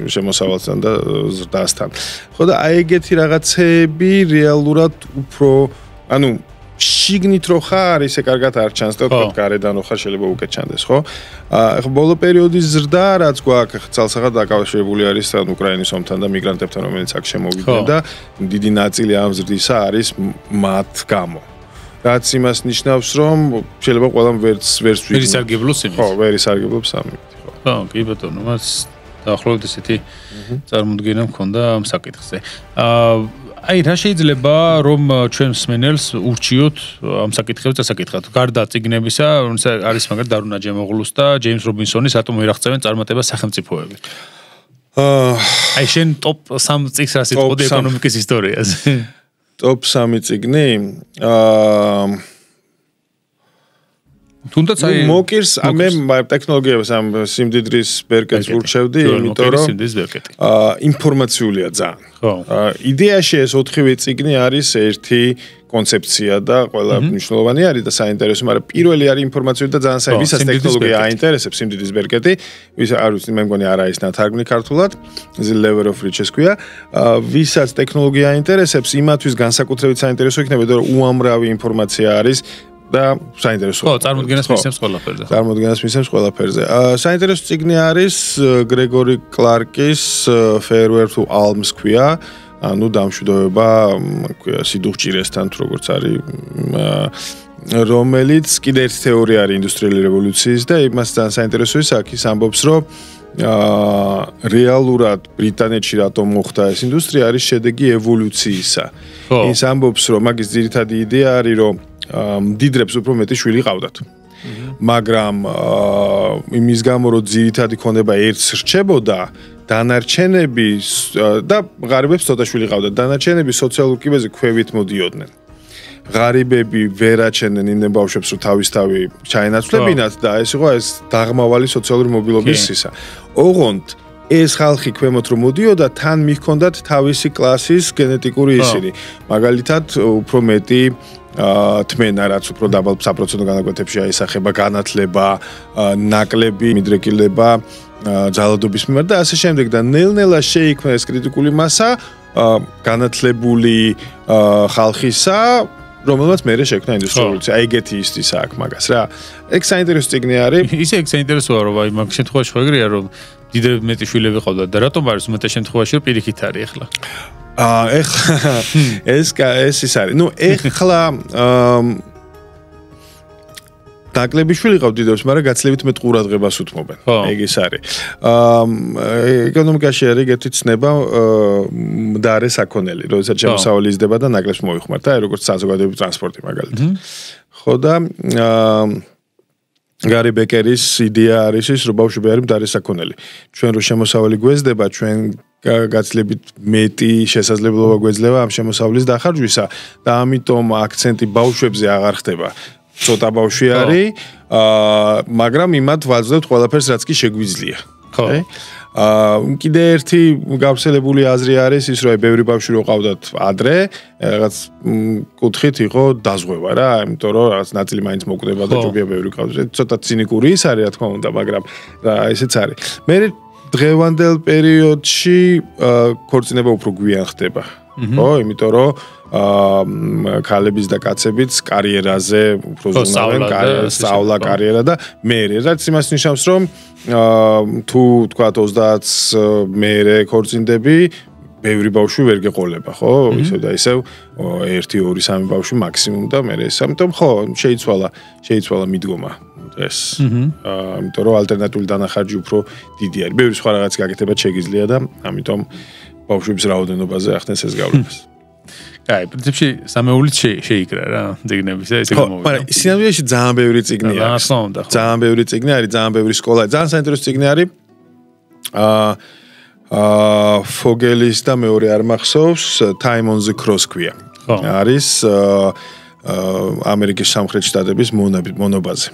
შემოსავალთან და ზრდასთან. ხო და აი ეგეთი რაღაცეები რეალურად უფრო ანუ შიგნით რო ხარ ისე კარგად არ ჩანს და თქო გარედან რო ხარ შეიძლება უკეთ ჩანდეს, ხო? ახლა ბოლო პერიოდის ზრდა რაც გვაქვს ძალსაღად დაკავშირებული არის თან უკრაინის ომთან და მიგრანტებთან რომელიც აქ შემოვიდნენ და დიდი ნაწილი ამ ზრდისა არის მათ გამო. რაც იმას ნიშნავს, რომ შეიძლება ყველამ ვერც
ვერის არგებლობს იმით.
ხო, ვერის არგებლობს ამით, ხო.
ხო, კი ბატონო, მას დაახლოებით ესეთი წარმოდგენა მქონდა ამ საკითხზე. აი რა შეიძლება რომ ჩვენ მსმენელს ურჩიოთ ამ საკითხებს დასაკითხად. გარდა წიგნებისა, არის მაგალითად დარუნ აჯემოღლუს და ჯეიმს რობინსონის რატომ ვერ აღწევენ წარმატებას სახელმწიფოები. აი შენ ტოპ 3 წიგნს რა სიტყვოდი ეკონომიკის ისტორიაზე.
ტოპ 3 წიგნი?
თუნდაც აი
მოკირს მე ტექნოლოგიებს ამ სიმდიდრის ბერკეტს ვურჩევდი, იმიტომ რომ ინფორმაციულია ძალიან.
ხო.
იდეაში ეს 4-ვე წიგნი არის ერთი კონცეფცია და ყველა მნიშვნელოვანი არის და საინტერესო, მაგრამ პირველი არის ინფორმაციული და ძალიან საინტერესო, ვისაც ტექნოლოგია აინტერესებს, სიმდიდრის ბერკეტი, ვის არ ვიცი, მე მგონი არა ის ნათარგმნი ქართულად, The Lever of Riches ქვია, ვისაც ტექნოლოგია აინტერესებს, იმათვის განსაკუთრებით საინტერესო იქნება, რომ უამრავი ინფორმაცია არის და საინტერესო.
ხო, წარმოდგენას მისცემს ყველაფერზე.
წარმოდგენას მისცემს ყველაფერზე. საინტერესო წიგნი არის გრეგორი კლარკის Farewell to Alms ქვია. ანუ დამშვიდობება, ქვია, სიდუხჭირესთან, როგორც არის, რომელიც კიდე ერთი თეორია არის ინდუსტრიული რევოლუციის და იმას ძალიან საინტერესო ის აქ ის ამბობს, რომ რეალურად ბრიტანეთში რატომ მოხდა ეს ინდუსტრია არის შედეგი ევოლუციისა. ის ამბობს, რომ მაგის ძირითადი იდეა არის, რომ მდიდრებს უფრო მეტი შვილი ყავდათ. მაგრამ იმის გამო რომ ძირითადი ქონება ერთს რჩებოდა, დანარჩენები და ღარიბებს ცოტა შვილი ყავდათ. დანარჩენები სოციალურ კიბეზე ქვევით მოდიოდნენ. ღარიბები ვერ აჩენენ იმენ ბავშვებს, რომ თავისთავი ჩაენაცვლებინათ და ეს იყო ეს დაღმავალი სოციალური მობილობის სისა. ოღონდ ეს ხალხი ქვემოთ რომ მოდიოდა, თან მიჰქონდათ თავისი კლასის გენეტიკური ისინი. მაგალითად, უფრო მეტი თმენა, რაც უფრო დაბალ საპროცენტო განაკვეთებში აისახება, განათლება, ნაკლები, მიდრეკილება, ძალადობის მიმართ და ასე შემდეგ და ნელ-ნელა შეიქმნა ეს კრიტიკული მასა განათლებული ხალხისა, რომელმაც მერე შექმნა ინდუსტრიული რევოლუცია. აი ეგეთი ისტის აქვს მაგას რა. ეგ საინტერესო წიგნი არის.
ისე ეგ საინტერესოა რომ აი მაგ შემთხვევაში ხო ეგრეა რომ დიდ მეტი შვილები ყავდა და რატომ არის უმეტეს შემთხვევაში რომ პირიქით არის ახლა. ეხლა ეს ის არის. ნუ ეხლა დაკლები შვილი ყავთ დიდებს, მაგრამ გაცლებით მეტ ყურადღებას უთმობენ. ეგ ის არის. ეკონომიკაში არის ერთი ცნება მდარე საქონელი, როდესაც შემოსავალი იზრდება და ნაკლებს მოიხმართ, აი როგორც საზოგადოებრივი ტრანსპორტი მაგალითად. ხო და გარი ბეკერის იდეა არის ის, რომ ბავშვები არის მდარე საქონელი. ჩვენ რო შემოსავალი გვეზდება, ჩვენ გაცლებით მეტი შესაძლებლობა გვეძლევა ამ შემოსავლის დახარჯვისა და ამიტომ აქცენტი ბავშვებზე აღარ ხდება. ცოტა ბავშვი არის, მაგრამ იმათ ვაძლევთ ყველაფერს, რაც კი შეგვიძლია. ხო. კიდე ერთი გავრცელებული აზრი არის ის, რომ ბევრი ბავშვი რო ყავდათ ადრე, რაღაც კუთხით იყო დაზღვევა რა, იმიტომ რომ რაღაც ნაწილი მაინც მოკვდება და ჯობია ბევრი ყავდეს. ცოტა ცინიკური ის არის, რა თქმა უნდა, მაგრამ რა ესეც არის. მე დღევანდელ პერიოდში ქორწინება უფრო გვიან ხდება. ხო, იმიტომ რომ ქალების და კაცებიც კარიერაზე უფრო ზრუნავენ, სწავლა, კარიერა და მერე, რაც იმას ნიშნავს, რომ თუ თქვათ 30-ს მერე ქორწინდები, ბევრი ბავშვი ვერ გეყოლება, ხო? ისევ და ისევ 1, 2, 3 ბავშვი მაქსიმუმ და მერე ეს. ამიტომ ხო, შეიცვალა მიდგომა ეს. იმიტომ რომ ალტერნატიული დანახარჯი უფრო დიდი არის. ბევრი სხვა რაღაც გაკეთებაც შეგიძლია და ამიტომ ბავშვების რაოდენობაზე ახდენს ეს გავლენას. აი, პრინციპში სამეულით შეიკრა რა, წიგნებისა, ესე გამოვიდა. მაგრამ სინამდვილეში ძალიან ბევრი წიგნი არის. ძალიან ბევრი წიგნი არის, ძალიან ბევრი სკოლა. ძალიან საინტერესო წიგნი არის. ფოგელის და მეორე არ მახსოვს, Time on the Cross ქვია. არის ამერიკის სამხრეთ შტატების მონობაზე.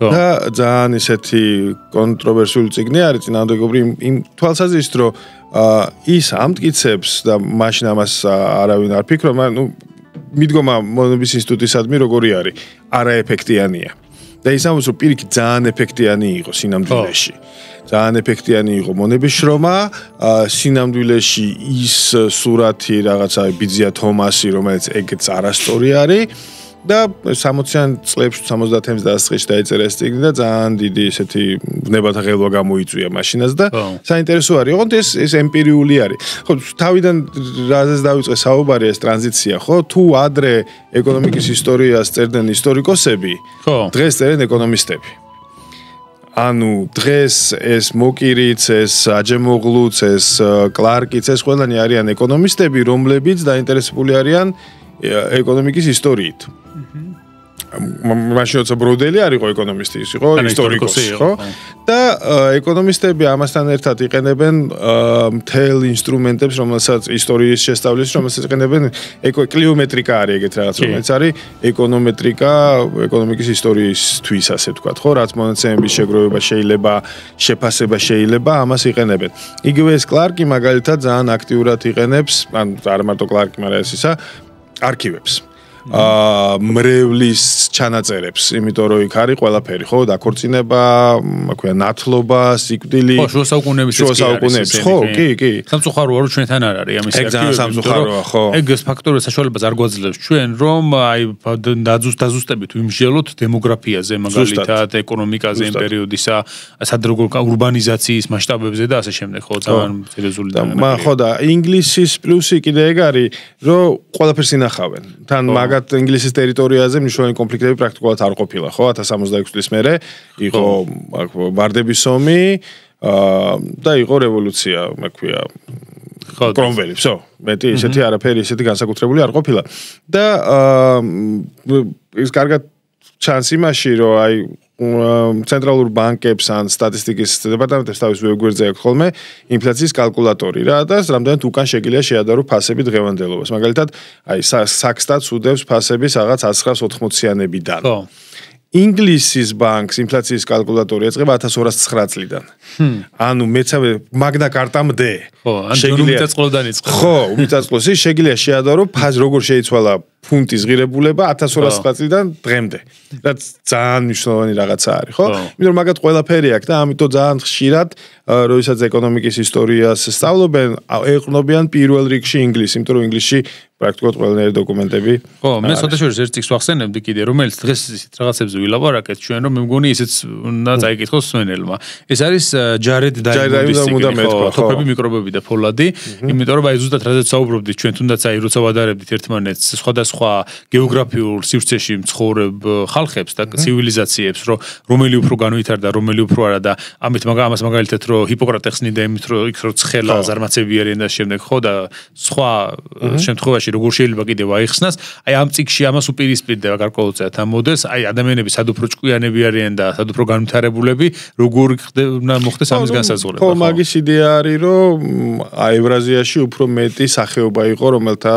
და ძალიან ისეთი კონტროვერსიული წიგნი არის, წინააღმდეგობრივი იმ თვალსაზრისით, რომ ის ამტკიცებს და მაშინ ამას არავინ არ ფიქრობს, მაგრამ ნუ მიდგომა მონობის ინსტიტუტისადმი როგორი არის, არაეფექტიანია. და ის ამბობს, რომ პირიქით ძალიან ეფექტიანი იყო სინამდვილეში. ძალიან ეფექტიანი იყო მონების შრომა, სინამდვილეში ის სურათი რაღაცა ბიძია თომასი, რომელიც ეგეც არასწორი არის. და 60-იან წლებში 70-იანს დასაწყისში დაიწერა ეს წიგნი და ძალიან დიდი ესეთი ვნებათა ღელვა გამოიწვია მაშინაც და საინტერესო არის. ოღონდ ეს ემპირიული არის. ხო, თავიდან რაზეც დავიწყე საუბარი ეს ტრანზიცია, ხო? თუ ადრე ეკონომიკის ისტორიას წერდნენ ისტორიკოსები, დღეს წერენ ეკონომისტები.
ანუ დღეს ეს მოკირიც, ეს აჯემოღლუც, ეს კლარკიც, ეს ყველანი არიან ეკონომისტები, რომლებიც დაინტერესებული არიან ეკონომიკის ისტორიით. მაშინ როცა ბროდელი არ იყო ეკონომისტი, ის იყო ისტორიკოსი, ხო? და ეკონომისტები ამასთან ერთად იყენებენ მთელ ინსტრუმენტებს, რომელსაც ისტორიის შესწავლის, რომელსაც იყენებენ კლიომეტრიკა არის ეგეთ რაღაც, რომელიც არის ეკონომეტრიკა, ეკონომიკის ისტორიისთვის, ასე ვთქვათ, ხო? რაც მონაცემების შეგროვება შეიძლება, შეფასება შეიძლება, ამას იყენებენ. იგივე ეს კლარკი მაგალითად ძალიან აქტიურად იყენებს, ან არა მარტო კლარკი, მაგრამ ეს ისა არქივებს. მრევლის ჩანაწერებს, იმიტომ რომ იქ არის ყველაფერი, ხო, დაქორწინება, აქვეა ნათლობა, სიკვდილი.
ხო, შუა საუკუნეების,
ხო, კი.
სამწუხაროა, რომ ჩვენთან არ არის ამის
აქტივები. სამწუხაროა, ხო.
ეგ ფაქტორი საშუალებას არ გვაძლევს ჩვენ, რომ აი დაზუსტებით ვიმსჯელოთ დემოგრაფიაზე, მაგალითად, ეკონომიკაზე იმ პერიოდისა, სადროგო ურბანიზაციის მასშტაბებზე და ასე შემდეგ, ხო, ძალიან სერიოზული
და ხო და ინგლისის პლუსი კიდე ეგ არის, რომ ყველაფერს ინახავენ. თან მაგათ ინგლისის ტერიტორიაზე მნიშვნელოვანი კონფლიქტები პრაქტიკულად არ ყოფილა, ხო? 1066 წლის მერე იყო ბარდების ომი და იყო რევოლუცია, მე ქვია კრომველი, всё. მეტი ისეთი არაფერი, ისეთი განსაკუთრებული არ ყოფილა. და ის კარგად ჩანს იმაში, რომ აი ცენტრალურ ბანკებს ან სტატისტიკის დეპარტამენტებს თავის ვებგვერდზე აქვს ხოლმე ინფლაციის კალკულატორი რა და რამდენად უკან შეგიძლია შეადარო ფასები დღევანდელობას. მაგალითად, აი საქსტატს უდევს ფასების რაღაც 1980-იანებიდან. ხო. ინგლისის ბანკს ინფლაციის კალკულატორი ეწება 1209 წლიდან. ანუ მეცავე მაგნა კარტამდე.
ხო, ან უმიწაწყლოდან იწყება.
ხო, უმიწაწყლოსი შეგიძლია შეადარო ფასი როგორ შეიცვალა ფუნტის ღირებულება 1209 წლიდან დღემდე. რაც ძალიან მნიშვნელოვანი რაღაცა არის, ხო? იმიტომ რომ მაგათ ყველაფერი აქვს და ამიტომ ძალიან ხშირად, როდესაც ეკონომიკის ისტორიას სწავლობენ, ეყრდნობიან პირველ რიგში ინგლისს, იმიტომ რომ ინგლისში პრაქტიკულად ყველანაირი დოკუმენტები.
ხო, მე სოთაშორის ერთ წიგნს ვახსენებდი კიდე, რომელიც დღეს ისეთ რაღაცებზე ვილაპარაკეთ ჩვენ, რომ მე მგონი ისიც უნდა წაიკითხოს სვენელმა. ეს არის ჯარედ დაიმონდის წიგნი, თოფები, მიკრობები და ფოლადი, იმიტომ რომ აი ზუსტად რაზეც საუბრობდით ჩვენ, თუნდაც აი როცა ვადარებდით ერთმანეთს სხვადასხვა გეოგრაფიულ სივრცეში მცხოვრებ ხალხებს და ცივილიზაციებს, რომელი უფრო განვითარდა, რომელი უფრო არა და ამას მაგალითად რომ ჰიპოკრატე ხსნიდა იმით, რომ იქ რო ცხელა ზარმაცები არიან და შემდეგ ხო და სხვა შემთხვევაში როგორ შეიძლება კიდევ აიხსნას, აი ამ წიგში ამას უპირისპირდება გარკვეულწილად ამ მოდელს, აი ადამიანები სად უფრო ჭკვიანები არიან და სად უფრო განვითარებულები, როგორ უნდა მოხდეს ამის განსაზღვრება.
ხო, მაგის იდეა არის, რომ აი ევრაზიაში უფრო მეტი სახეობა იყო, რომელთა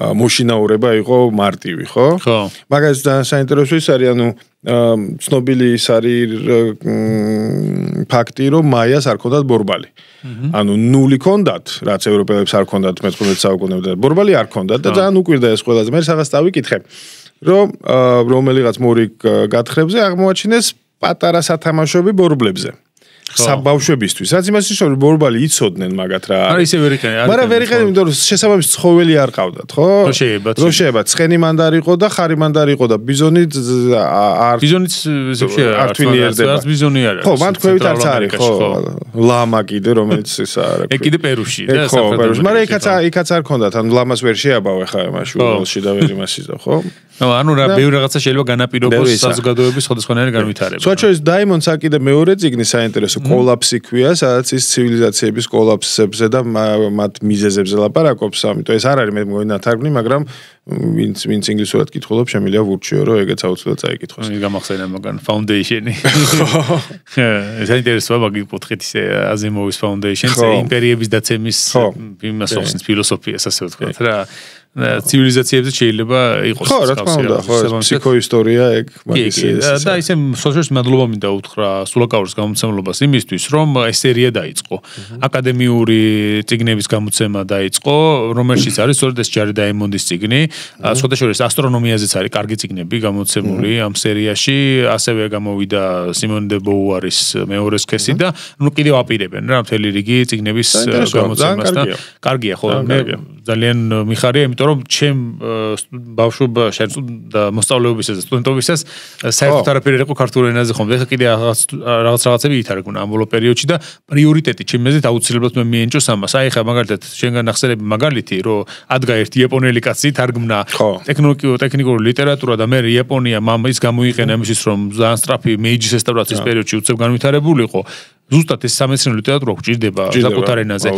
მოშინაურება იყო მარტივი, ხო?
ხო.
მაგას ძალიან საინტერესო ის არის, ანუ ცნობილი ის არის ფაქტი, რომ მაიას არ ქონდათ ბორბალი. ანუ ნული ქონდათ, რაც ევროპელებს არ ქონდათ მე-19 საუკუნემდე. ბორბალი არ ქონდათ და ძალიან უკვირდა ეს ყველაზე. მე რაღაც დავიკითხე, რომ რომელიღაც მორიგ გათხრებზე აღმოაჩინეს პატარა სათამაშოები ბორბლებზე. საბავშვებისთვის. რაც იმას ნიშნავს, რომ ბორბალი იცოდნენ მაგათ რა.
არა ისე ვერ იყენე.
მაგრამ ვერ იყენე, იმიტომ რომ შესაბამის ცხოველი არ ყავდათ, ხო?
რო
შეიძლება. ცხენი მანდარი იყო და ხარი მანდარი იყო და ბიზონი არ
ბიზონიც ზებში არ
თვინიერდება.
არც ბიზონი არ არის.
ხო, მან თქვენით არც არის, ხო? ლამა კიდე რომელიც ის არა.
ეგ კიდე პერუში და
ხო, პერუში. მაგრამ იქაც არ ქონდათ, ანუ ლამას ვერ შეაბავე ხა იმაში ულში და ვერ იმასიზო, ხო?
ანუ რა ბევრი რაღაცა შეიძლება განაპირობოს საზოგადოების სხვადასხვანაირი განვითარება.
სხვაჩოის დაიმონს კიდე მეორე წიგნი საინტერესო კოლაფსი ქვია, სადაც ის ცივილიზაციების კოლაფსებზე და მათ მიზეზებზე ლაპარაკობს, ამიტომ ეს არ არის მე მგონი ნათარგმნი, მაგრამ ვინც ინგლისურად კითხულობ, შემიძლია ვურჩიო, რომ ეგეც აუცილებლად წაიკითხოს.
გამახსენა მაგან ფაუნდეიშენი. საინტერესოა მაგ კუთხით ისე აზიმოვის ფაუნდეიშენს, იმპერიების დაცემის იმას ახსენს ფილოსოფიას, ასე ვთქვათ რა. ცივილიზაციებზე შეიძლება იყოს
ხო, რა თქმა უნდა, ხო, ფსიქოისტორია ეგ
მაგის და ისე სოციალურ მადლობა მინდა უთხრა სულაკაურის გამოცემლობას იმისთვის, რომ ეს სერია დაიწყო. აკადემიური წიგნების გამოცემა დაიწყო, რომელშიც არის სწორედ ეს ჯარი დაიმონდის წიგნი. სოციალურ ასტრონომიაზეც არის კარგი წიგნები გამოცემული ამ სერიაში, ასევე გამოვიდა სიმონ დე ბოუარის მეორე სქესი და ნუ კიდევ აპირებენ რა მთელი რიგი წიგნების გამოცემას და კარგია ხო, მე ძალიან მიხარია, იმიტომ რომ ჩემ ბავშვობაში და მოსწავლეობისას და სტუდენტობისას საერთოდ არაფერი არ იყო ქართულ ენაზე ხომ. ეხლა კიდე რაღაცები ითარგმნა ამ ბოლო პერიოდში და პრიორიტეტი ჩემ მეზეთ აუცილებლად მე მიენჭოს ამას. აი ხა მაგალითად შენგან ახსენები მაგალითი რომ ადგა ერთი იაპონელი კაცი თარგმნა ტექნიკური ლიტერატურა და მე იაპონია ის გამოიყენა იმისთვის რომ ძალიან სწრაფი მეიჯის რესტავრაციის პერიოდში უცებ განვითარებულიყო. ზუსტად ეს სამეცნიერო ლიტერატურა გვჭირდება საკუთარ ენაზე.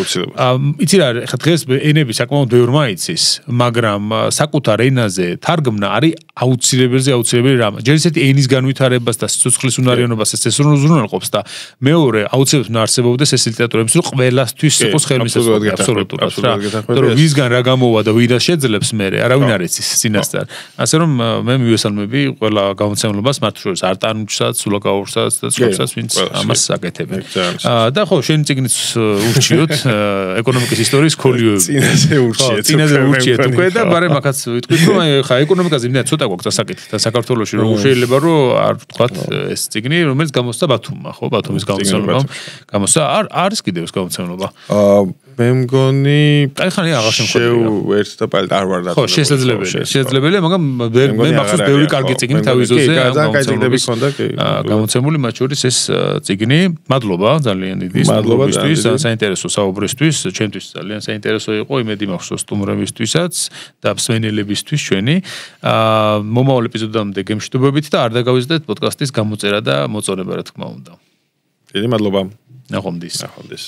იცი რა, ხა დღეს ენები საკმაოდ ბევრმა იცის, მაგრამ საკუთარ ენაზე თარგმნა არის აუცილებელი რამ. ჯერ ისეთი ენის განვითარებას და სიცოცხლის უნარიანობას ეს უზრუნველყოფს და მეორე აუცილებლად უნდა არსებობდეს ეს ლიტერატურა, იმის რომ ყველასთვის იყოს ხელმისაწვდომი აბსოლუტურად რა. რომ ვისგან რა გამოვა და ვირა შეძლებს მე, არავინ არ იცის წინასწარ. ასე რომ მე მივესალმები ყველა გამოცემლობას მათ შორის არტანუჩსაც, სულაკაურსაც და სხვებსაც, ვინც ამას აკეთებენ. და ხო შენი წიგნიც ურჩიოთ ეკონომიკის ისტორიის ქოლიოები. წინაზე ურჩიეთ უკვე და ბარემ ახაც ვიტყვით რომ აი ხა ეკონომიკაზე მინდა ცოტა გვაქვს დასაკეთეთ და საქართველოში როგორ შეიძლება რომ არ ვთქვათ ეს წიგნი რომელიც გამოსცა ბათუმმა ხო ბათუმის გამოცემლობამ გამოსცა არის კიდევ ეს გამოცემლობა
მე მგონი
აი ხანი აღარ შემოხვედრია
ერთ და პალეთ არ ვარ დაწუნებული
ხო შესაძლებელია მაგრამ მე მახსოვს ბევრი კარგი წიგნი თავიზოზე გამოცემული მათ შორის ეს წიგნი მადლობა ძალიან დიდი სტუმრობისთვის საინტერესო საუბრისთვის ჩემთვის ძალიან საინტერესო იყო იმედი მაქვს რომ სტუმრებისთვისაც და მსმენელებისთვის ჩვენი მომავალ ეპიზოდამდე გემშვიდობებით და არ დაგავიწყდეთ პოდკასტის გამოწერა და მოწონება რა თქმა უნდა
დიდი მადლობა
ნახვამდის
ნახვამდის